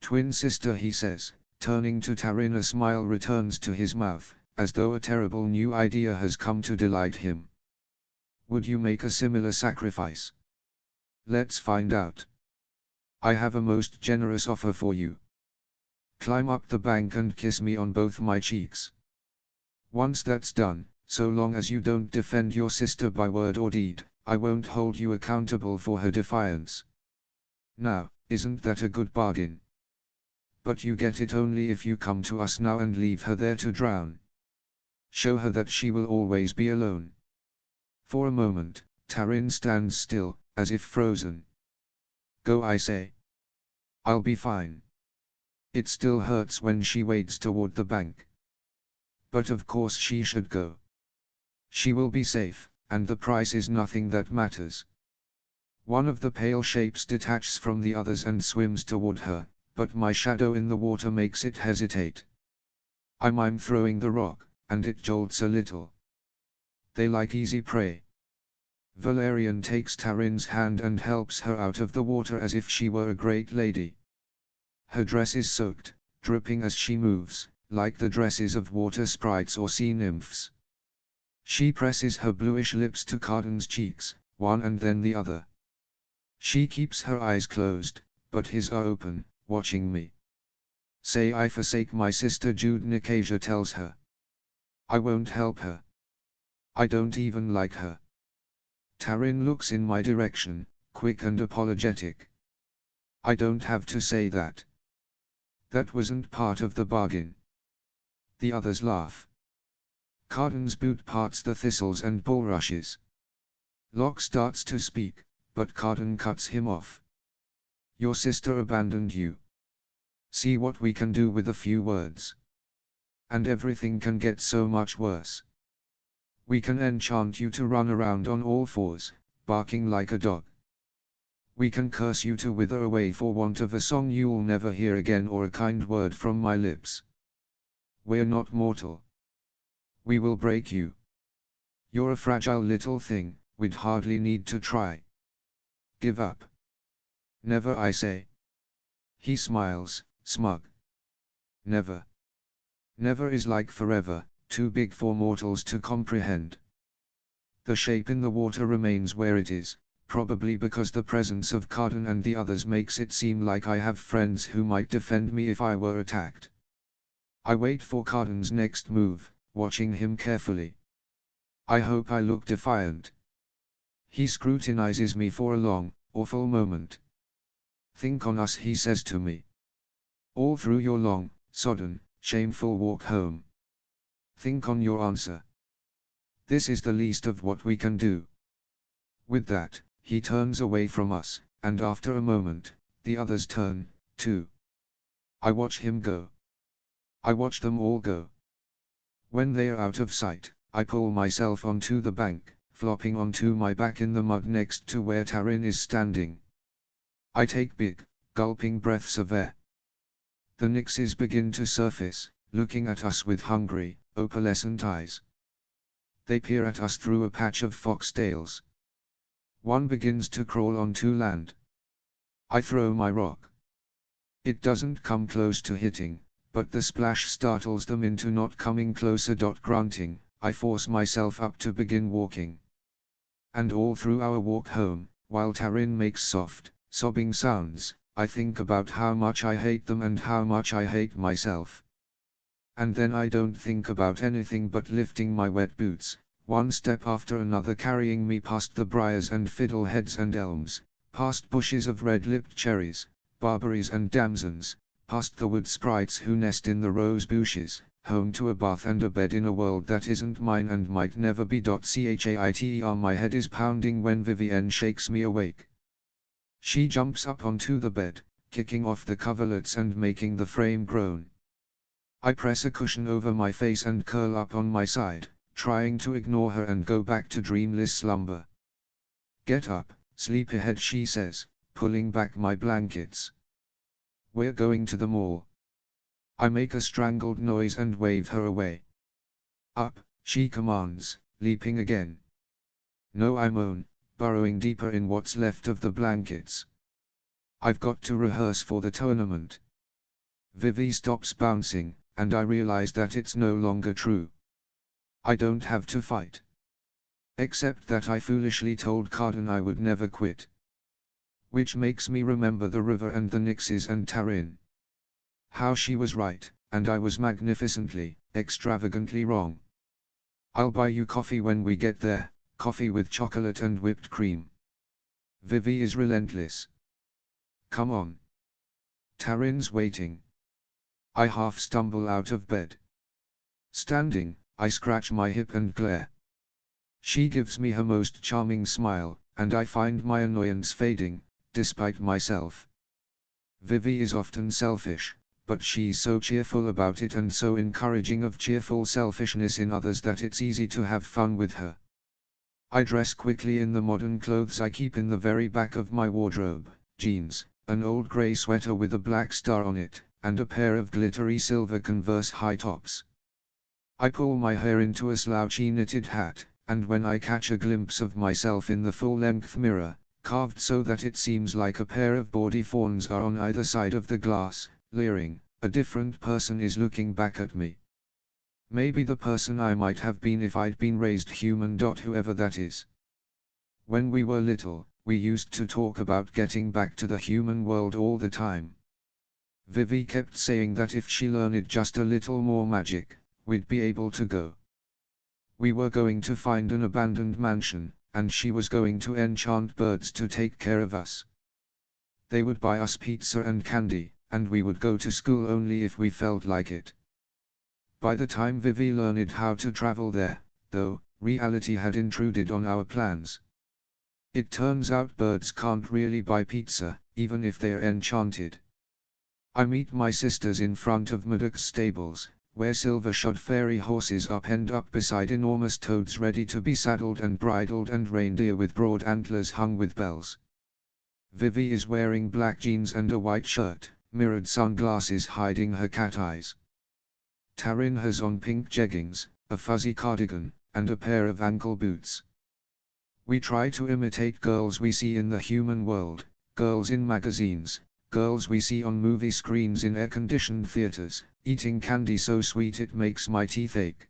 Twin sister, he says, turning to Tarin. A smile returns to his mouth, as though a terrible new idea has come to delight him. Would you make a similar sacrifice? Let's find out. I have a most generous offer for you. Climb up the bank and kiss me on both my cheeks. Once that's done, so long as you don't defend your sister by word or deed, I won't hold you accountable for her defiance. Now, isn't that a good bargain? But you get it only if you come to us now and leave her there to drown. Show her that she will always be alone. For a moment, Taryn stands still, as if frozen. Go, I say. I'll be fine. It still hurts when she wades toward the bank. But of course she should go. She will be safe, and the price is nothing that matters. One of the pale shapes detaches from the others and swims toward her, but my shadow in the water makes it hesitate. I'm throwing the rock, and it jolts a little. They like easy prey. Valerian takes Taryn's hand and helps her out of the water as if she were a great lady. Her dress is soaked, dripping as she moves, like the dresses of water sprites or sea nymphs. She presses her bluish lips to Carden's cheeks, one and then the other. She keeps her eyes closed, but his are open, watching me. Say I forsake my sister, Jude, Nicasia tells her. I won't help her. I don't even like her. Taryn looks in my direction, quick and apologetic. I don't have to say that. That wasn't part of the bargain. The others laugh. Carden's boot parts the thistles and bulrushes. Locke starts to speak, but Carden cuts him off. Your sister abandoned you. See what we can do with a few words. And everything can get so much worse. We can enchant you to run around on all fours, barking like a dog. We can curse you to wither away for want of a song you'll never hear again or a kind word from my lips. We're not mortal. We will break you. You're a fragile little thing, we'd hardly need to try. Give up. Never, I say. He smiles, smug. Never. Never is like forever, too big for mortals to comprehend. The shape in the water remains where it is, probably because the presence of Carden and the others makes it seem like I have friends who might defend me if I were attacked. I wait for Carden's next move, watching him carefully. I hope I look defiant. He scrutinizes me for a long, awful moment. Think on us, he says to me. All through your long, sodden, shameful walk home. Think on your answer. This is the least of what we can do. With that, he turns away from us, and after a moment, the others turn, too. I watch him go. I watch them all go. When they are out of sight, I pull myself onto the bank, flopping onto my back in the mud next to where Taryn is standing. I take big, gulping breaths of air. The nixes begin to surface, looking at us with hungry, opalescent eyes. They peer at us through a patch of foxtails. One begins to crawl onto land. I throw my rock. It doesn't come close to hitting, but the splash startles them into not coming closer. Grunting, I force myself up to begin walking. And all through our walk home, while Taryn makes soft, sobbing sounds, I think about how much I hate them and how much I hate myself. And then I don't think about anything but lifting my wet boots, one step after another, carrying me past the briars and fiddleheads and elms, past bushes of red-lipped cherries, barberries and damsons, past the wood sprites who nest in the rose bushes, home to a bath and a bed in a world that isn't mine and might never be. Chaiter, my head is pounding when Vivienne shakes me awake. She jumps up onto the bed, kicking off the coverlets and making the frame groan. I press a cushion over my face and curl up on my side, trying to ignore her and go back to dreamless slumber. Get up, sleepyhead, she says, pulling back my blankets. We're going to the mall. I make a strangled noise and wave her away. Up, she commands, leaping again. No, I moan, burrowing deeper in what's left of the blankets. I've got to rehearse for the tournament. Vivi stops bouncing, and I realize that it's no longer true. I don't have to fight. Except that I foolishly told Carden I would never quit. Which makes me remember the river and the nixes and Taryn. How she was right, and I was magnificently, extravagantly wrong. I'll buy you coffee when we get there, coffee with chocolate and whipped cream. Vivi is relentless. Come on. Taryn's waiting. I half stumble out of bed. Standing, I scratch my hip and glare. She gives me her most charming smile, and I find my annoyance fading, despite myself. Vivi is often selfish, but she's so cheerful about it and so encouraging of cheerful selfishness in others that it's easy to have fun with her. I dress quickly in the modern clothes I keep in the very back of my wardrobe: jeans, an old grey sweater with a black star on it, and a pair of glittery silver Converse high tops. I pull my hair into a slouchy knitted hat, and when I catch a glimpse of myself in the full-length mirror, carved so that it seems like a pair of bawdy fawns are on either side of the glass, leering, a different person is looking back at me. Maybe the person I might have been if I'd been raised human. Whoever that is. When we were little, we used to talk about getting back to the human world all the time. Vivi kept saying that if she learned just a little more magic, we'd be able to go. We were going to find an abandoned mansion, and she was going to enchant birds to take care of us. They would buy us pizza and candy, and we would go to school only if we felt like it. By the time Vivi learned how to travel there, though, reality had intruded on our plans. It turns out birds can't really buy pizza, even if they're enchanted. I meet my sisters in front of Madoc's stables, where silver-shod fairy horses are penned up beside enormous toads ready to be saddled and bridled, and reindeer with broad antlers hung with bells. Vivi is wearing black jeans and a white shirt, mirrored sunglasses hiding her cat eyes. Taryn has on pink jeggings, a fuzzy cardigan, and a pair of ankle boots. We try to imitate girls we see in the human world, girls in magazines, girls we see on movie screens in air-conditioned theaters, eating candy so sweet it makes my teeth ache.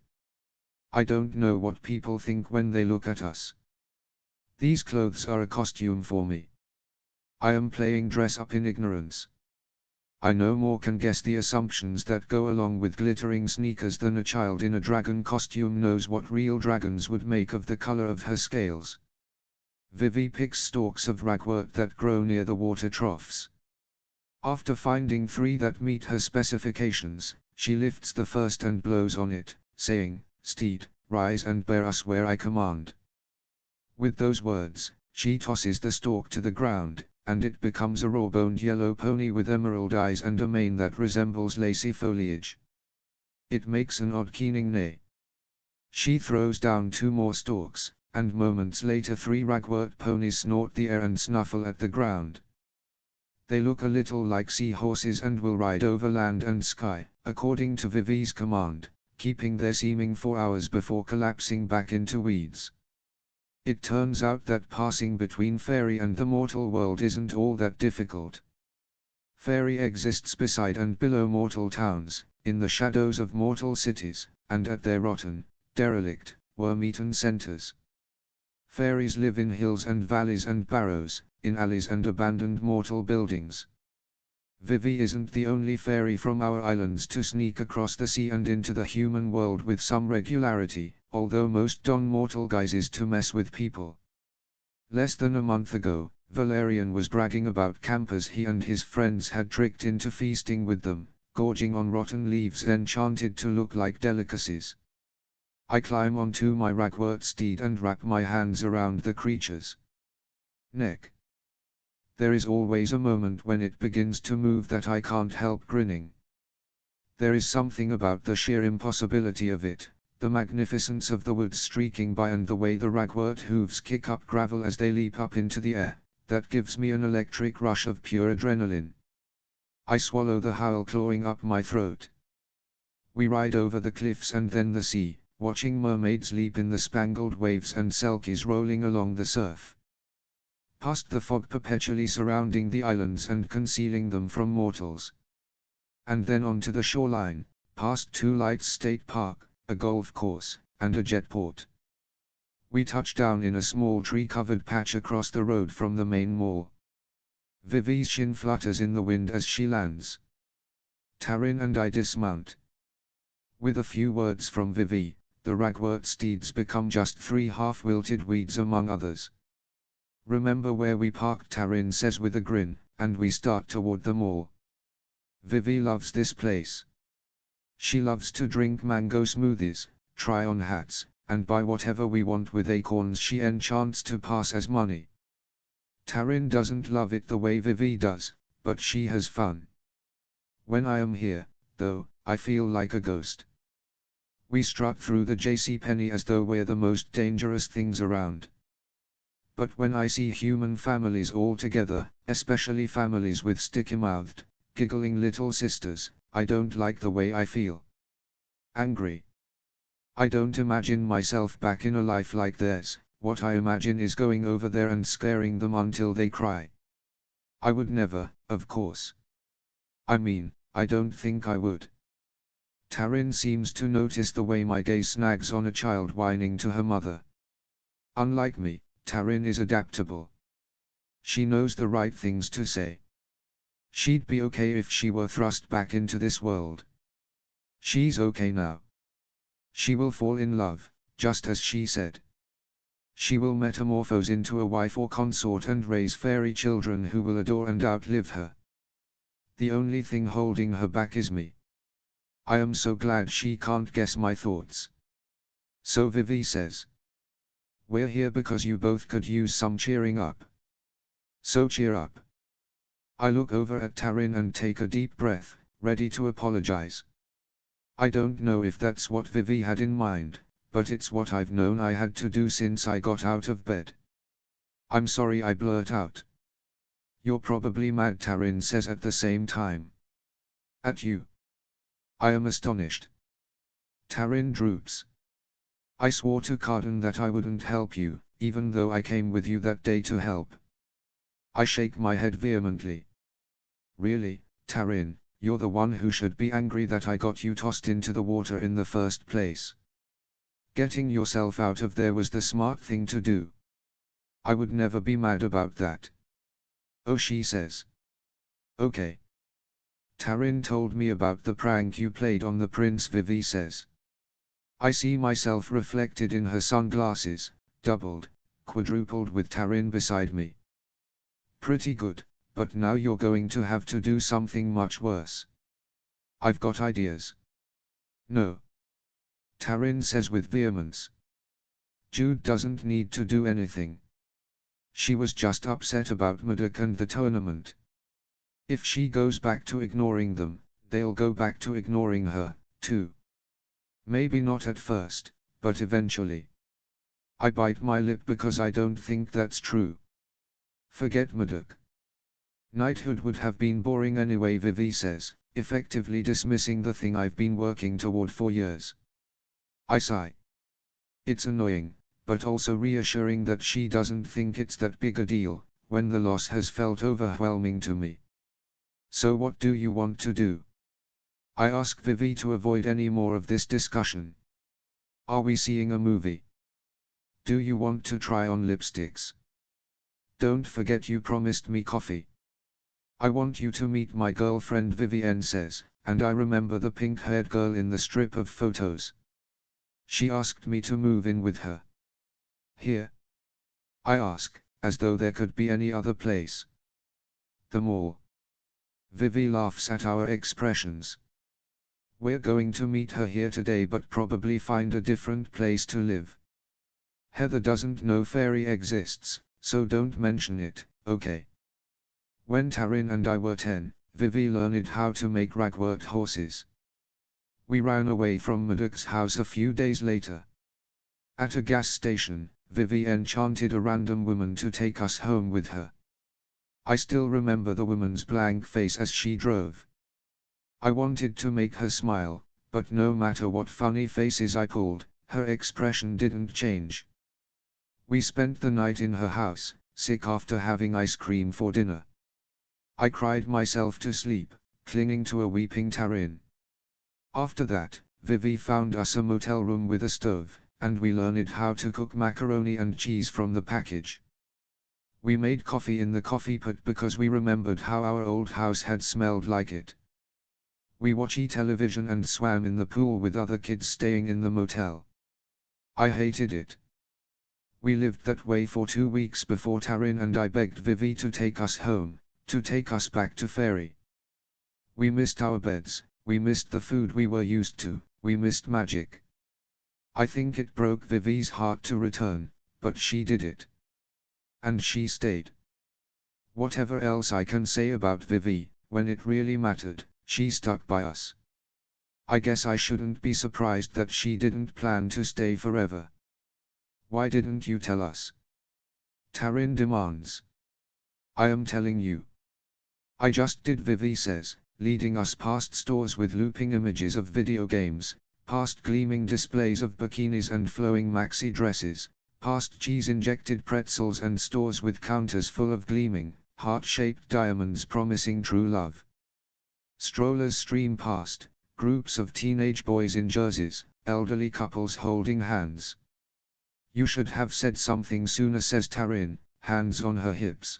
I don't know what people think when they look at us. These clothes are a costume for me. I am playing dress up in ignorance. I no more can guess the assumptions that go along with glittering sneakers than a child in a dragon costume knows what real dragons would make of the color of her scales. Vivi picks stalks of ragwort that grow near the water troughs. After finding 3 that meet her specifications, she lifts the first and blows on it, saying, "Steed, rise and bear us where I command." With those words, she tosses the stalk to the ground, and it becomes a raw-boned yellow pony with emerald eyes and a mane that resembles lacy foliage. It makes an odd keening neigh. She throws down 2 more stalks, and moments later 3 ragwort ponies snort the air and snuffle at the ground. They look a little like seahorses and will ride over land and sky, according to Vivi's command, keeping there seeming for hours before collapsing back into weeds. It turns out that passing between fairy and the mortal world isn't all that difficult. Fairy exists beside and below mortal towns, in the shadows of mortal cities, and at their rotten, derelict, worm-eaten centers. Fairies live in hills and valleys and barrows, in alleys and abandoned mortal buildings. Vivi isn't the only fairy from our islands to sneak across the sea and into the human world with some regularity, although most don mortal guises to mess with people. Less than a month ago, Valerian was bragging about campers he and his friends had tricked into feasting with them, gorging on rotten leaves enchanted to look like delicacies. I climb onto my ragwort steed and wrap my hands around the creature's neck. There is always a moment when it begins to move that I can't help grinning. There is something about the sheer impossibility of it, the magnificence of the woods streaking by and the way the ragwort hooves kick up gravel as they leap up into the air, that gives me an electric rush of pure adrenaline. I swallow the howl clawing up my throat. We ride over the cliffs and then the sea, watching mermaids leap in the spangled waves and selkies rolling along the surf. Past the fog perpetually surrounding the islands and concealing them from mortals. And then onto the shoreline, past 2 Lights State Park, a golf course, and a jetport. We touch down in a small tree-covered patch across the road from the main mall. Vivi's shin flutters in the wind as she lands. Taryn and I dismount. With a few words from Vivi, the ragwort steeds become just 3 half-wilted weeds among others. "Remember where we parked?" Taryn says with a grin, and we start toward the mall. Vivi loves this place. She loves to drink mango smoothies, try on hats, and buy whatever we want with acorns she enchants to pass as money. Taryn doesn't love it the way Vivi does, but she has fun. When I am here, though, I feel like a ghost. We strut through the JCPenney as though we're the most dangerous things around. But when I see human families all together, especially families with sticky-mouthed, giggling little sisters, I don't like the way I feel. Angry. I don't imagine myself back in a life like theirs. What I imagine is going over there and scaring them until they cry. I would never, of course. I mean, I don't think I would. Taryn seems to notice the way my gaze snags on a child whining to her mother. Unlike me, Taryn is adaptable. She knows the right things to say. She'd be okay if she were thrust back into this world. She's okay now. She will fall in love, just as she said. She will metamorphose into a wife or consort and raise fairy children who will adore and outlive her. The only thing holding her back is me. I am so glad she can't guess my thoughts. So Vivi says. We're here because you both could use some cheering up. So cheer up. I look over at Taryn and take a deep breath, ready to apologize. I don't know if that's what Vivi had in mind, but it's what I've known I had to do since I got out of bed. I'm sorry, I blurt out. You're probably mad, Taryn says at the same time. At you. I am astonished. Taryn droops. I swore to Carden that I wouldn't help you, even though I came with you that day to help. I shake my head vehemently. Really, Taryn, you're the one who should be angry that I got you tossed into the water in the first place. Getting yourself out of there was the smart thing to do. I would never be mad about that. Oh, she says. Okay. Taryn told me about the prank you played on the prince, Vivi says. I see myself reflected in her sunglasses, doubled, quadrupled with Taryn beside me. Pretty good, but now you're going to have to do something much worse. I've got ideas. No. Taryn says with vehemence. Jude doesn't need to do anything. She was just upset about Murdoch and the tournament. If she goes back to ignoring them, they'll go back to ignoring her, too. Maybe not at first, but eventually. I bite my lip because I don't think that's true. Forget Murdoch. Knighthood would have been boring anyway, Vivi says, effectively dismissing the thing I've been working toward for years. I sigh. It's annoying, but also reassuring that she doesn't think it's that big a deal, when the loss has felt overwhelming to me. So what do you want to do? I ask Vivi to avoid any more of this discussion. Are we seeing a movie? Do you want to try on lipsticks? Don't forget you promised me coffee. I want you to meet my girlfriend, Vivienne says, and I remember the pink-haired girl in the strip of photos. She asked me to move in with her. Here? I ask, as though there could be any other place. The mall. Vivi laughs at our expressions. We're going to meet her here today, but probably find a different place to live. Heather doesn't know fairy exists, so don't mention it, okay? When Taryn and I were 10, Vivi learned how to make ragwort horses. We ran away from Murdoch's house a few days later. At a gas station, Vivi enchanted a random woman to take us home with her. I still remember the woman's blank face as she drove. I wanted to make her smile, but no matter what funny faces I pulled, her expression didn't change. We spent the night in her house, sick after having ice cream for dinner. I cried myself to sleep, clinging to a weeping Taryn. After that, Vivi found us a motel room with a stove, and we learned how to cook macaroni and cheese from the package. We made coffee in the coffee pot because we remembered how our old house had smelled like it. We watched television and swam in the pool with other kids staying in the motel. I hated it. We lived that way for 2 weeks before Taryn and I begged Vivi to take us home, to take us back to Fairy. We missed our beds, we missed the food we were used to, we missed magic. I think it broke Vivi's heart to return, but she did it. And she stayed. Whatever else I can say about Vivi, when it really mattered, she stuck by us. I guess I shouldn't be surprised that she didn't plan to stay forever. Why didn't you tell us? Taryn demands. I am telling you. I just did, Vivi says, leading us past stores with looping images of video games, past gleaming displays of bikinis and flowing maxi dresses, past cheese-injected pretzels and stores with counters full of gleaming, heart-shaped diamonds promising true love. Strollers stream past, groups of teenage boys in jerseys, elderly couples holding hands. You should have said something sooner, says Taryn, hands on her hips.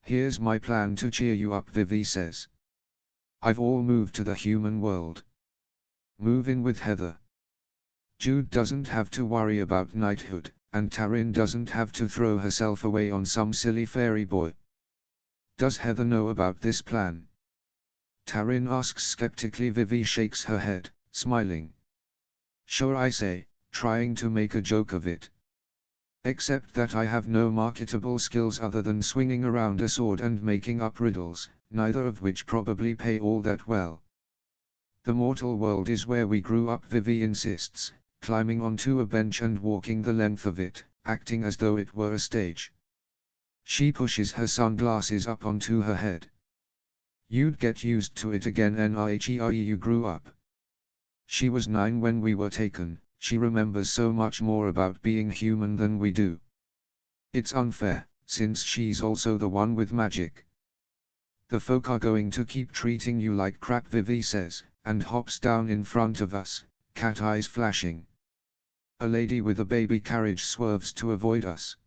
Here's my plan to cheer you up, Vivi says. I've all moved to the human world. Move in with Heather. Jude doesn't have to worry about knighthood, and Taryn doesn't have to throw herself away on some silly fairy boy. Does Heather know about this plan? Taryn asks skeptically. Vivi shakes her head, smiling. Sure, I say, trying to make a joke of it. Except that I have no marketable skills other than swinging around a sword and making up riddles, neither of which probably pay all that well. The mortal world is where we grew up, Vivi insists, climbing onto a bench and walking the length of it, acting as though it were a stage. She pushes her sunglasses up onto her head. You'd get used to it again, Nighere. You grew up. She was 9 when we were taken. She remembers so much more about being human than we do. It's unfair, since she's also the one with magic. The folk are going to keep treating you like crap, Vivi says, and hops down in front of us, cat eyes flashing. A lady with a baby carriage swerves to avoid us.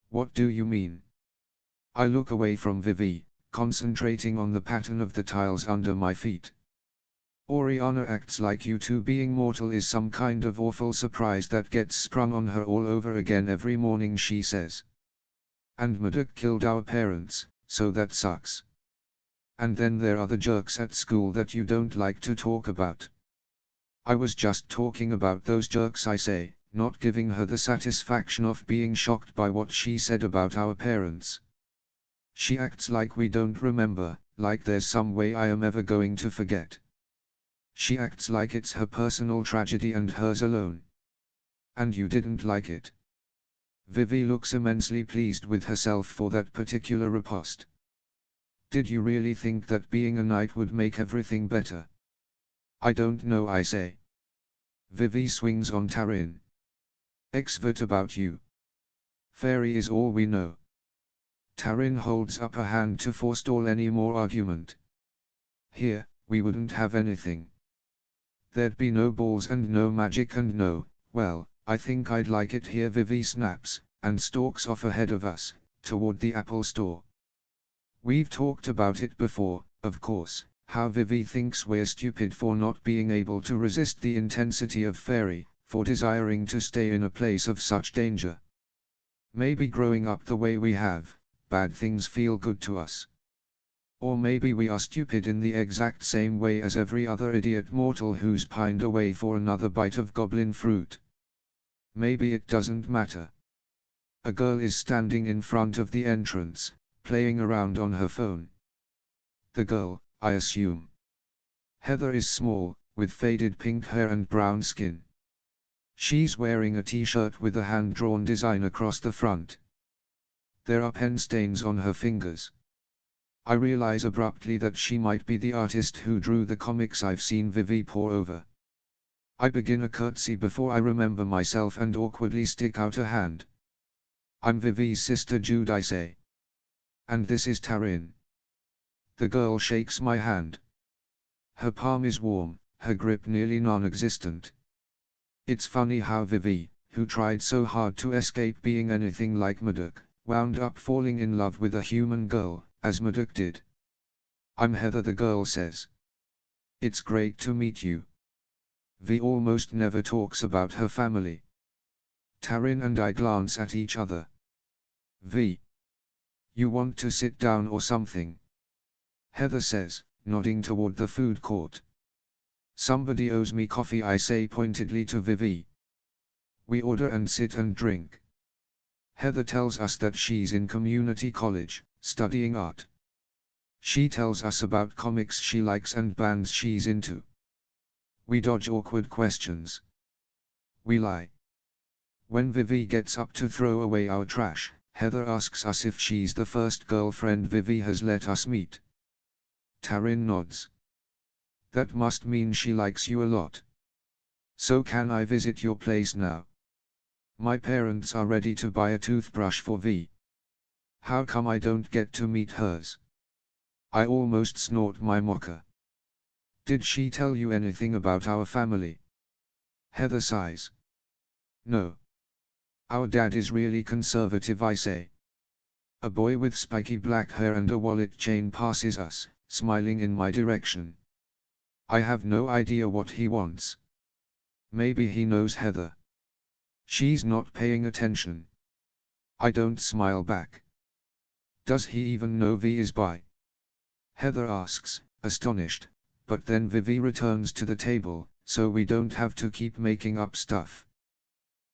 What do you mean? I look away from Vivi, concentrating on the pattern of the tiles under my feet. Oriana acts like you two being mortal is some kind of awful surprise that gets sprung on her all over again every morning, she says. And Murdoch killed our parents, so that sucks. And then there are the jerks at school that you don't like to talk about. I was just talking about those jerks, I say, not giving her the satisfaction of being shocked by what she said about our parents. She acts like we don't remember, like there's some way I am ever going to forget. She acts like it's her personal tragedy and hers alone. And you didn't like it. Vivi looks immensely pleased with herself for that particular riposte. Did you really think that being a knight would make everything better? I don't know, I say. Vivi swings on Taryn. Expert about you. Fairy is all we know. Taryn holds up her hand to forestall any more argument. Here, we wouldn't have anything. There'd be no balls and no magic and no, well, I think I'd like it here, Vivi snaps, and stalks off ahead of us, toward the Apple store. We've talked about it before, of course, how Vivi thinks we're stupid for not being able to resist the intensity of fairy, for desiring to stay in a place of such danger. Maybe growing up the way we have, bad things feel good to us. Or maybe we are stupid in the exact same way as every other idiot mortal who's pined away for another bite of goblin fruit. Maybe it doesn't matter. A girl is standing in front of the entrance, playing around on her phone. The girl, I assume. Heather is small, with faded pink hair and brown skin. She's wearing a t-shirt with a hand-drawn design across the front. There are pen stains on her fingers. I realize abruptly that she might be the artist who drew the comics I've seen Vivi pore over. I begin a curtsy before I remember myself and awkwardly stick out a hand. I'm Vivi's sister Jude, I say. And this is Taryn. The girl shakes my hand. Her palm is warm, her grip nearly non-existent. It's funny how Vivi, who tried so hard to escape being anything like Murdoch, wound up falling in love with a human girl, as Murdoch did. I'm Heather, the girl says. It's great to meet you. Vi almost never talks about her family. Taryn and I glance at each other. Vi. You want to sit down or something? Heather says, nodding toward the food court. Somebody owes me coffee, I say pointedly to Vivi. We order and sit and drink. Heather tells us that she's in community college, studying art. She tells us about comics she likes and bands she's into. We dodge awkward questions. We lie. When Vivi gets up to throw away our trash, Heather asks us if she's the first girlfriend Vivi has let us meet. Taryn nods. That must mean she likes you a lot. So can I visit your place now? My parents are ready to buy a toothbrush for V. How come I don't get to meet hers? I almost snort my mocha. Did she tell you anything about our family? Heather sighs. No. Our dad is really conservative, I say. A boy with spiky black hair and a wallet chain passes us, smiling in my direction. I have no idea what he wants. Maybe he knows Heather. She's not paying attention. I don't smile back. Does he even know V is bi? Heather asks, astonished, but then Vivi returns to the table, so we don't have to keep making up stuff.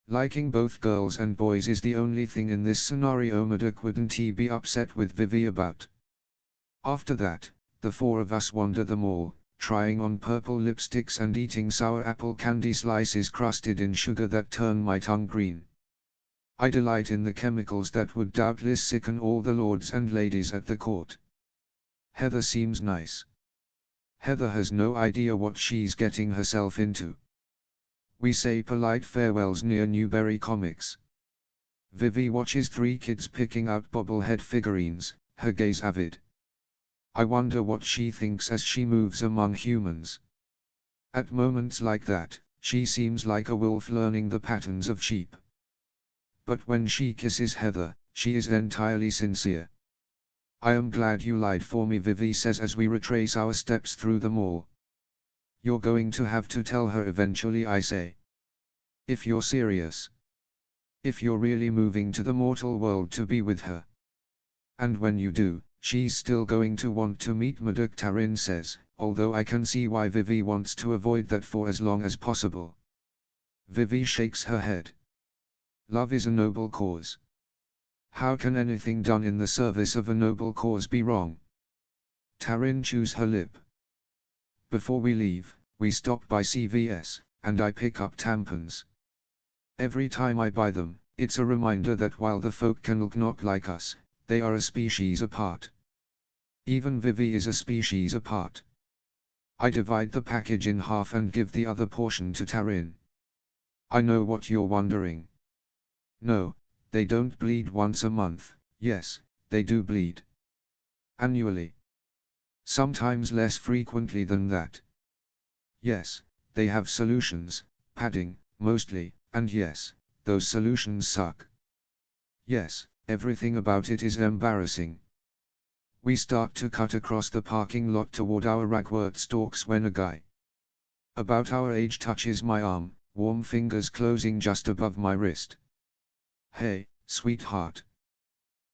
Liking both girls and boys is the only thing in this scenario Murdoch wouldn't he be upset with Vivi about. After that, the four of us wander the mall, trying on purple lipsticks and eating sour apple candy slices crusted in sugar that turn my tongue green. I delight in the chemicals that would doubtless sicken all the lords and ladies at the court. Heather seems nice. Heather has no idea what she's getting herself into. We say polite farewells near Newberry Comics. Vivi watches three kids picking out bobblehead figurines, her gaze avid. I wonder what she thinks as she moves among humans. At moments like that, she seems like a wolf learning the patterns of sheep. But when she kisses Heather, she is entirely sincere. I am glad you lied for me, Vivi says as we retrace our steps through the mall. You're going to have to tell her eventually, I say. If you're serious. If you're really moving to the mortal world to be with her. And when you do, she's still going to want to meet Murdoch, Taryn says, although I can see why Vivi wants to avoid that for as long as possible. Vivi shakes her head. Love is a noble cause. How can anything done in the service of a noble cause be wrong? Taryn chews her lip. Before we leave, we stop by CVS, and I pick up tampons. Every time I buy them, it's a reminder that while the folk can look not like us, they are a species apart. Even Vivi is a species apart. I divide the package in half and give the other portion to Taryn. I know what you're wondering. No, they don't bleed once a month. Yes, they do bleed. Annually. Sometimes less frequently than that. Yes, they have solutions, padding, mostly, and yes, those solutions suck. Yes, everything about it is embarrassing. We start to cut across the parking lot toward our ragwort stalks when a guy about our age touches my arm, warm fingers closing just above my wrist. Hey, sweetheart.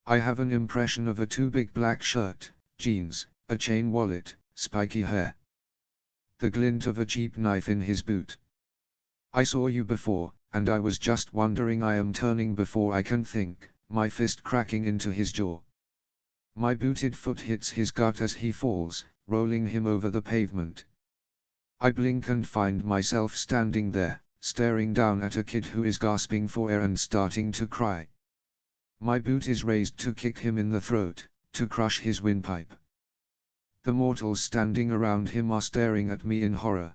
I have an impression of a too big black shirt, jeans, a chain wallet, spiky hair. The glint of a cheap knife in his boot. I saw you before, and I was just wondering. I am turning before I can think, my fist cracking into his jaw. My booted foot hits his gut as he falls, rolling him over the pavement. I blink and find myself standing there, staring down at a kid who is gasping for air and starting to cry. My boot is raised to kick him in the throat, to crush his windpipe. The mortals standing around him are staring at me in horror.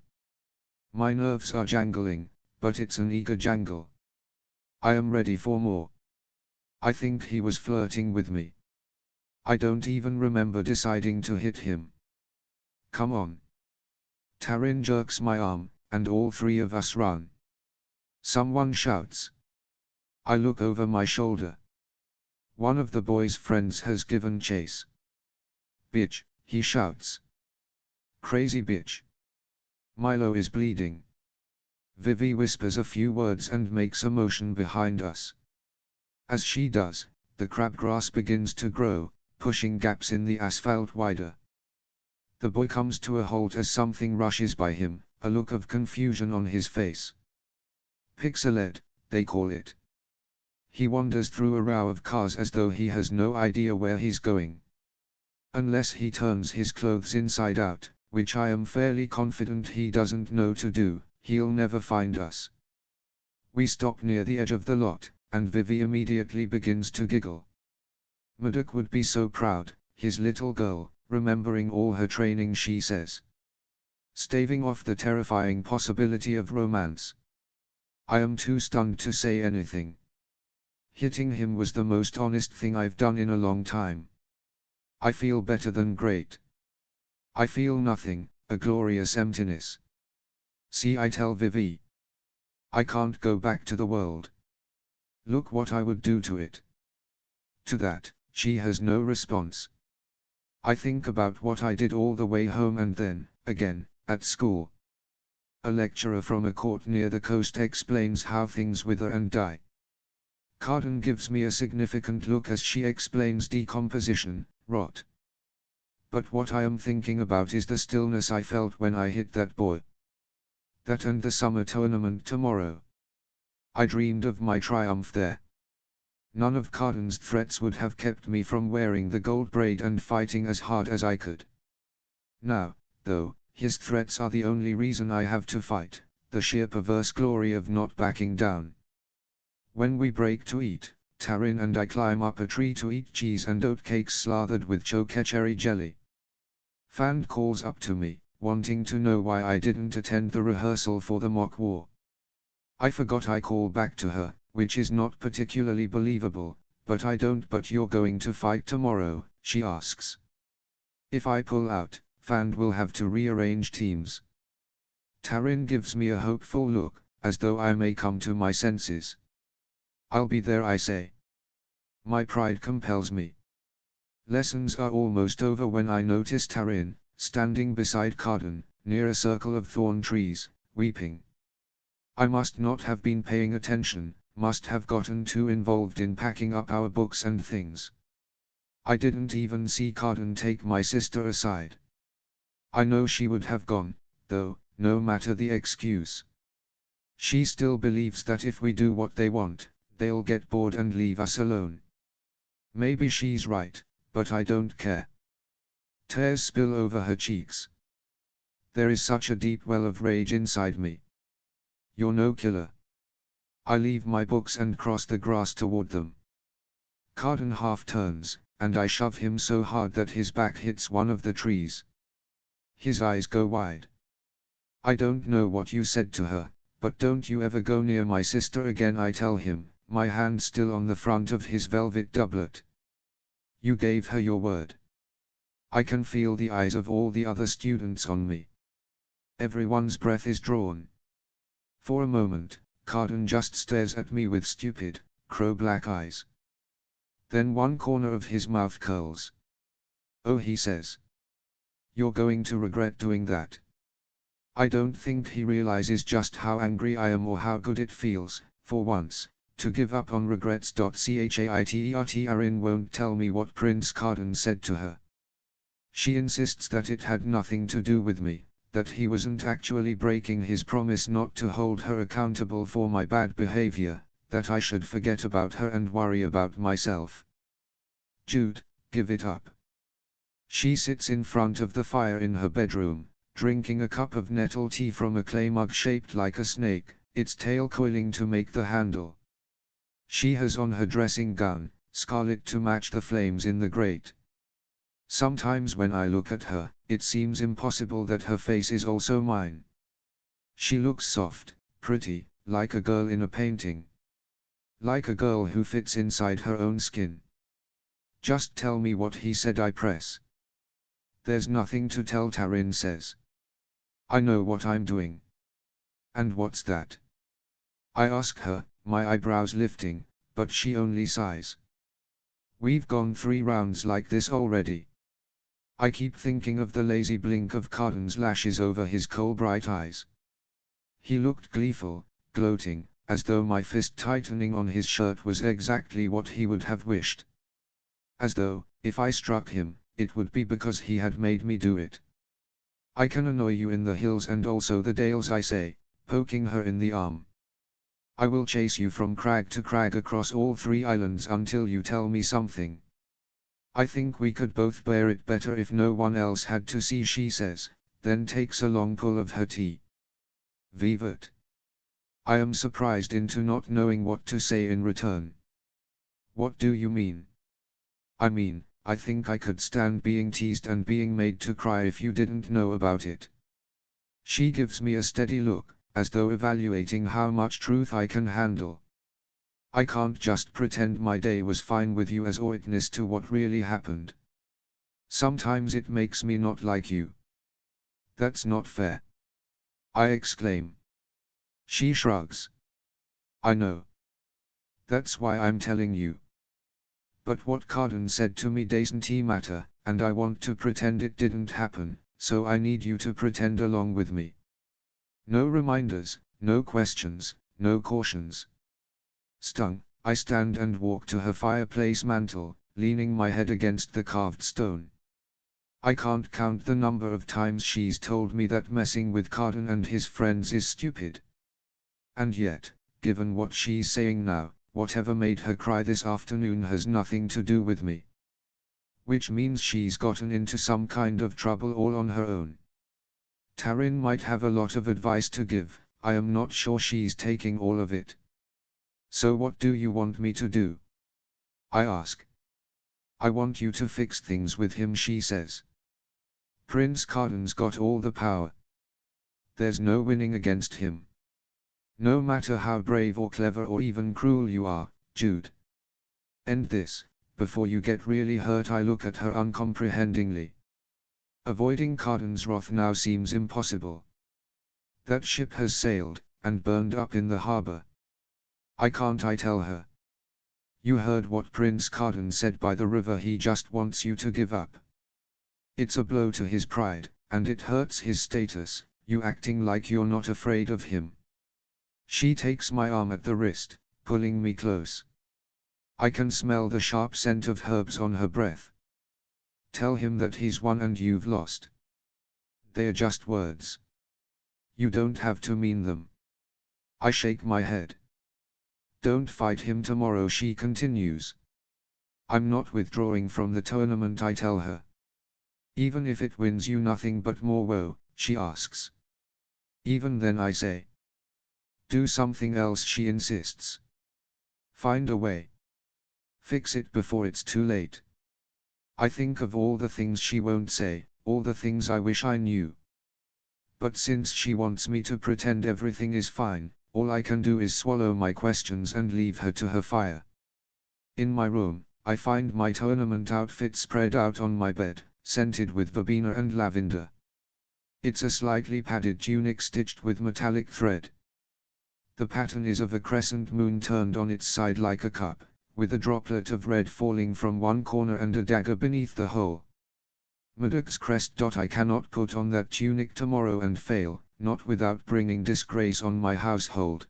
My nerves are jangling, but it's an eager jangle. I am ready for more. I think he was flirting with me. I don't even remember deciding to hit him. Come on. Taryn jerks my arm, and all three of us run. Someone shouts. I look over my shoulder. One of the boy's friends has given chase. Bitch, he shouts. Crazy bitch. Milo is bleeding. Vivi whispers a few words and makes a motion behind us. As she does, the crabgrass begins to grow, pushing gaps in the asphalt wider. The boy comes to a halt as something rushes by him, a look of confusion on his face. Pixeled, they call it. He wanders through a row of cars as though he has no idea where he's going. Unless he turns his clothes inside out, which I am fairly confident he doesn't know to do, he'll never find us. We stop near the edge of the lot, and Vivi immediately begins to giggle. Mudok would be so proud, his little girl, remembering all her training, she says. Staving off the terrifying possibility of romance. I am too stunned to say anything. Hitting him was the most honest thing I've done in a long time. I feel better than great. I feel nothing, a glorious emptiness. See, I tell Vivi. I can't go back to the world. Look what I would do to it. To that, she has no response. I think about what I did all the way home and then, again, at school. A lecturer from a court near the coast explains how things wither and die. Carden gives me a significant look as she explains decomposition, rot. But what I am thinking about is the stillness I felt when I hit that boy. That and the summer tournament tomorrow. I dreamed of my triumph there. None of Carden's threats would have kept me from wearing the gold braid and fighting as hard as I could. Now, though, his threats are the only reason I have to fight, the sheer perverse glory of not backing down. When we break to eat, Taryn and I climb up a tree to eat cheese and oatcakes slathered with chokecherry jelly. Fand calls up to me, wanting to know why I didn't attend the rehearsal for the mock war. I forgot I call back to her, which is not particularly believable, but I don't. But you're going to fight tomorrow, she asks. If I pull out, Fand will have to rearrange teams. Taryn gives me a hopeful look, as though I may come to my senses. I'll be there, I say. My pride compels me. Lessons are almost over when I notice Taryn, standing beside Carden, near a circle of thorn trees, weeping. I must not have been paying attention, must have gotten too involved in packing up our books and things. I didn't even see Carden take my sister aside. I know she would have gone, though, no matter the excuse. She still believes that if we do what they want, they'll get bored and leave us alone. Maybe she's right, but I don't care. Tears spill over her cheeks. There is such a deep well of rage inside me. You're no killer. I leave my books and cross the grass toward them. Carden half turns, and I shove him so hard that his back hits one of the trees. His eyes go wide. I don't know what you said to her, but don't you ever go near my sister again, I tell him, my hand still on the front of his velvet doublet. You gave her your word. I can feel the eyes of all the other students on me. Everyone's breath is drawn. For a moment, Carden just stares at me with stupid, crow-black eyes. Then one corner of his mouth curls. Oh, he says. You're going to regret doing that. I don't think he realizes just how angry I am or how good it feels, for once, to give up on regrets. Chaitertin won't tell me what Prince Carden said to her. She insists that it had nothing to do with me, that he wasn't actually breaking his promise not to hold her accountable for my bad behavior, that I should forget about her and worry about myself. Jude, give it up. She sits in front of the fire in her bedroom, drinking a cup of nettle tea from a clay mug shaped like a snake, its tail coiling to make the handle. She has on her dressing gown, scarlet to match the flames in the grate. Sometimes when I look at her, it seems impossible that her face is also mine. She looks soft, pretty, like a girl in a painting. Like a girl who fits inside her own skin. Just tell me what he said, I press. There's nothing to tell, Taryn says. I know what I'm doing. And what's that? I ask her, my eyebrows lifting, but she only sighs. We've gone 3 rounds like this already. I keep thinking of the lazy blink of Carden's lashes over his coal-bright eyes. He looked gleeful, gloating, as though my fist tightening on his shirt was exactly what he would have wished. As though, if I struck him, it would be because he had made me do it. I can annoy you in the hills and also the dales, I say, poking her in the arm. I will chase you from crag to crag across all 3 islands until you tell me something. I think we could both bear it better if no one else had to see, she says, then takes a long pull of her tea. Vivat. I am surprised into not knowing what to say in return. What do you mean? I mean, I think I could stand being teased and being made to cry if you didn't know about it. She gives me a steady look, as though evaluating how much truth I can handle. I can't just pretend my day was fine with you as a witness to what really happened. Sometimes it makes me not like you. That's not fair, I exclaim. She shrugs. I know. That's why I'm telling you. But what Carden said to me doesn't matter, and I want to pretend it didn't happen, so I need you to pretend along with me. No reminders, no questions, no cautions. Stung, I stand and walk to her fireplace mantel, leaning my head against the carved stone. I can't count the number of times she's told me that messing with Carden and his friends is stupid. And yet, given what she's saying now, whatever made her cry this afternoon has nothing to do with me. Which means she's gotten into some kind of trouble all on her own. Taryn might have a lot of advice to give, I am not sure she's taking all of it. So what do you want me to do? I ask. I want you to fix things with him, she says. Prince Carden's got all the power. There's no winning against him. No matter how brave or clever or even cruel you are, Jude. End this, before you get really hurt. I look at her uncomprehendingly. Avoiding Carden's wrath now seems impossible. That ship has sailed, and burned up in the harbor. I can't, I tell her. You heard what Prince Carden said by the river. He just wants you to give up. It's a blow to his pride, and it hurts his status, you acting like you're not afraid of him. She takes my arm at the wrist, pulling me close. I can smell the sharp scent of herbs on her breath. Tell him that he's won and you've lost. They're just words. You don't have to mean them. I shake my head. Don't fight him tomorrow, she continues. I'm not withdrawing from the tournament, I tell her. Even if it wins you nothing but more woe, she asks. Even then, I say. Do something else, she insists. Find a way. Fix it before it's too late. I think of all the things she won't say, all the things I wish I knew. But since she wants me to pretend everything is fine, all I can do is swallow my questions and leave her to her fire. In my room, I find my tournament outfit spread out on my bed, scented with verbena and lavender. It's a slightly padded tunic stitched with metallic thread. The pattern is of a crescent moon turned on its side like a cup, with a droplet of red falling from one corner and a dagger beneath the whole. Murdoch's crest. I cannot put on that tunic tomorrow and fail, not without bringing disgrace on my household.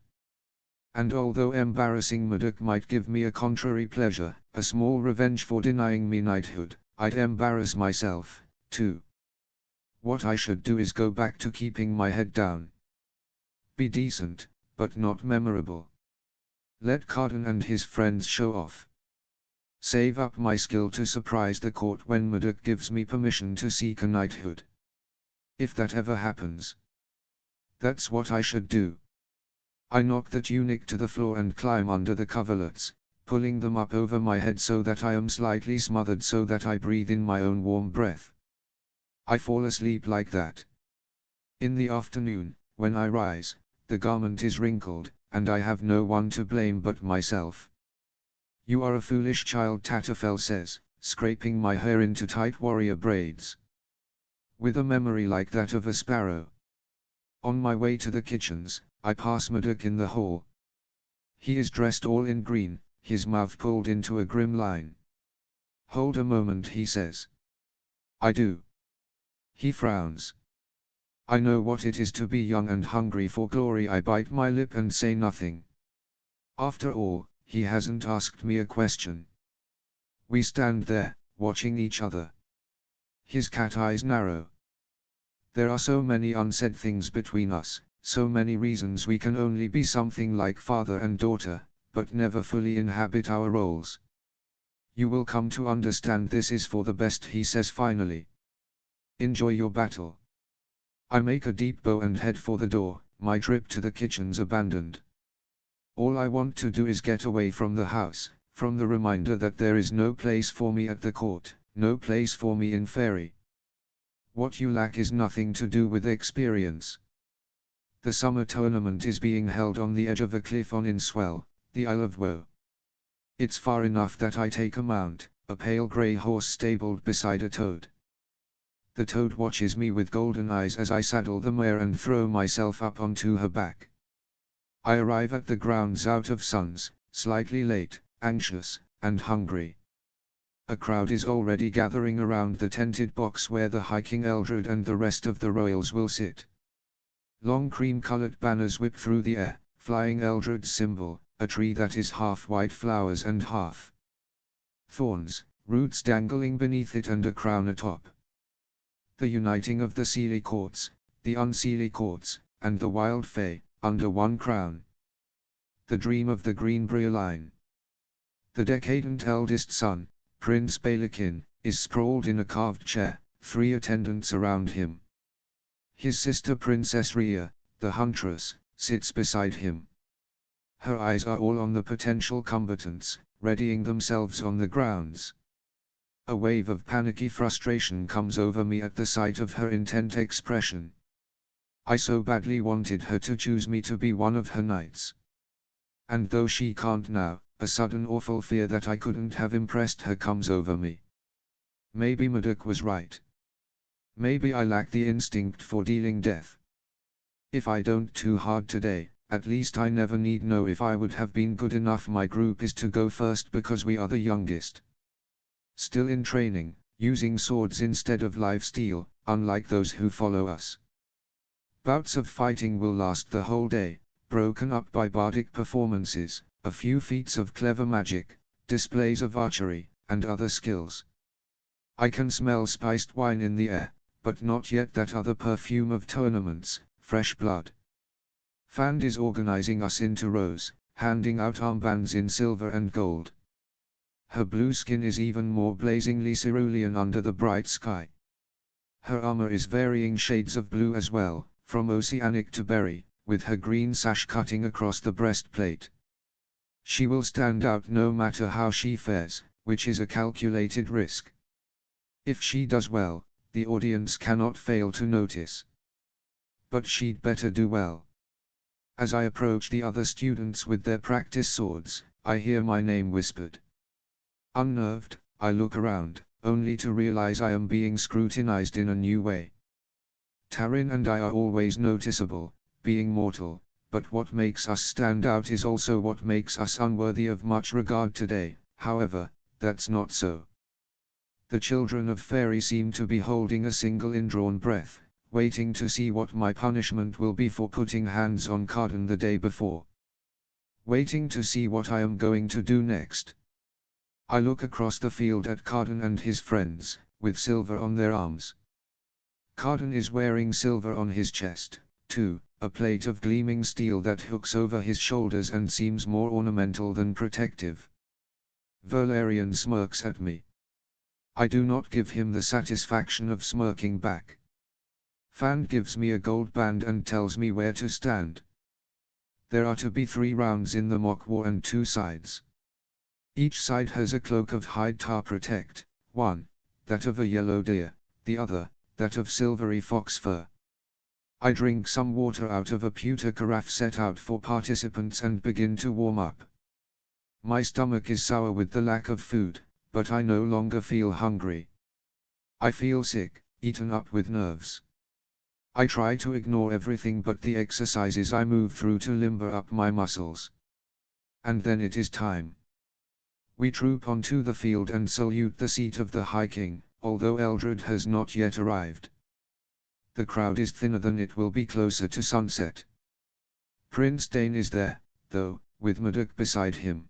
And although embarrassing Murdoch might give me a contrary pleasure, a small revenge for denying me knighthood, I'd embarrass myself, too. What I should do is go back to keeping my head down. Be decent, but not memorable. Let Carden and his friends show off. Save up my skill to surprise the court when Murdoch gives me permission to seek a knighthood. If that ever happens. That's what I should do. I knock the tunic to the floor and climb under the coverlets, pulling them up over my head so that I am slightly smothered so that I breathe in my own warm breath. I fall asleep like that. In the afternoon, when I rise, the garment is wrinkled, and I have no one to blame but myself. You are a foolish child, Tatterfell says, scraping my hair into tight warrior braids. With a memory like that of a sparrow. On my way to the kitchens, I pass Murdoch in the hall. He is dressed all in green, his mouth pulled into a grim line. Hold a moment, he says. I do. He frowns. I know what it is to be young and hungry for glory. I bite my lip and say nothing. After all, he hasn't asked me a question. We stand there, watching each other. His cat eyes narrow. There are so many unsaid things between us, so many reasons we can only be something like father and daughter, but never fully inhabit our roles. You will come to understand this is for the best, he says finally. Enjoy your battle. I make a deep bow and head for the door, my trip to the kitchen's abandoned. All I want to do is get away from the house, from the reminder that there is no place for me at the court, no place for me in Fairy. What you lack is nothing to do with experience. The summer tournament is being held on the edge of a cliff on Inswell, the Isle of Woe. It's far enough that I take a mount, a pale grey horse stabled beside a toad. The toad watches me with golden eyes as I saddle the mare and throw myself up onto her back. I arrive at the grounds out of suns, slightly late, anxious, and hungry. A crowd is already gathering around the tented box where the High King Eldred and the rest of the royals will sit. Long cream-colored banners whip through the air, flying Eldred's symbol, a tree that is half white flowers and half thorns, roots dangling beneath it and a crown atop. The uniting of the Seelie courts, the Unseelie courts, and the Wild Fae, under one crown. The dream of the Greenbrier line. The decadent eldest son, Prince Balakin, is sprawled in a carved chair, 3 attendants around him. His sister Princess Rhea, the huntress, sits beside him. Her eyes are all on the potential combatants, readying themselves on the grounds. A wave of panicky frustration comes over me at the sight of her intent expression. I so badly wanted her to choose me to be one of her knights. And though she can't now, a sudden awful fear that I couldn't have impressed her comes over me. Maybe Murdoch was right. Maybe I lack the instinct for dealing death. If I don't too hard today, at least I never need know if I would have been good enough. My group is to go first because we are the youngest. Still in training, using swords instead of live steel, unlike those who follow us. Bouts of fighting will last the whole day, broken up by bardic performances, a few feats of clever magic, displays of archery, and other skills. I can smell spiced wine in the air, but not yet that other perfume of tournaments, fresh blood. Fand is organizing us into rows, handing out armbands in silver and gold. Her blue skin is even more blazingly cerulean under the bright sky. Her armor is varying shades of blue as well, from oceanic to berry, with her green sash cutting across the breastplate. She will stand out no matter how she fares, which is a calculated risk. If she does well, the audience cannot fail to notice. But she'd better do well. As I approach the other students with their practice swords, I hear my name whispered. Unnerved, I look around, only to realize I am being scrutinized in a new way. Taryn and I are always noticeable, being mortal, but what makes us stand out is also what makes us unworthy of much regard today. However, that's not so. The children of Fairy seem to be holding a single indrawn breath, waiting to see what my punishment will be for putting hands on Carden the day before. Waiting to see what I am going to do next. I look across the field at Carden and his friends, with silver on their arms. Carden is wearing silver on his chest, too, a plate of gleaming steel that hooks over his shoulders and seems more ornamental than protective. Valerian smirks at me. I do not give him the satisfaction of smirking back. Fand gives me a gold band and tells me where to stand. There are to be 3 rounds in the mock war and 2 sides. Each side has a cloak of hide tar protect, one, that of a yellow deer, the other, that of silvery fox fur. I drink some water out of a pewter carafe set out for participants and begin to warm up. My stomach is sour with the lack of food, but I no longer feel hungry. I feel sick, eaten up with nerves. I try to ignore everything but the exercises I move through to limber up my muscles. And then it is time. We troop onto the field and salute the seat of the High King, although Eldred has not yet arrived. The crowd is thinner than it will be closer to sunset. Prince Dane is there, though, with Murdoch beside him.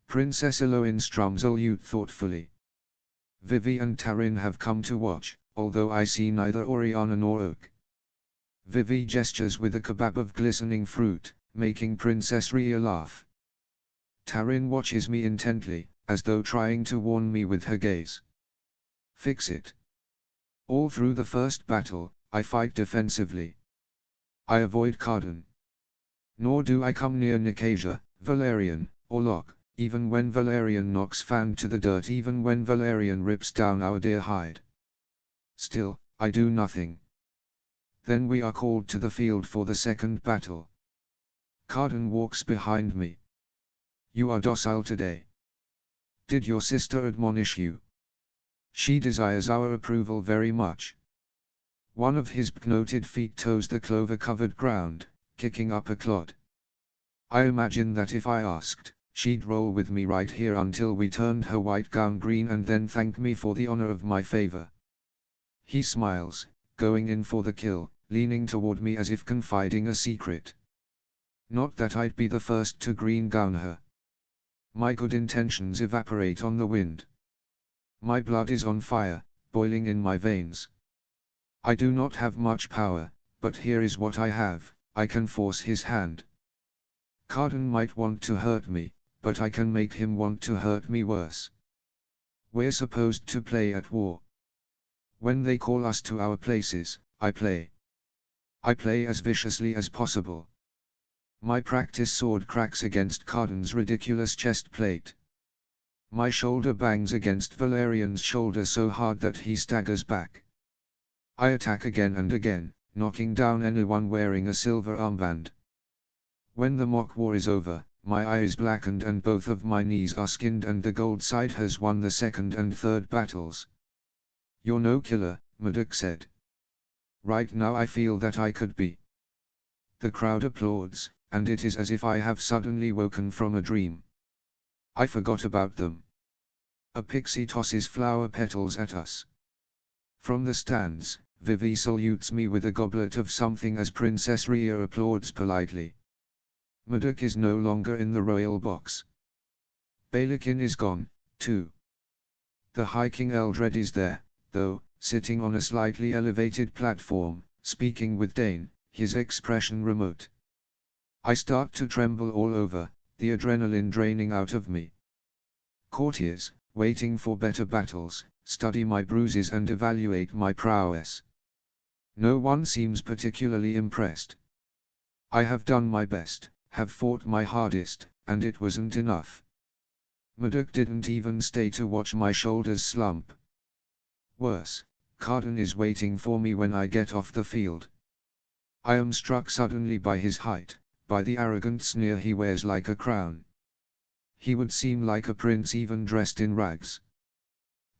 Princess Eloin strums a lute thoughtfully. Vivi and Taryn have come to watch, although I see neither Oriana nor oak. Vivi gestures with a kebab of glistening fruit, making Princess Rhea laugh. Tarin watches me intently, as though trying to warn me with her gaze. Fix it. All through the first battle, I fight defensively. I avoid Cardan. Nor do I come near Nicasia, Valerian, or Locke, even when Valerian knocks Fan to the dirt, even when Valerian rips down our dear hide. Still, I do nothing. Then we are called to the field for the second battle. Cardan walks behind me. You are docile today. Did your sister admonish you? She desires our approval very much. One of his knoted feet toes the clover-covered ground, kicking up a clod. I imagine that if I asked, she'd roll with me right here until we turned her white gown green and then thank me for the honor of my favor. He smiles, going in for the kill, leaning toward me as if confiding a secret. Not that I'd be the first to green gown her. My good intentions evaporate on the wind. My blood is on fire, boiling in my veins. I do not have much power, but here is what I have: I can force his hand. Cardan might want to hurt me, but I can make him want to hurt me worse. We're supposed to play at war. When they call us to our places, I play. I play as viciously as possible. My practice sword cracks against Cardan's ridiculous chest plate. My shoulder bangs against Valerian's shoulder so hard that he staggers back. I attack again and again, knocking down anyone wearing a silver armband. When the mock war is over, my eye is blackened and both of my knees are skinned, and the gold side has won the second and third battles. You're no killer, Murdoch said. Right now I feel that I could be. The crowd applauds, and it is as if I have suddenly woken from a dream. I forgot about them. A pixie tosses flower petals at us. From the stands, Vivi salutes me with a goblet of something as Princess Rhea applauds politely. Murdoch is no longer in the royal box. Balakin is gone, too. The High King Eldred is there, though, sitting on a slightly elevated platform, speaking with Dane, his expression remote. I start to tremble all over, the adrenaline draining out of me. Courtiers, waiting for better battles, study my bruises and evaluate my prowess. No one seems particularly impressed. I have done my best, have fought my hardest, and it wasn't enough. Murdoch didn't even stay to watch my shoulders slump. Worse, Cardan is waiting for me when I get off the field. I am struck suddenly by his height, by the arrogant sneer he wears like a crown. He would seem like a prince even dressed in rags.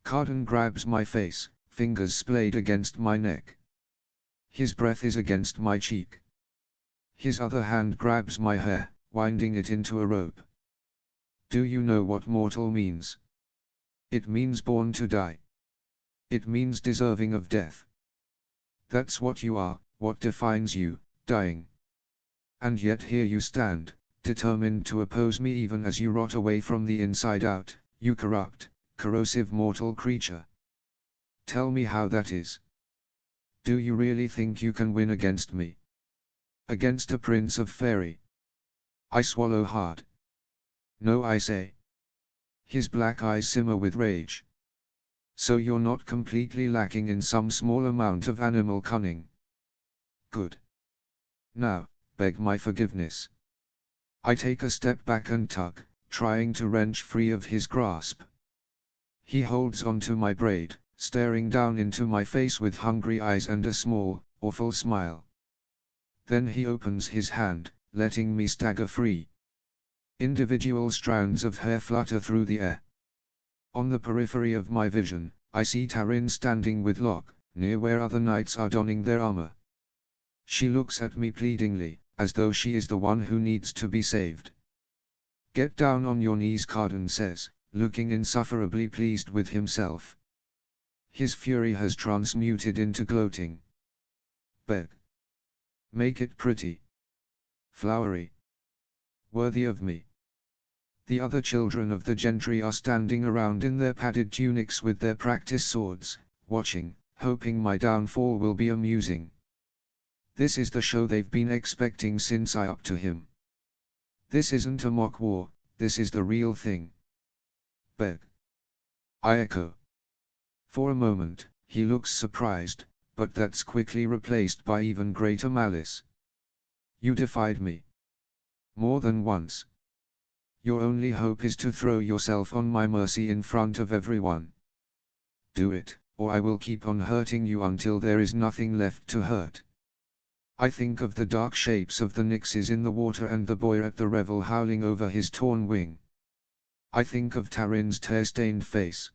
Cardan grabs my face, fingers splayed against my neck. His breath is against my cheek. His other hand grabs my hair, winding it into a rope. Do you know what mortal means? It means born to die. It means deserving of death. That's what you are, what defines you, dying. And yet here you stand, determined to oppose me even as you rot away from the inside out, you corrupt, corrosive mortal creature. Tell me how that is. Do you really think you can win against me? Against a prince of fairy? I swallow hard. No, I say. His black eyes simmer with rage. So you're not completely lacking in some small amount of animal cunning. Good. Now, beg my forgiveness. I take a step back and tug, trying to wrench free of his grasp. He holds onto my braid, staring down into my face with hungry eyes and a small, awful smile. Then he opens his hand, letting me stagger free. Individual strands of hair flutter through the air. On the periphery of my vision, I see Tarin standing with Locke, near where other knights are donning their armor. She looks at me pleadingly, as though she is the one who needs to be saved. Get down on your knees, Cardan says, looking insufferably pleased with himself. His fury has transmuted into gloating. Beg. Make it pretty. Flowery. Worthy of me. The other children of the gentry are standing around in their padded tunics with their practice swords, watching, hoping my downfall will be amusing. This is the show they've been expecting since I up to him. This isn't a mock war, this is the real thing. Beg. I echo. For a moment, he looks surprised, but that's quickly replaced by even greater malice. You defied me. More than once. Your only hope is to throw yourself on my mercy in front of everyone. Do it, or I will keep on hurting you until there is nothing left to hurt. I think of the dark shapes of the nixes in the water and the boy at the revel howling over his torn wing. I think of Tarin's tear-stained face.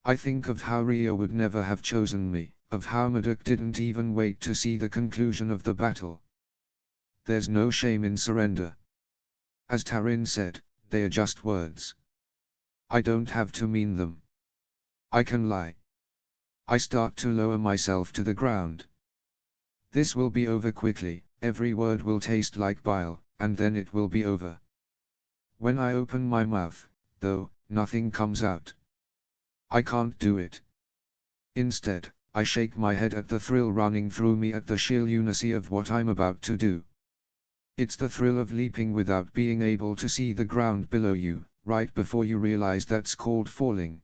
I think of how Rhea would never have chosen me, of how Murdoch didn't even wait to see the conclusion of the battle. There's no shame in surrender. As Tarin said, they are just words. I don't have to mean them. I can lie. I start to lower myself to the ground. This will be over quickly, every word will taste like bile, and then it will be over. When I open my mouth, though, nothing comes out. I can't do it. Instead, I shake my head at the thrill running through me at the sheer lunacy of what I'm about to do. It's the thrill of leaping without being able to see the ground below you, right before you realize that's called falling.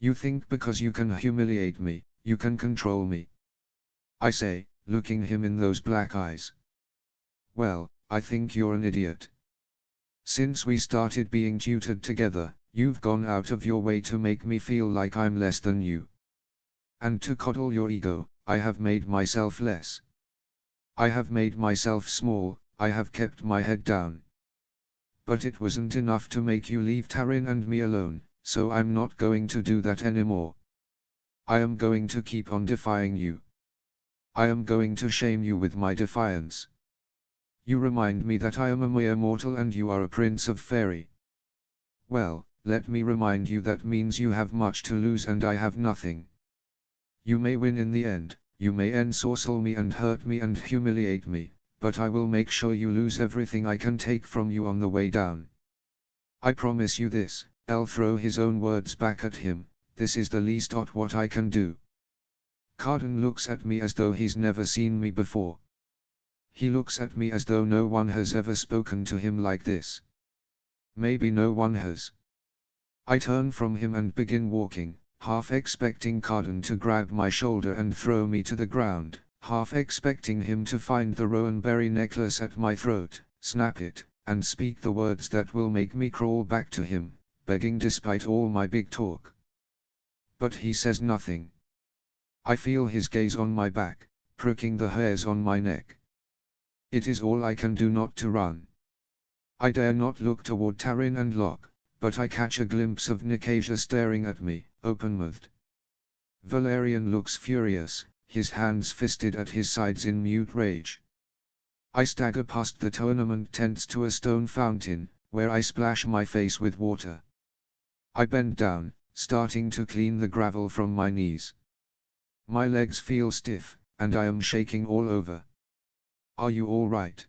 You think because you can humiliate me, you can control me. I say, looking him in those black eyes. Well, I think you're an idiot. Since we started being tutored together, you've gone out of your way to make me feel like I'm less than you. And to coddle your ego, I have made myself less. I have made myself small, I have kept my head down. But it wasn't enough to make you leave Tarin and me alone, so I'm not going to do that anymore. I am going to keep on defying you. I am going to shame you with my defiance. You remind me that I am a mere mortal and you are a prince of fairy. Well, let me remind you that means you have much to lose and I have nothing. You may win in the end, you may ensorcel me and hurt me and humiliate me, but I will make sure you lose everything I can take from you on the way down. I promise you this. I'll throw his own words back at him, this is the least of what I can do. Carden looks at me as though he's never seen me before. He looks at me as though no one has ever spoken to him like this. Maybe no one has. I turn from him and begin walking, half expecting Carden to grab my shoulder and throw me to the ground, half expecting him to find the rowan berry necklace at my throat, snap it, and speak the words that will make me crawl back to him, begging despite all my big talk. But he says nothing. I feel his gaze on my back, pricking the hairs on my neck. It is all I can do not to run. I dare not look toward Tarin and Locke, but I catch a glimpse of Nicasia staring at me, open-mouthed. Valerian looks furious, his hands fisted at his sides in mute rage. I stagger past the tournament tents to a stone fountain, where I splash my face with water. I bend down, starting to clean the gravel from my knees. My legs feel stiff, and I am shaking all over. Are you all right?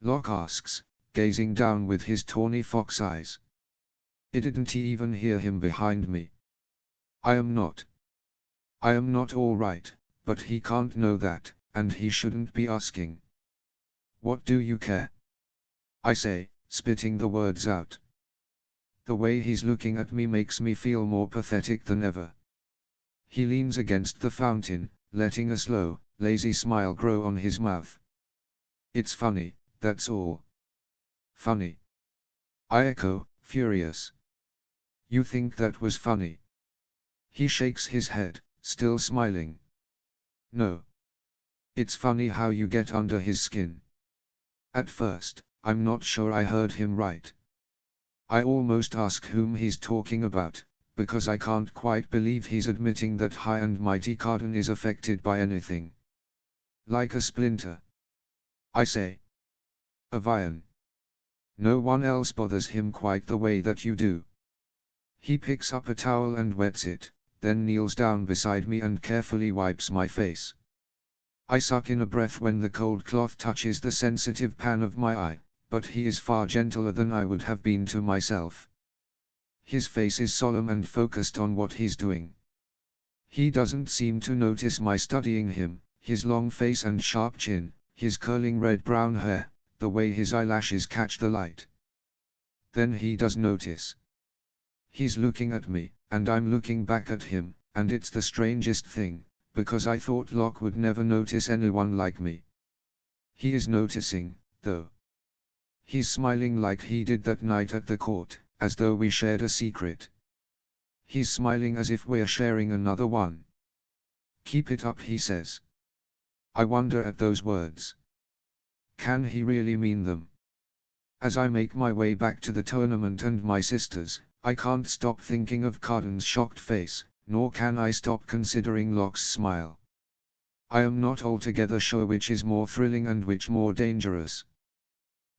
Locke asks, gazing down with his tawny fox eyes. Didn't he even hear him behind me? I am not. I am not all right, but he can't know that, and he shouldn't be asking. What do you care? I say, spitting the words out. The way he's looking at me makes me feel more pathetic than ever. He leans against the fountain, letting a slow, lazy smile grow on his mouth. It's funny, that's all. Funny. I echo, furious. You think that was funny? He shakes his head, still smiling. No. It's funny how you get under his skin. At first, I'm not sure I heard him right. I almost ask whom he's talking about, because I can't quite believe he's admitting that high and mighty Carden is affected by anything. Like a splinter. I say. Of iron. No one else bothers him quite the way that you do. He picks up a towel and wets it, then kneels down beside me and carefully wipes my face. I suck in a breath when the cold cloth touches the sensitive pan of my eye, but he is far gentler than I would have been to myself. His face is solemn and focused on what he's doing. He doesn't seem to notice my studying him, his long face and sharp chin, his curling red-brown hair, the way his eyelashes catch the light. Then he does notice. He's looking at me, and I'm looking back at him, and it's the strangest thing, because I thought Locke would never notice anyone like me. He is noticing, though. He's smiling like he did that night at the court, as though we shared a secret. He's smiling as if we're sharing another one. "Keep it up," he says. I wonder at those words. Can he really mean them? As I make my way back to the tournament and my sisters, I can't stop thinking of Carden's shocked face, nor can I stop considering Locke's smile. I am not altogether sure which is more thrilling and which more dangerous.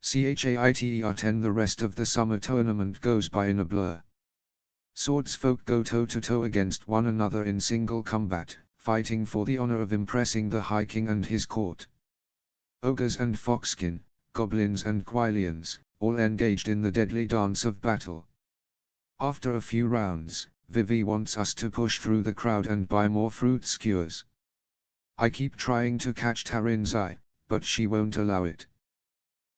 CHAITER10 The rest of the summer tournament goes by in a blur. Swordsfolk go toe-to-toe against one another in single combat, fighting for the honor of impressing the High King and his court. Ogres and foxkin, goblins and quilians, all engaged in the deadly dance of battle. After a few rounds, Vivi wants us to push through the crowd and buy more fruit skewers. I keep trying to catch Taryn's eye, but she won't allow it.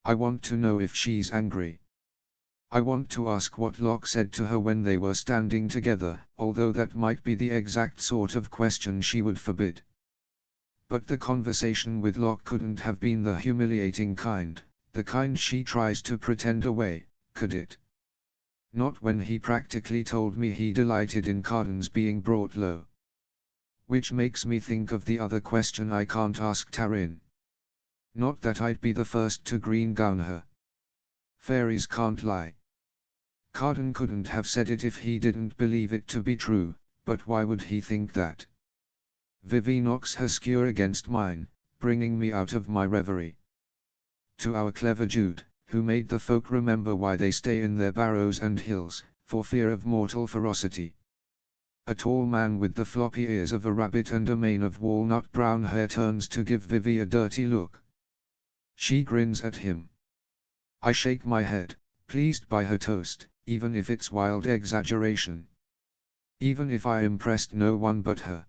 I want to know if she's angry. I want to ask what Locke said to her when they were standing together, although that might be the exact sort of question she would forbid. But the conversation with Locke couldn't have been the humiliating kind, the kind she tries to pretend away, could it? Not when he practically told me he delighted in Carden's being brought low. Which makes me think of the other question I can't ask Taryn. Not that I'd be the first to green gown her. Fairies can't lie. Carden couldn't have said it if he didn't believe it to be true, but why would he think that? Vivi knocks her skewer against mine, bringing me out of my reverie. To our clever Jude, who made the folk remember why they stay in their barrows and hills, for fear of mortal ferocity. A tall man with the floppy ears of a rabbit and a mane of walnut brown hair turns to give Vivi a dirty look. She grins at him. I shake my head, pleased by her toast, even if it's wild exaggeration. Even if I impressed no one but her.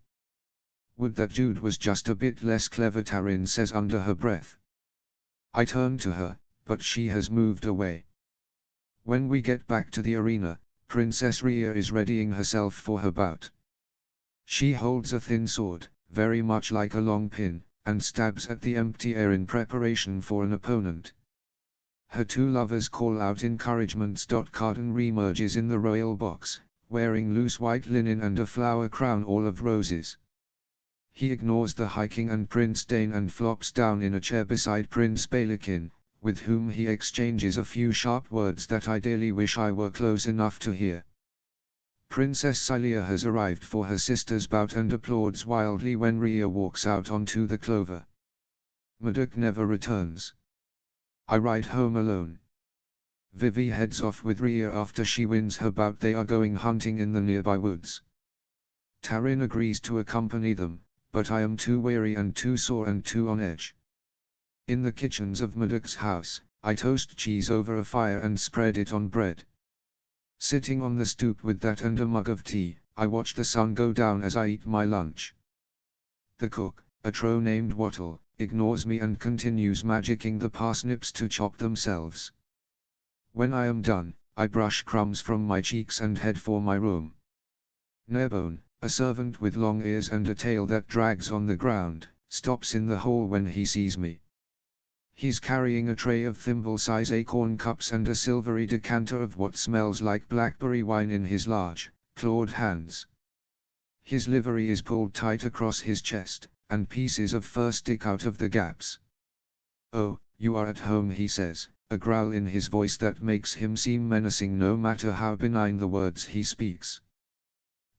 Would that Jude was just a bit less clever, Taryn says under her breath. I turn to her, but she has moved away. When we get back to the arena, Princess Rhea is readying herself for her bout. She holds a thin sword, very much like a long pin, and stabs at the empty air in preparation for an opponent. Her two lovers call out encouragements. Carden reemerges in the royal box, wearing loose white linen and a flower crown all of roses. He ignores the High King and Prince Dane and flops down in a chair beside Prince Balakin, with whom he exchanges a few sharp words that I dearly wish I were close enough to hear. Princess Cylia has arrived for her sister's bout and applauds wildly when Rhea walks out onto the clover. Murdoch never returns. I ride home alone. Vivi heads off with Rhea after she wins her bout. They are going hunting in the nearby woods. Taryn agrees to accompany them, but I am too weary and too sore and too on edge. In the kitchens of Murdoch's house, I toast cheese over a fire and spread it on bread. Sitting on the stoop with that and a mug of tea, I watch the sun go down as I eat my lunch. The cook, a tro named Wattle, ignores me and continues magicking the parsnips to chop themselves. When I am done, I brush crumbs from my cheeks and head for my room. Narebone, a servant with long ears and a tail that drags on the ground, stops in the hall when he sees me. He's carrying a tray of thimble-size acorn cups and a silvery decanter of what smells like blackberry wine in his large, clawed hands. His livery is pulled tight across his chest, and pieces of fur stick out of the gaps. "Oh, you are at home," he says, a growl in his voice that makes him seem menacing no matter how benign the words he speaks.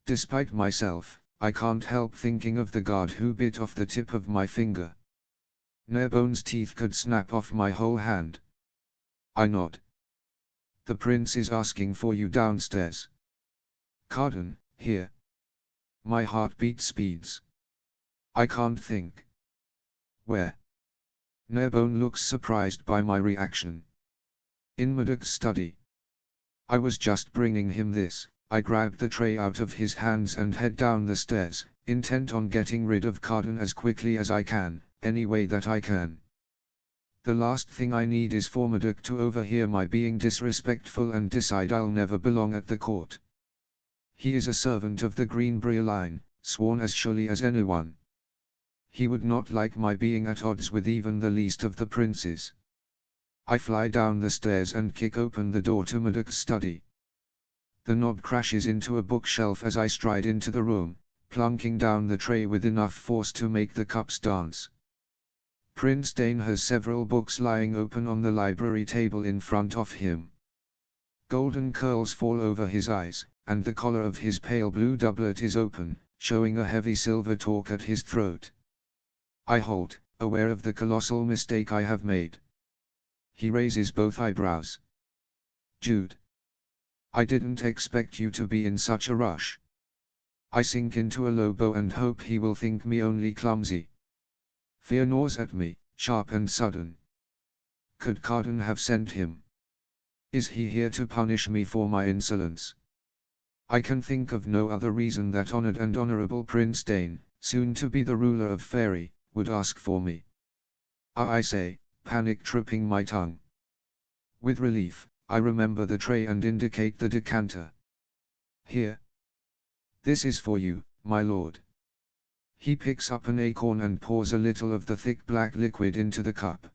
Despite myself, I can't help thinking of the guard who bit off the tip of my finger. Narebone's teeth could snap off my whole hand. I nod. "The prince is asking for you downstairs." "Carden, here." My heartbeat speeds. I can't think. "Where?" Narebone looks surprised by my reaction. "In Murdoch's study." "I was just bringing him this." I grab the tray out of his hands and head down the stairs, intent on getting rid of Carden as quickly as I can, any way that I can. The last thing I need is for Murdoch to overhear my being disrespectful and decide I'll never belong at the court. He is a servant of the Greenbrier line, sworn as surely as anyone. He would not like my being at odds with even the least of the princes. I fly down the stairs and kick open the door to Murdoch's study. The knob crashes into a bookshelf as I stride into the room, plunking down the tray with enough force to make the cups dance. Prince Dane has several books lying open on the library table in front of him. Golden curls fall over his eyes, and the collar of his pale blue doublet is open, showing a heavy silver torque at his throat. I halt, aware of the colossal mistake I have made. He raises both eyebrows. Jude. I didn't expect you to be in such a rush. I sink into a low bow and hope he will think me only clumsy. Fear gnaws at me, sharp and sudden. Could Carden have sent him? Is he here to punish me for my insolence? I can think of no other reason that honored and honorable Prince Dane, soon to be the ruler of Fairy, would ask for me. I say, panic tripping my tongue. With relief, I remember the tray and indicate the decanter. Here. This is for you, my lord. He picks up an acorn and pours a little of the thick black liquid into the cup.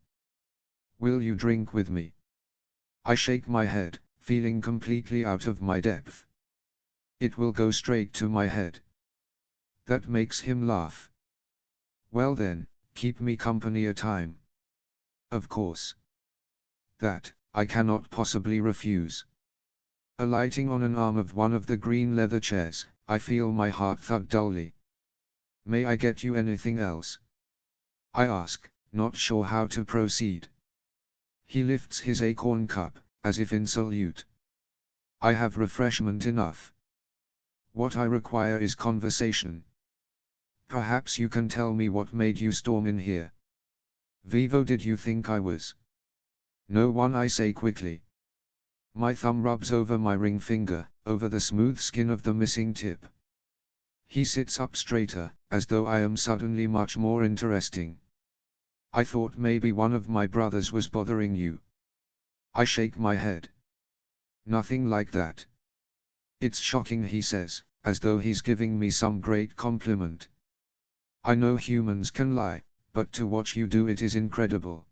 Will you drink with me? I shake my head, feeling completely out of my depth. It will go straight to my head. That makes him laugh. Well then, keep me company a time. Of course. That, I cannot possibly refuse. Alighting on an arm of one of the green leather chairs, I feel my heart thud dully. May I get you anything else? I ask, not sure how to proceed. He lifts his acorn cup, as if in salute. I have refreshment enough. What I require is conversation. Perhaps you can tell me what made you storm in here. Vivo did you think I was? No one, I say quickly. My thumb rubs over my ring finger, over the smooth skin of the missing tip. He sits up straighter, as though I am suddenly much more interesting. I thought maybe one of my brothers was bothering you. I shake my head. Nothing like that. It's shocking, he says, as though he's giving me some great compliment. I know humans can lie, but to watch you do it is incredible.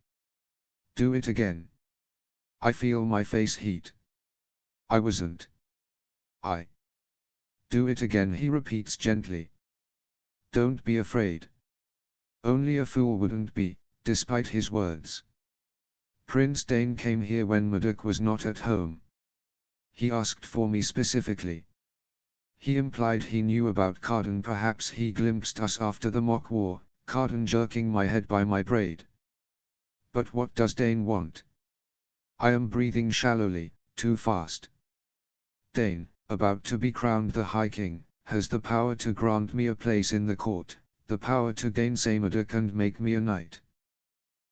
Do it again. I feel my face heat. I wasn't. Do it again, he repeats gently. Don't be afraid. Only a fool wouldn't be, despite his words. Prince Dane came here when Murdoch was not at home. He asked for me specifically. He implied he knew about Carden. Perhaps he glimpsed us after the mock war, Carden jerking my head by my braid. But what does Dane want? I am breathing shallowly, too fast. Dane, about to be crowned the High King, has the power to grant me a place in the court, the power to gainsay Murdoch and make me a knight.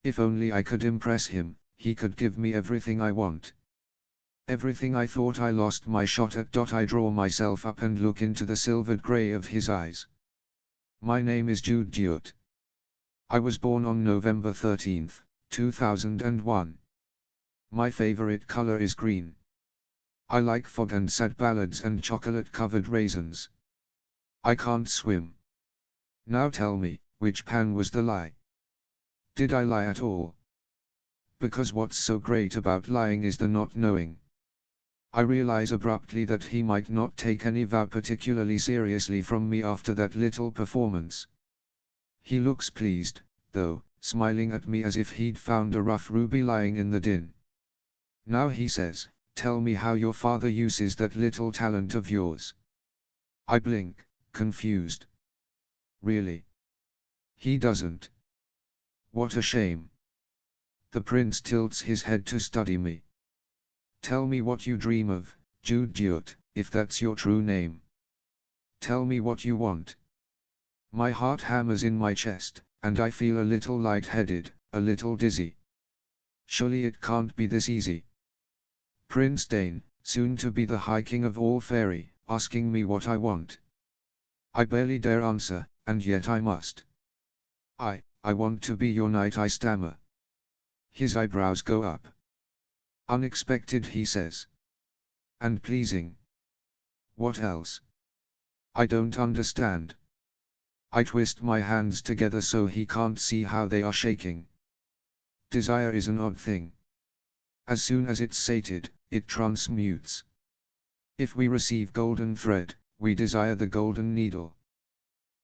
If only I could impress him, he could give me everything I want. Everything I thought I lost my shot at. I draw myself up and look into the silvered grey of his eyes. My name is Jude Duet. I was born on November 13, 2001. My favorite color is green. I like fog and sad ballads and chocolate-covered raisins. I can't swim. Now tell me, which pan was the lie? Did I lie at all? Because what's so great about lying is the not knowing. I realize abruptly that he might not take any vow particularly seriously from me after that little performance. He looks pleased, though, smiling at me as if he'd found a rough ruby lying in the din. Now he says, tell me how your father uses that little talent of yours. I blink, confused. Really? He doesn't. What a shame. The prince tilts his head to study me. Tell me what you dream of, Jude Duet, if that's your true name. Tell me what you want. My heart hammers in my chest, and I feel a little light-headed, a little dizzy. Surely it can't be this easy. Prince Dane, soon to be the High King of all Fairy, asking me what I want. I barely dare answer, and yet I must. I want to be your knight, I stammer. His eyebrows go up. Unexpected, he says. And pleasing. What else? I don't understand. I twist my hands together so he can't see how they are shaking. Desire is an odd thing. As soon as it's sated, it transmutes. If we receive golden thread, we desire the golden needle.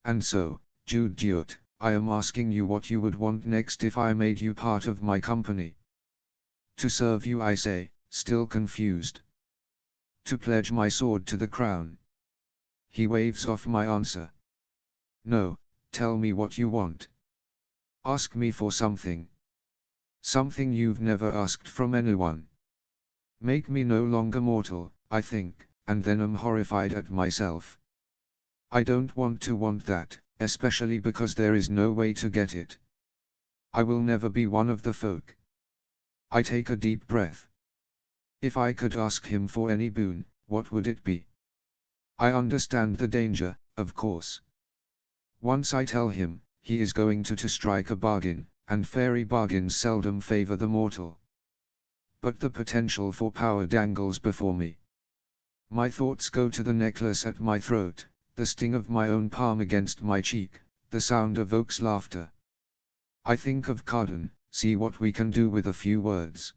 And so, Jude Duet, I am asking you what you would want next if I made you part of my company. To serve you, I say, still confused. To pledge my sword to the crown. He waves off my answer. No, tell me what you want. Ask me for something. Something you've never asked from anyone. Make me no longer mortal, I think, and then am horrified at myself. I don't want to want that, especially because there is no way to get it. I will never be one of the folk. I take a deep breath. If I could ask him for any boon, what would it be? I understand the danger, of course. Once I tell him, he is going to strike a bargain, and fairy bargains seldom favor the mortal. But the potential for power dangles before me. My thoughts go to the necklace at my throat, the sting of my own palm against my cheek, the sound of Oak's laughter. I think of Carden, see what we can do with a few words.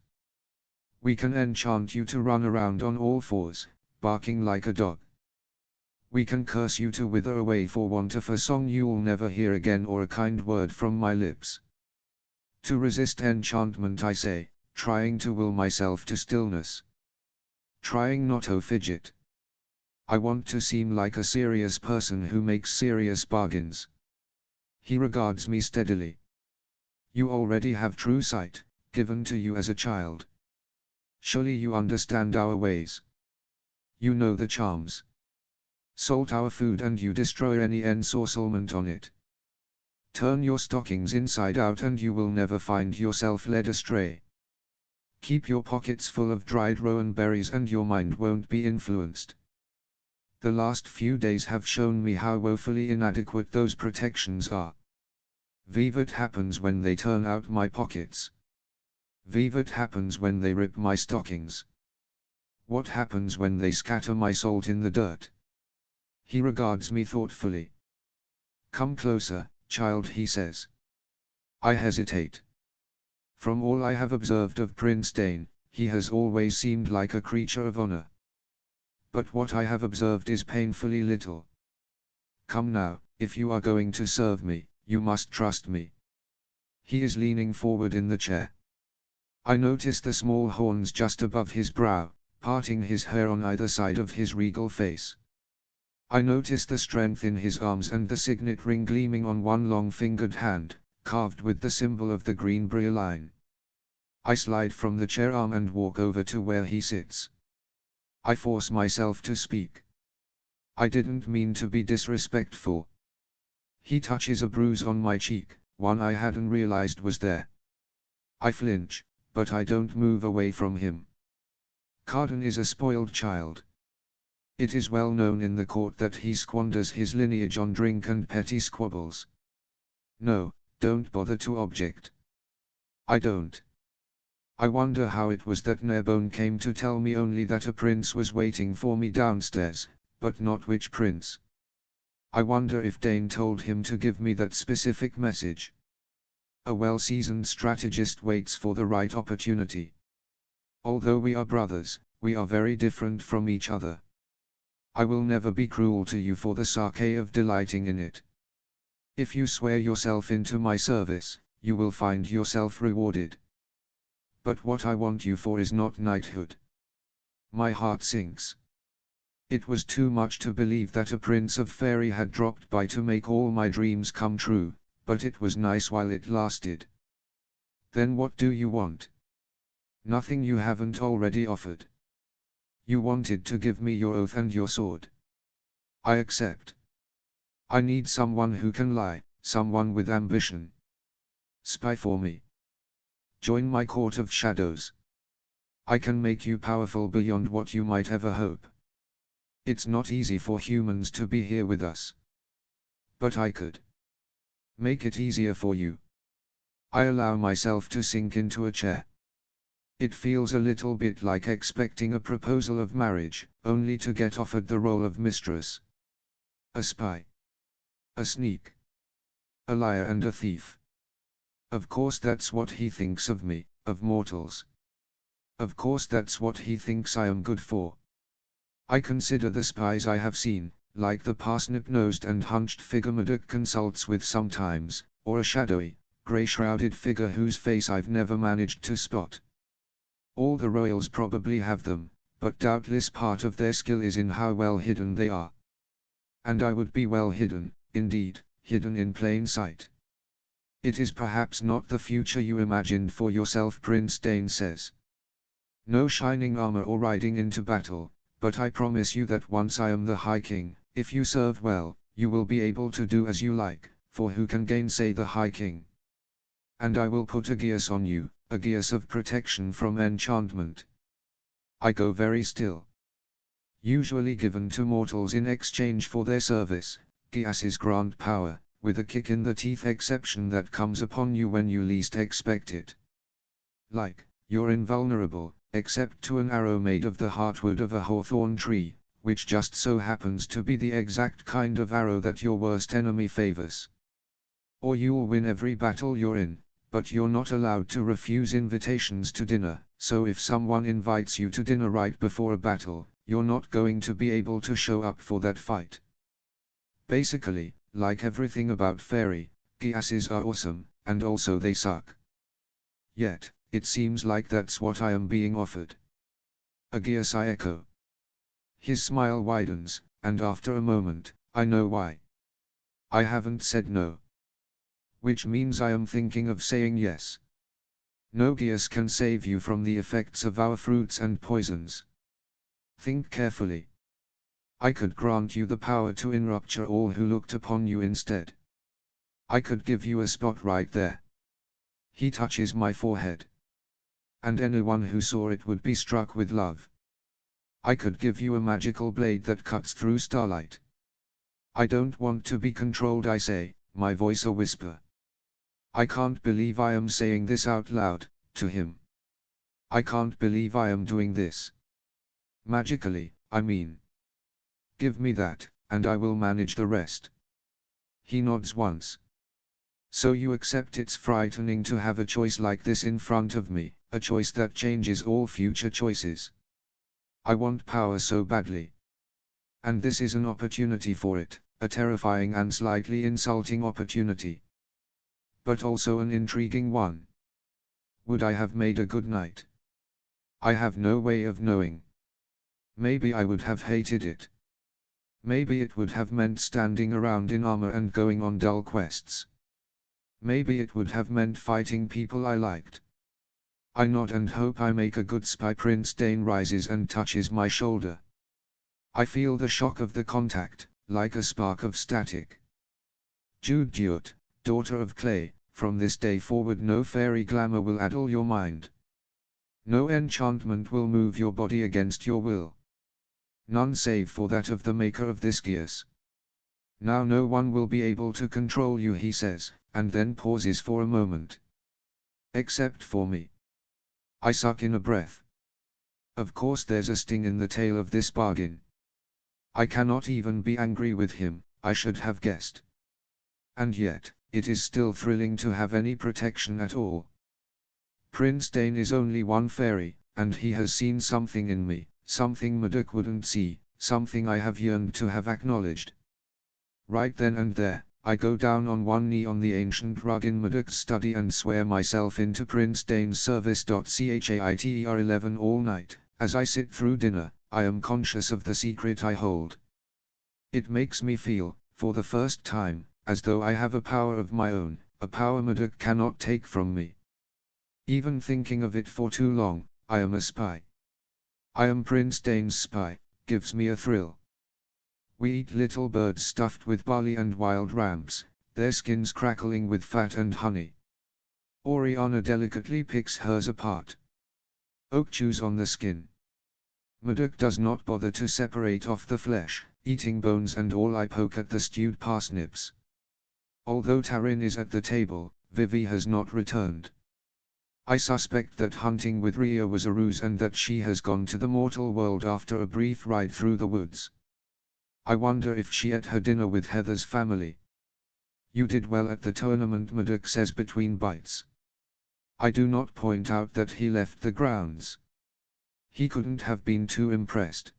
We can enchant you to run around on all fours, barking like a dog. We can curse you to wither away for want of a song you'll never hear again or a kind word from my lips. To resist enchantment, I say, trying to will myself to stillness. Trying not to fidget. I want to seem like a serious person who makes serious bargains. He regards me steadily. You already have true sight, given to you as a child. Surely you understand our ways. You know the charms. Salt our food and you destroy any ensorcelment on it. Turn your stockings inside out and you will never find yourself led astray. Keep your pockets full of dried rowan berries and your mind won't be influenced. The last few days have shown me how woefully inadequate those protections are. Vivat happens when they turn out my pockets. Vivat happens when they rip my stockings. What happens when they scatter my salt in the dirt? He regards me thoughtfully. Come closer, child, he says. I hesitate. From all I have observed of Prince Dane, he has always seemed like a creature of honor. But what I have observed is painfully little. Come now, if you are going to serve me, you must trust me. He is leaning forward in the chair. I notice the small horns just above his brow, parting his hair on either side of his regal face. I notice the strength in his arms and the signet ring gleaming on one long-fingered hand, carved with the symbol of the green briar line. I slide from the chair arm and walk over to where he sits. I force myself to speak. I didn't mean to be disrespectful. He touches a bruise on my cheek, one I hadn't realized was there. I flinch, but I don't move away from him. Carden is a spoiled child. It is well known in the court that he squanders his lineage on drink and petty squabbles. No, don't bother to object. I don't. I wonder how it was that Nerbone came to tell me only that a prince was waiting for me downstairs, but not which prince. I wonder if Dane told him to give me that specific message. A well-seasoned strategist waits for the right opportunity. Although we are brothers, we are very different from each other. I will never be cruel to you for the sake of delighting in it. If you swear yourself into my service, you will find yourself rewarded. But what I want you for is not knighthood. My heart sinks. It was too much to believe that a prince of fairy had dropped by to make all my dreams come true, but it was nice while it lasted. Then what do you want? Nothing you haven't already offered. You wanted to give me your oath and your sword. I accept. I need someone who can lie, someone with ambition. Spy for me. Join my court of shadows. I can make you powerful beyond what you might ever hope. It's not easy for humans to be here with us. But I could make it easier for you. I allow myself to sink into a chair. It feels a little bit like expecting a proposal of marriage, only to get offered the role of mistress. A spy. A sneak. A liar and a thief. Of course that's what he thinks of me, of mortals. Of course that's what he thinks I am good for. I consider the spies I have seen, like the parsnip-nosed and hunched figure Murdoch consults with sometimes, or a shadowy, grey-shrouded figure whose face I've never managed to spot. All the royals probably have them, but doubtless part of their skill is in how well hidden they are. And I would be well hidden, indeed, hidden in plain sight. It is perhaps not the future you imagined for yourself, Prince Dane says. No shining armor or riding into battle, but I promise you that once I am the High King, if you serve well, you will be able to do as you like, for who can gainsay the High King? And I will put a geas on you, a geas of protection from enchantment. I go very still. Usually given to mortals in exchange for their service, geases grant power, with a kick in the teeth exception that comes upon you when you least expect it. Like, you're invulnerable, except to an arrow made of the heartwood of a hawthorn tree, which just so happens to be the exact kind of arrow that your worst enemy favors. Or you'll win every battle you're in, but you're not allowed to refuse invitations to dinner, so if someone invites you to dinner right before a battle, you're not going to be able to show up for that fight. Basically, like everything about fairy, geases are awesome, and also they suck. Yet, it seems like that's what I am being offered. A geas, I echo. His smile widens, and after a moment, I know why. I haven't said no. Which means I am thinking of saying yes. No geas can save you from the effects of our fruits and poisons. Think carefully. I could grant you the power to enrapture all who looked upon you instead. I could give you a spot right there. He touches my forehead. And anyone who saw it would be struck with love. I could give you a magical blade that cuts through starlight. I don't want to be controlled, I say, my voice a whisper. I can't believe I am saying this out loud, to him. I can't believe I am doing this. Magically, I mean. Give me that, and I will manage the rest. He nods once. So you accept it's frightening to have a choice like this in front of me, a choice that changes all future choices. I want power so badly. And this is an opportunity for it, a terrifying and slightly insulting opportunity. But also an intriguing one. Would I have made a good knight? I have no way of knowing. Maybe I would have hated it. Maybe it would have meant standing around in armor and going on dull quests. Maybe it would have meant fighting people I liked. I nod and hope I make a good spy. Prince Dane rises and touches my shoulder. I feel the shock of the contact, like a spark of static. Jude Duet, daughter of clay, from this day forward no fairy glamour will addle your mind. No enchantment will move your body against your will. None save for that of the maker of this geas. Now no one will be able to control you, he says, and then pauses for a moment. Except for me. I suck in a breath. Of course there's a sting in the tail of this bargain. I cannot even be angry with him, I should have guessed. And yet, it is still thrilling to have any protection at all. Prince Dane is only one fairy, and he has seen something in me, something Murdoch wouldn't see, something I have yearned to have acknowledged. Right then and there, I go down on one knee on the ancient rug in Murdoch's study and swear myself into Prince Dane's service. Chaiter 11 all night. As I sit through dinner, I am conscious of the secret I hold. It makes me feel, for the first time, as though I have a power of my own, a power Murdoch cannot take from me. Even thinking of it for too long, I am a spy. I am Prince Dane's spy, gives me a thrill. We eat little birds stuffed with barley and wild rams, their skins crackling with fat and honey. Oriana delicately picks hers apart. Oak chews on the skin. Murdoch does not bother to separate off the flesh, eating bones and all. I poke at the stewed parsnips. Although Taryn is at the table, Vivi has not returned. I suspect that hunting with Ria was a ruse and that she has gone to the mortal world after a brief ride through the woods. I wonder if she ate her dinner with Heather's family. You did well at the tournament, Murdoch says between bites. I do not point out that he left the grounds. He couldn't have been too impressed.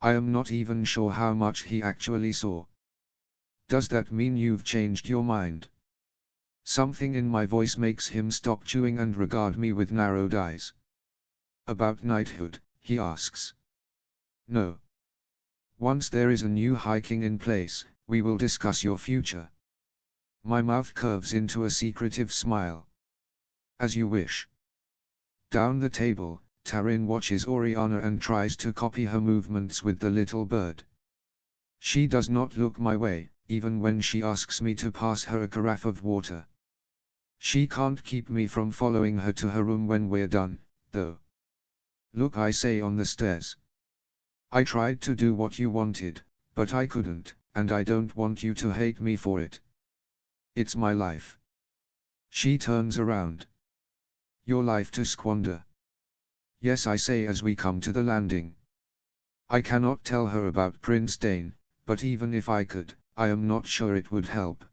I am not even sure how much he actually saw. Does that mean you've changed your mind? Something in my voice makes him stop chewing and regard me with narrowed eyes. About knighthood, he asks. No. Once there is a new hiking in place, we will discuss your future. My mouth curves into a secretive smile. As you wish. Down the table, Taryn watches Oriana and tries to copy her movements with the little bird. She does not look my way, even when she asks me to pass her a carafe of water. She can't keep me from following her to her room when we're done, though. Look, I say on the stairs. I tried to do what you wanted, but I couldn't, and I don't want you to hate me for it. It's my life. She turns around. Your life to squander. Yes, I say as we come to the landing. I cannot tell her about Prince Dane, but even if I could, I am not sure it would help.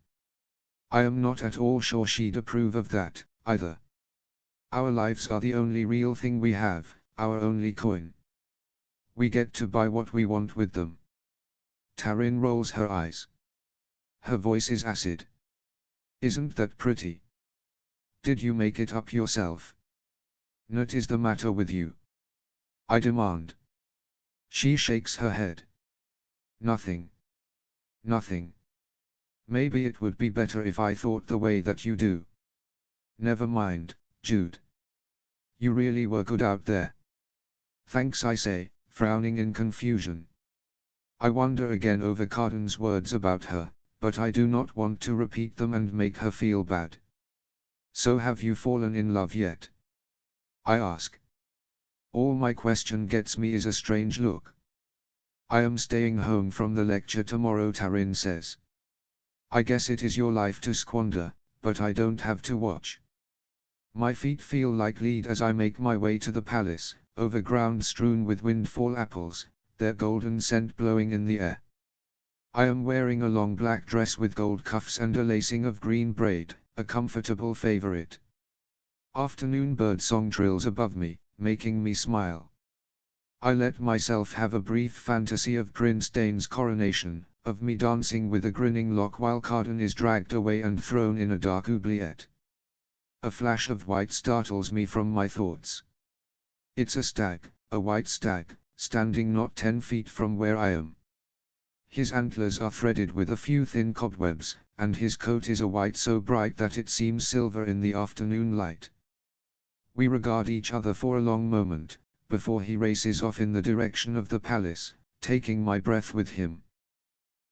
I am not at all sure she'd approve of that, either. Our lives are the only real thing we have, our only coin. We get to buy what we want with them. Taryn rolls her eyes. Her voice is acid. Isn't that pretty? Did you make it up yourself? What is the matter with you? I demand. She shakes her head. Nothing. Nothing. Maybe it would be better if I thought the way that you do. Never mind, Jude. You really were good out there. Thanks, I say, frowning in confusion. I wonder again over Carden's words about her, but I do not want to repeat them and make her feel bad. So have you fallen in love yet? I ask. All my question gets me is a strange look. I am staying home from the lecture tomorrow, Taryn says. I guess it is your life to squander, but I don't have to watch. My feet feel like lead as I make my way to the palace, over ground strewn with windfall apples, their golden scent blowing in the air. I am wearing a long black dress with gold cuffs and a lacing of green braid, a comfortable favorite. Afternoon birdsong trills above me, making me smile. I let myself have a brief fantasy of Prince Dane's coronation, of me dancing with a grinning lock while Carden is dragged away and thrown in a dark oubliette. A flash of white startles me from my thoughts. It's a stag, a white stag, standing not 10 feet from where I am. His antlers are threaded with a few thin cobwebs, and his coat is a white so bright that it seems silver in the afternoon light. We regard each other for a long moment, before he races off in the direction of the palace, taking my breath with him.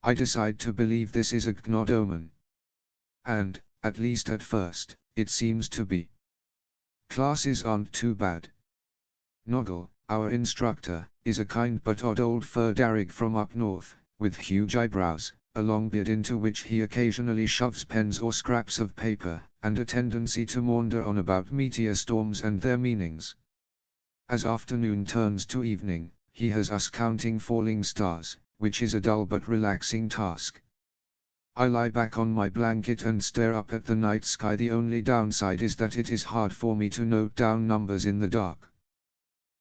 I decide to believe this is a good omen. And, at least at first, it seems to be. Classes aren't too bad. Noggle, our instructor, is a kind but odd old fur darrig from up north, with huge eyebrows, a long beard into which he occasionally shoves pens or scraps of paper, and a tendency to maunder on about meteor storms and their meanings. As afternoon turns to evening, he has us counting falling stars, which is a dull but relaxing task. I lie back on my blanket and stare up at the night sky. The only downside is that it is hard for me to note down numbers in the dark.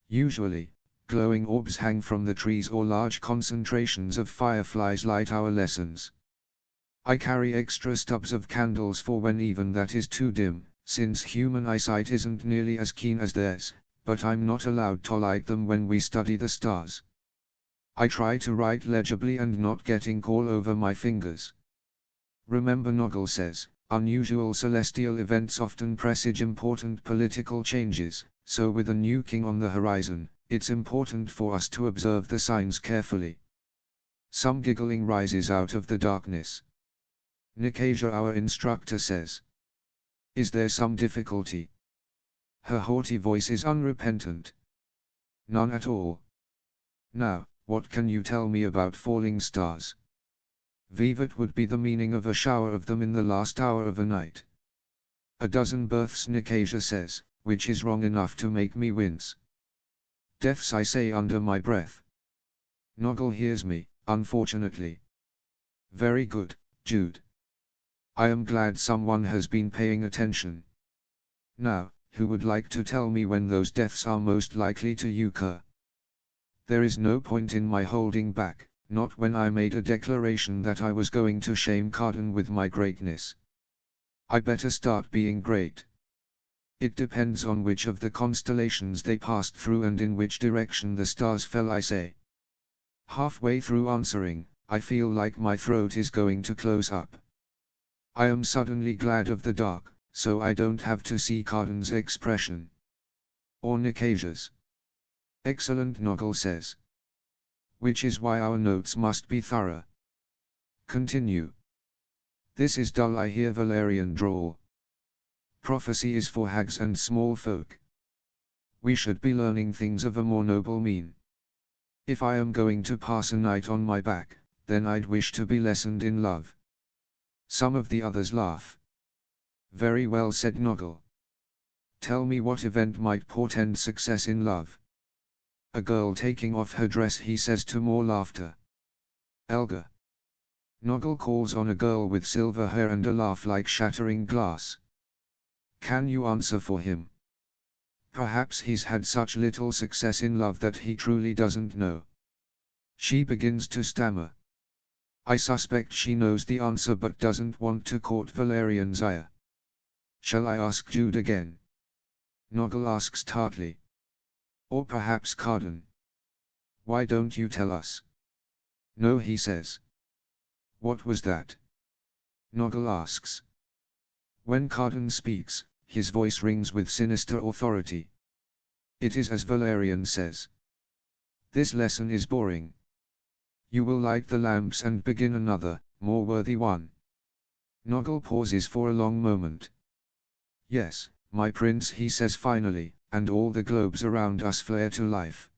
Usually, glowing orbs hang from the trees or large concentrations of fireflies light our lessons. I carry extra stubs of candles for when even that is too dim, since human eyesight isn't nearly as keen as theirs, but I'm not allowed to light them when we study the stars. I try to write legibly and not getting all over my fingers. Remember, Noggle says, unusual celestial events often presage important political changes, so with a new king on the horizon, it's important for us to observe the signs carefully. Some giggling rises out of the darkness. Nikasia, our instructor, says. Is there some difficulty? Her haughty voice is unrepentant. None at all. Now, what can you tell me about falling stars? Vivat would be the meaning of a shower of them in the last hour of a night. A dozen births, Nicasia says, which is wrong enough to make me wince. Deaths, I say under my breath. Noggle hears me, unfortunately. Very good, Jude. I am glad someone has been paying attention. Now, who would like to tell me when those deaths are most likely to occur? There is no point in my holding back, not when I made a declaration that I was going to shame Carden with my greatness. I better start being great. It depends on which of the constellations they passed through and in which direction the stars fell, I say. Halfway through answering, I feel like my throat is going to close up. I am suddenly glad of the dark, so I don't have to see Carden's expression. Or Nicasia's. Excellent, Noggle says. Which is why our notes must be thorough. Continue. This is dull, I hear Valerian drawl. Prophecy is for hags and small folk. We should be learning things of a more noble mien. If I am going to pass a night on my back, then I'd wish to be lessoned in love. Some of the others laugh. Very well, said Noggle. Tell me what event might portend success in love. A girl taking off her dress, he says to more laughter. Elga. Noggle calls on a girl with silver hair and a laugh like shattering glass. Can you answer for him? Perhaps he's had such little success in love that he truly doesn't know. She begins to stammer. I suspect she knows the answer but doesn't want to court Valerian's ire. Shall I ask Jude again? Noggle asks tartly. Or perhaps Carden. Why don't you tell us? No, he says. What was that? Noggle asks. When Carden speaks, his voice rings with sinister authority. It is as Valerian says. This lesson is boring. You will light the lamps and begin another, more worthy one. Noggle pauses for a long moment. Yes, my prince, he says finally, and all the globes around us flare to life.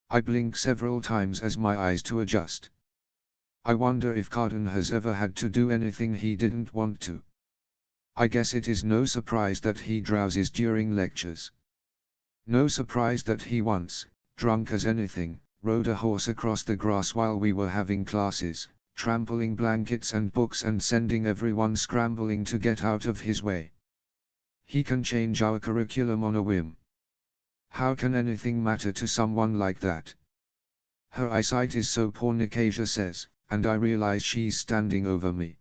I blink several times as my eyes to adjust. I wonder if Carden has ever had to do anything he didn't want to. I guess it is no surprise that he drowses during lectures. No surprise that he once, drunk as anything, rode a horse across the grass while we were having classes, trampling blankets and books and sending everyone scrambling to get out of his way. He can change our curriculum on a whim. How can anything matter to someone like that? Her eyesight is so poor, Nicasia says, and I realize she's standing over me.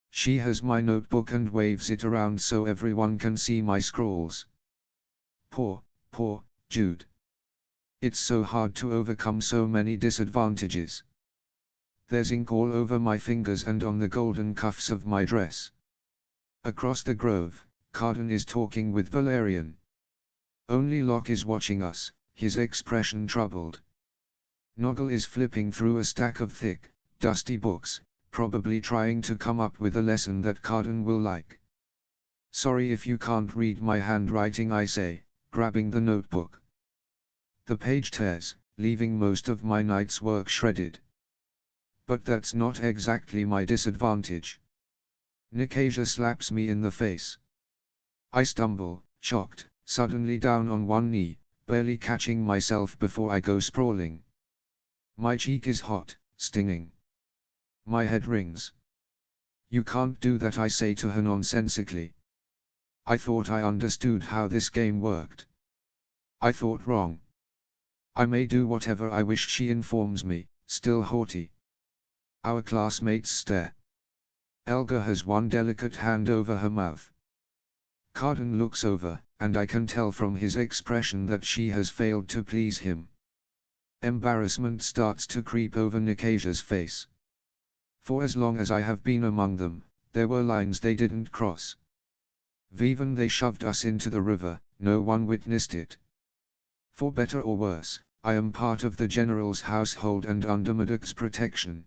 She has my notebook and waves it around so everyone can see my scrawls. Poor Jude. It's so hard to overcome so many disadvantages. There's ink all over my fingers and on the golden cuffs of my dress. Across the grove, Carden is talking with Valerian. Only Locke is watching us, his expression troubled. Noggle is flipping through a stack of thick, dusty books, probably trying to come up with a lesson that Carden will like. Sorry if you can't read my handwriting, I say, grabbing the notebook. The page tears, leaving most of my night's work shredded. But that's not exactly my disadvantage. Nicasia slaps me in the face. I stumble, shocked, suddenly down on one knee, barely catching myself before I go sprawling. My cheek is hot, stinging. My head rings. You can't do that, I say to her nonsensically. I thought I understood how this game worked. I thought wrong. I may do whatever I wish, she informs me, still haughty. Our classmates stare. Elga has one delicate hand over her mouth. Carden looks over, and I can tell from his expression that she has failed to please him. Embarrassment starts to creep over Nicasia's face. For as long as I have been among them, there were lines they didn't cross. Even they shoved us into the river, no one witnessed it. For better or worse, I am part of the general's household and under Madoc's protection.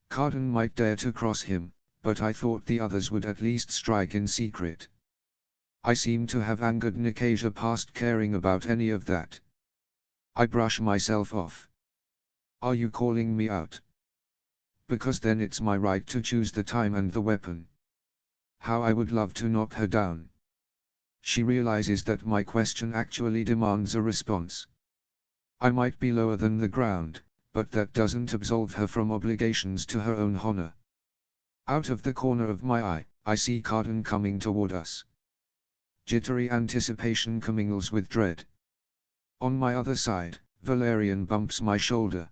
Carden might dare to cross him, but I thought the others would at least strike in secret. I seem to have angered Nicasia past caring about any of that. I brush myself off. Are you calling me out? Because then it's my right to choose the time and the weapon. How I would love to knock her down. She realizes that my question actually demands a response. I might be lower than the ground, but that doesn't absolve her from obligations to her own honor. Out of the corner of my eye, I see Carden coming toward us. Jittery anticipation commingles with dread. On my other side, Valerian bumps my shoulder.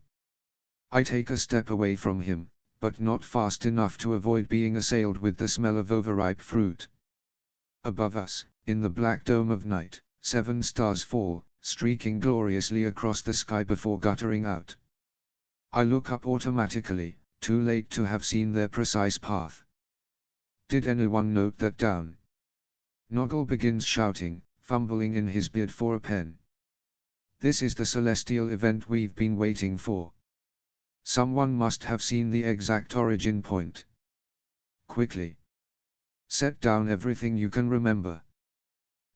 I take a step away from him, but not fast enough to avoid being assailed with the smell of overripe fruit. Above us, in the black dome of night, 7 stars fall, streaking gloriously across the sky before guttering out. I look up automatically, too late to have seen their precise path. Did anyone note that down? Noggle begins shouting, fumbling in his beard for a pen. This is the celestial event we've been waiting for. Someone must have seen the exact origin point. Quickly. Set down everything you can remember.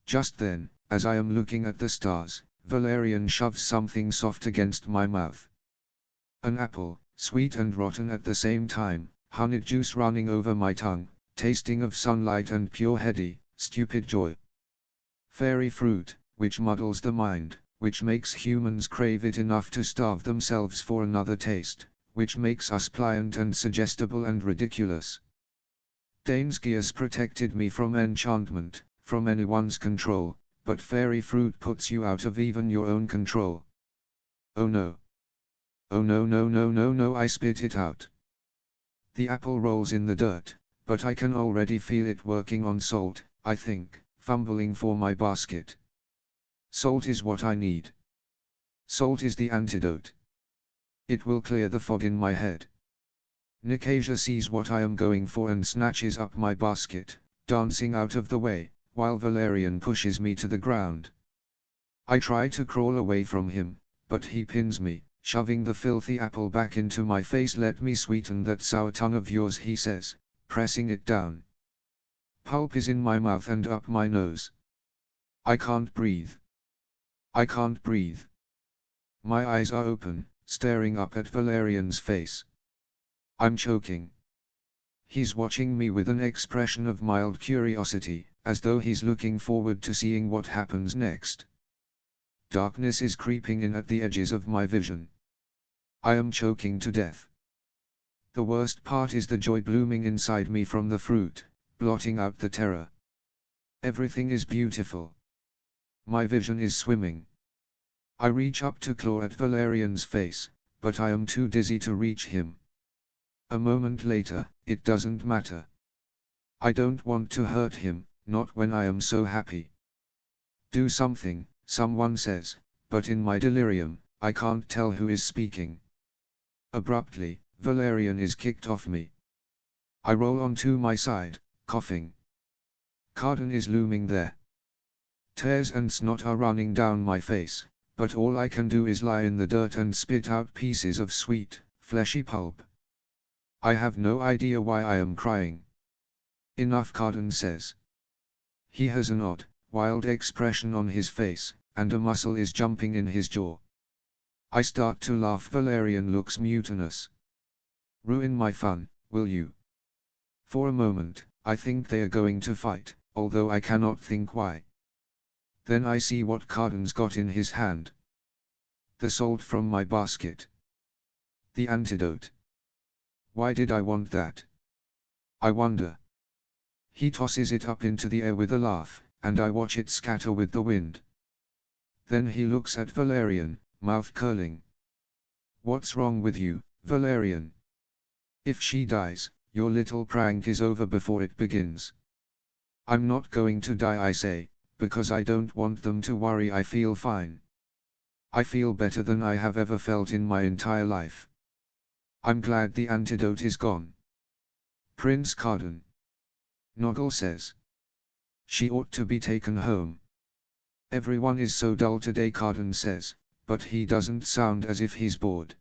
Just then, as I am looking at the stars, Valerian shoves something soft against my mouth. An apple, sweet and rotten at the same time, honey juice running over my tongue, tasting of sunlight and pure heady, stupid joy. Fairy fruit, which muddles the mind, which makes humans crave it enough to starve themselves for another taste, which makes us pliant and suggestible and ridiculous. Dainsgears protected me from enchantment, from anyone's control, but fairy fruit puts you out of even your own control. Oh no. Oh no no no no no, I spit it out. The apple rolls in the dirt, but I can already feel it working on salt, I think, fumbling for my basket. Salt is what I need. Salt is the antidote. It will clear the fog in my head. Nicasia sees what I am going for and snatches up my basket, dancing out of the way, while Valerian pushes me to the ground. I try to crawl away from him, but he pins me, shoving the filthy apple back into my face. Let me sweeten that sour tongue of yours, he says, pressing it down. Pulp is in my mouth and up my nose. I can't breathe. I can't breathe. My eyes are open, staring up at Valerian's face. I'm choking. He's watching me with an expression of mild curiosity, as though he's looking forward to seeing what happens next. Darkness is creeping in at the edges of my vision. I am choking to death. The worst part is the joy blooming inside me from the fruit, blotting out the terror. Everything is beautiful. My vision is swimming. I reach up to claw at Valerian's face, but I am too dizzy to reach him. A moment later, it doesn't matter. I don't want to hurt him, not when I am so happy. Do something, someone says, but in my delirium, I can't tell who is speaking. Abruptly, Valerian is kicked off me. I roll onto my side, coughing. Carden is looming there. Tears and snot are running down my face, but all I can do is lie in the dirt and spit out pieces of sweet, fleshy pulp. I have no idea why I am crying. Enough, Carden says. He has an odd, wild expression on his face, and a muscle is jumping in his jaw. I start to laugh. Valerian looks mutinous. Ruin my fun, will you? For a moment, I think they are going to fight, although I cannot think why. Then I see what Carden's got in his hand. The salt from my basket. The antidote. Why did I want that? I wonder. He tosses it up into the air with a laugh, and I watch it scatter with the wind. Then he looks at Valerian, mouth curling. What's wrong with you, Valerian? If she dies, your little prank is over before it begins. I'm not going to die, I say, because I don't want them to worry. I feel fine. I feel better than I have ever felt in my entire life. I'm glad the antidote is gone. Prince Carden. Noggle says. She ought to be taken home. Everyone is so dull today, Carden says, but he doesn't sound as if he's bored.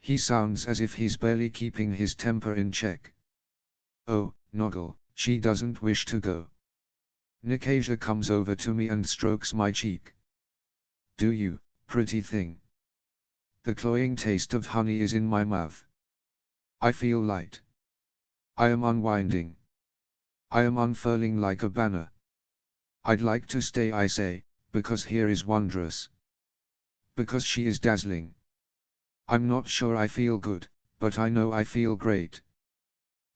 He sounds as if he's barely keeping his temper in check. Oh, Noggle, she doesn't wish to go. Nicasia comes over to me and strokes my cheek. Do you, pretty thing? The cloying taste of honey is in my mouth. I feel light. I am unwinding. I am unfurling like a banner. I'd like to stay, I say, because here is wondrous. Because she is dazzling. I'm not sure I feel good, but I know I feel great.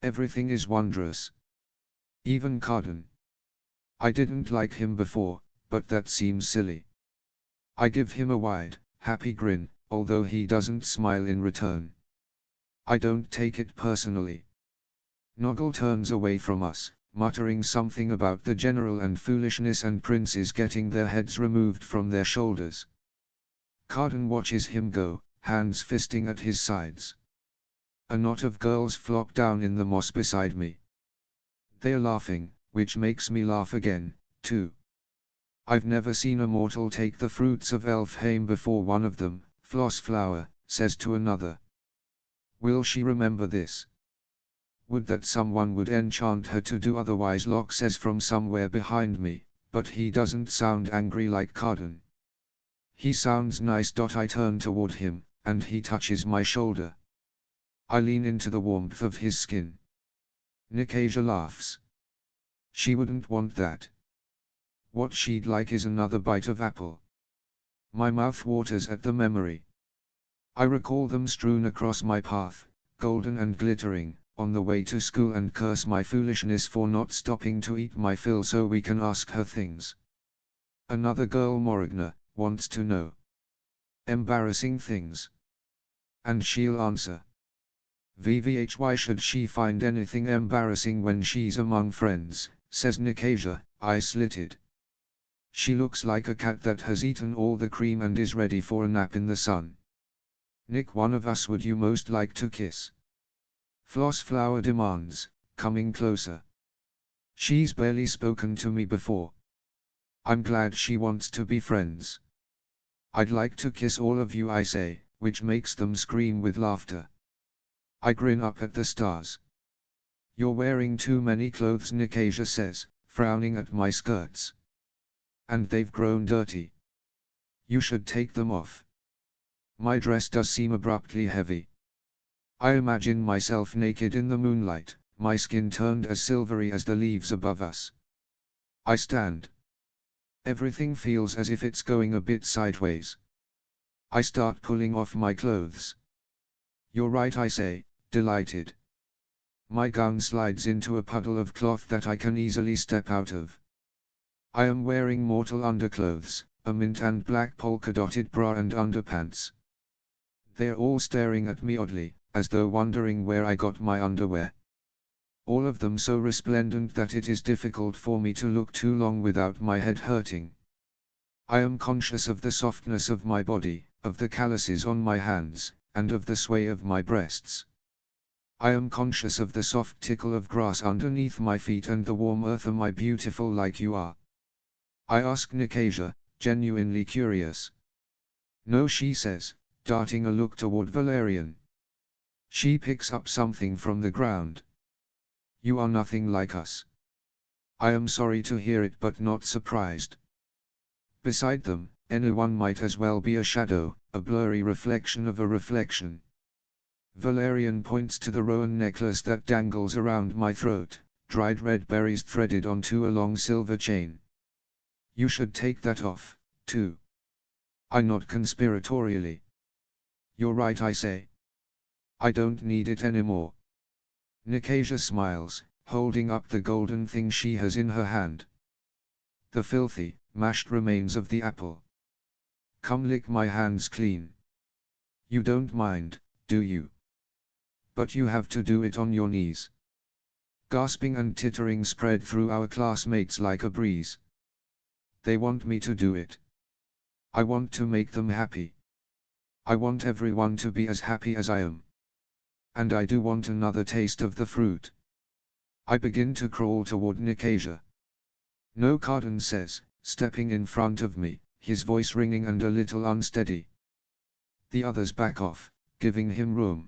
Everything is wondrous. Even Carden. I didn't like him before, but that seems silly. I give him a wide, happy grin, although he doesn't smile in return. I don't take it personally. Noggle turns away from us, muttering something about the general and foolishness and princes getting their heads removed from their shoulders. Carden watches him go, hands fisting at his sides. A knot of girls flock down in the moss beside me. They're laughing, which makes me laugh again, too. I've never seen a mortal take the fruits of Elfheim before. One of them, Flossflower, says to another. Will she remember this? Would that someone would enchant her to do otherwise, Locke says from somewhere behind me, but he doesn't sound angry like Carden. He sounds nice. I turn toward him, and he touches my shoulder. I lean into the warmth of his skin. Nicasia laughs. She wouldn't want that. What she'd like is another bite of apple. My mouth waters at the memory. I recall them strewn across my path, golden and glittering, on the way to school, and curse my foolishness for not stopping to eat my fill so we can ask her things. Another girl, Moragna, wants to know. Embarrassing things. And she'll answer. VVH, why should she find anything embarrassing when she's among friends, says Nicasia, eye-slitted. She looks like a cat that has eaten all the cream and is ready for a nap in the sun. Nick, one of us would you most like to kiss? Flossflower demands, coming closer. She's barely spoken to me before. I'm glad she wants to be friends. I'd like to kiss all of you, I say, which makes them scream with laughter. I grin up at the stars. You're wearing too many clothes, Nicasia says, frowning at my skirts. And they've grown dirty. You should take them off. My dress does seem abruptly heavy. I imagine myself naked in the moonlight, my skin turned as silvery as the leaves above us. I stand. Everything feels as if it's going a bit sideways. I start pulling off my clothes. You're right, I say, delighted. My gown slides into a puddle of cloth that I can easily step out of. I am wearing mortal underclothes, a mint and black polka-dotted bra and underpants. They're all staring at me oddly, as though wondering where I got my underwear. All of them so resplendent that it is difficult for me to look too long without my head hurting. I am conscious of the softness of my body, of the calluses on my hands, and of the sway of my breasts. I am conscious of the soft tickle of grass underneath my feet and the warm earth. Am I beautiful like you are? I ask Nicasia, genuinely curious. No, she says, darting a look toward Valerian. She picks up something from the ground. You are nothing like us. I am sorry to hear it, but not surprised. Beside them, anyone might as well be a shadow, a blurry reflection of a reflection. Valerian points to the rowan necklace that dangles around my throat, dried red berries threaded onto a long silver chain. You should take that off, too. I nod conspiratorially. You're right, I say. I don't need it anymore. Nicasia smiles, holding up the golden thing she has in her hand. The filthy, mashed remains of the apple. Come lick my hands clean. You don't mind, do you? But you have to do it on your knees. Gasping and tittering spread through our classmates like a breeze. They want me to do it. I want to make them happy. I want everyone to be as happy as I am. And I do want another taste of the fruit. I begin to crawl toward Nicasia. No, Carden says, stepping in front of me, his voice ringing and a little unsteady. The others back off, giving him room.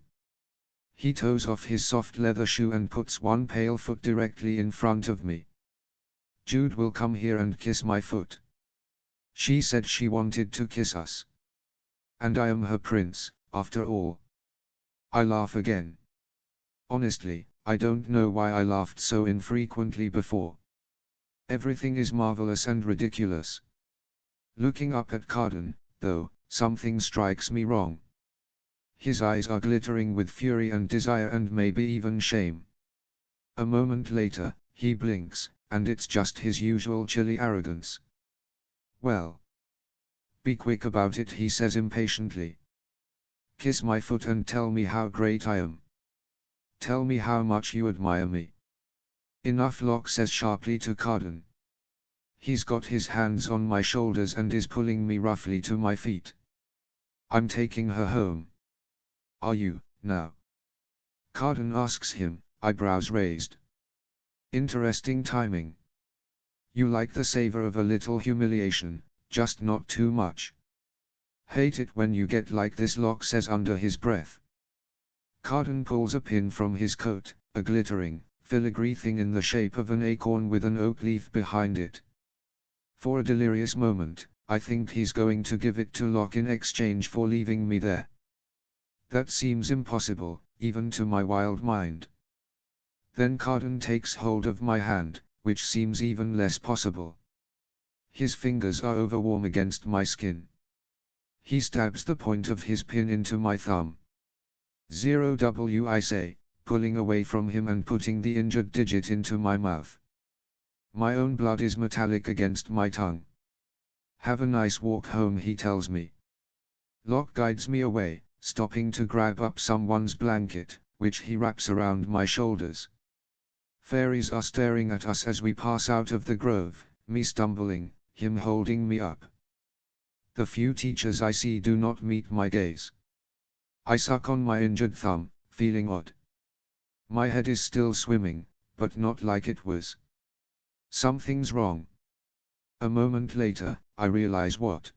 He toes off his soft leather shoe and puts one pale foot directly in front of me. Jude will come here and kiss my foot. She said she wanted to kiss us. And I am her prince, after all. I laugh again. Honestly, I don't know why I laughed so infrequently before. Everything is marvelous and ridiculous. Looking up at Carden, though, something strikes me wrong. His eyes are glittering with fury and desire and maybe even shame. A moment later, he blinks, and it's just his usual chilly arrogance. Well, be quick about it, he says impatiently. Kiss my foot and tell me how great I am. Tell me how much you admire me. Enough, Locke says sharply to Carden. He's got his hands on my shoulders and is pulling me roughly to my feet. I'm taking her home. Are you, now? Carden asks him, eyebrows raised. Interesting timing. You like the savor of a little humiliation, just not too much. Hate it when you get like this, Locke says under his breath. Carden pulls a pin from his coat, a glittering, filigree thing in the shape of an acorn with an oak leaf behind it. For a delirious moment, I think he's going to give it to Locke in exchange for leaving me there. That seems impossible, even to my wild mind. Then Carden takes hold of my hand, which seems even less possible. His fingers are overwarm against my skin. He stabs the point of his pin into my thumb. 0W, I say, pulling away from him and putting the injured digit into my mouth. My own blood is metallic against my tongue. Have a nice walk home, he tells me. Locke guides me away, stopping to grab up someone's blanket, which he wraps around my shoulders. Fairies are staring at us as we pass out of the grove, me stumbling, him holding me up. The few teachers I see do not meet my gaze. I suck on my injured thumb, feeling odd. My head is still swimming, but not like it was. Something's wrong. A moment later, I realize what.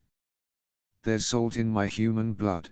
There's salt in my human blood.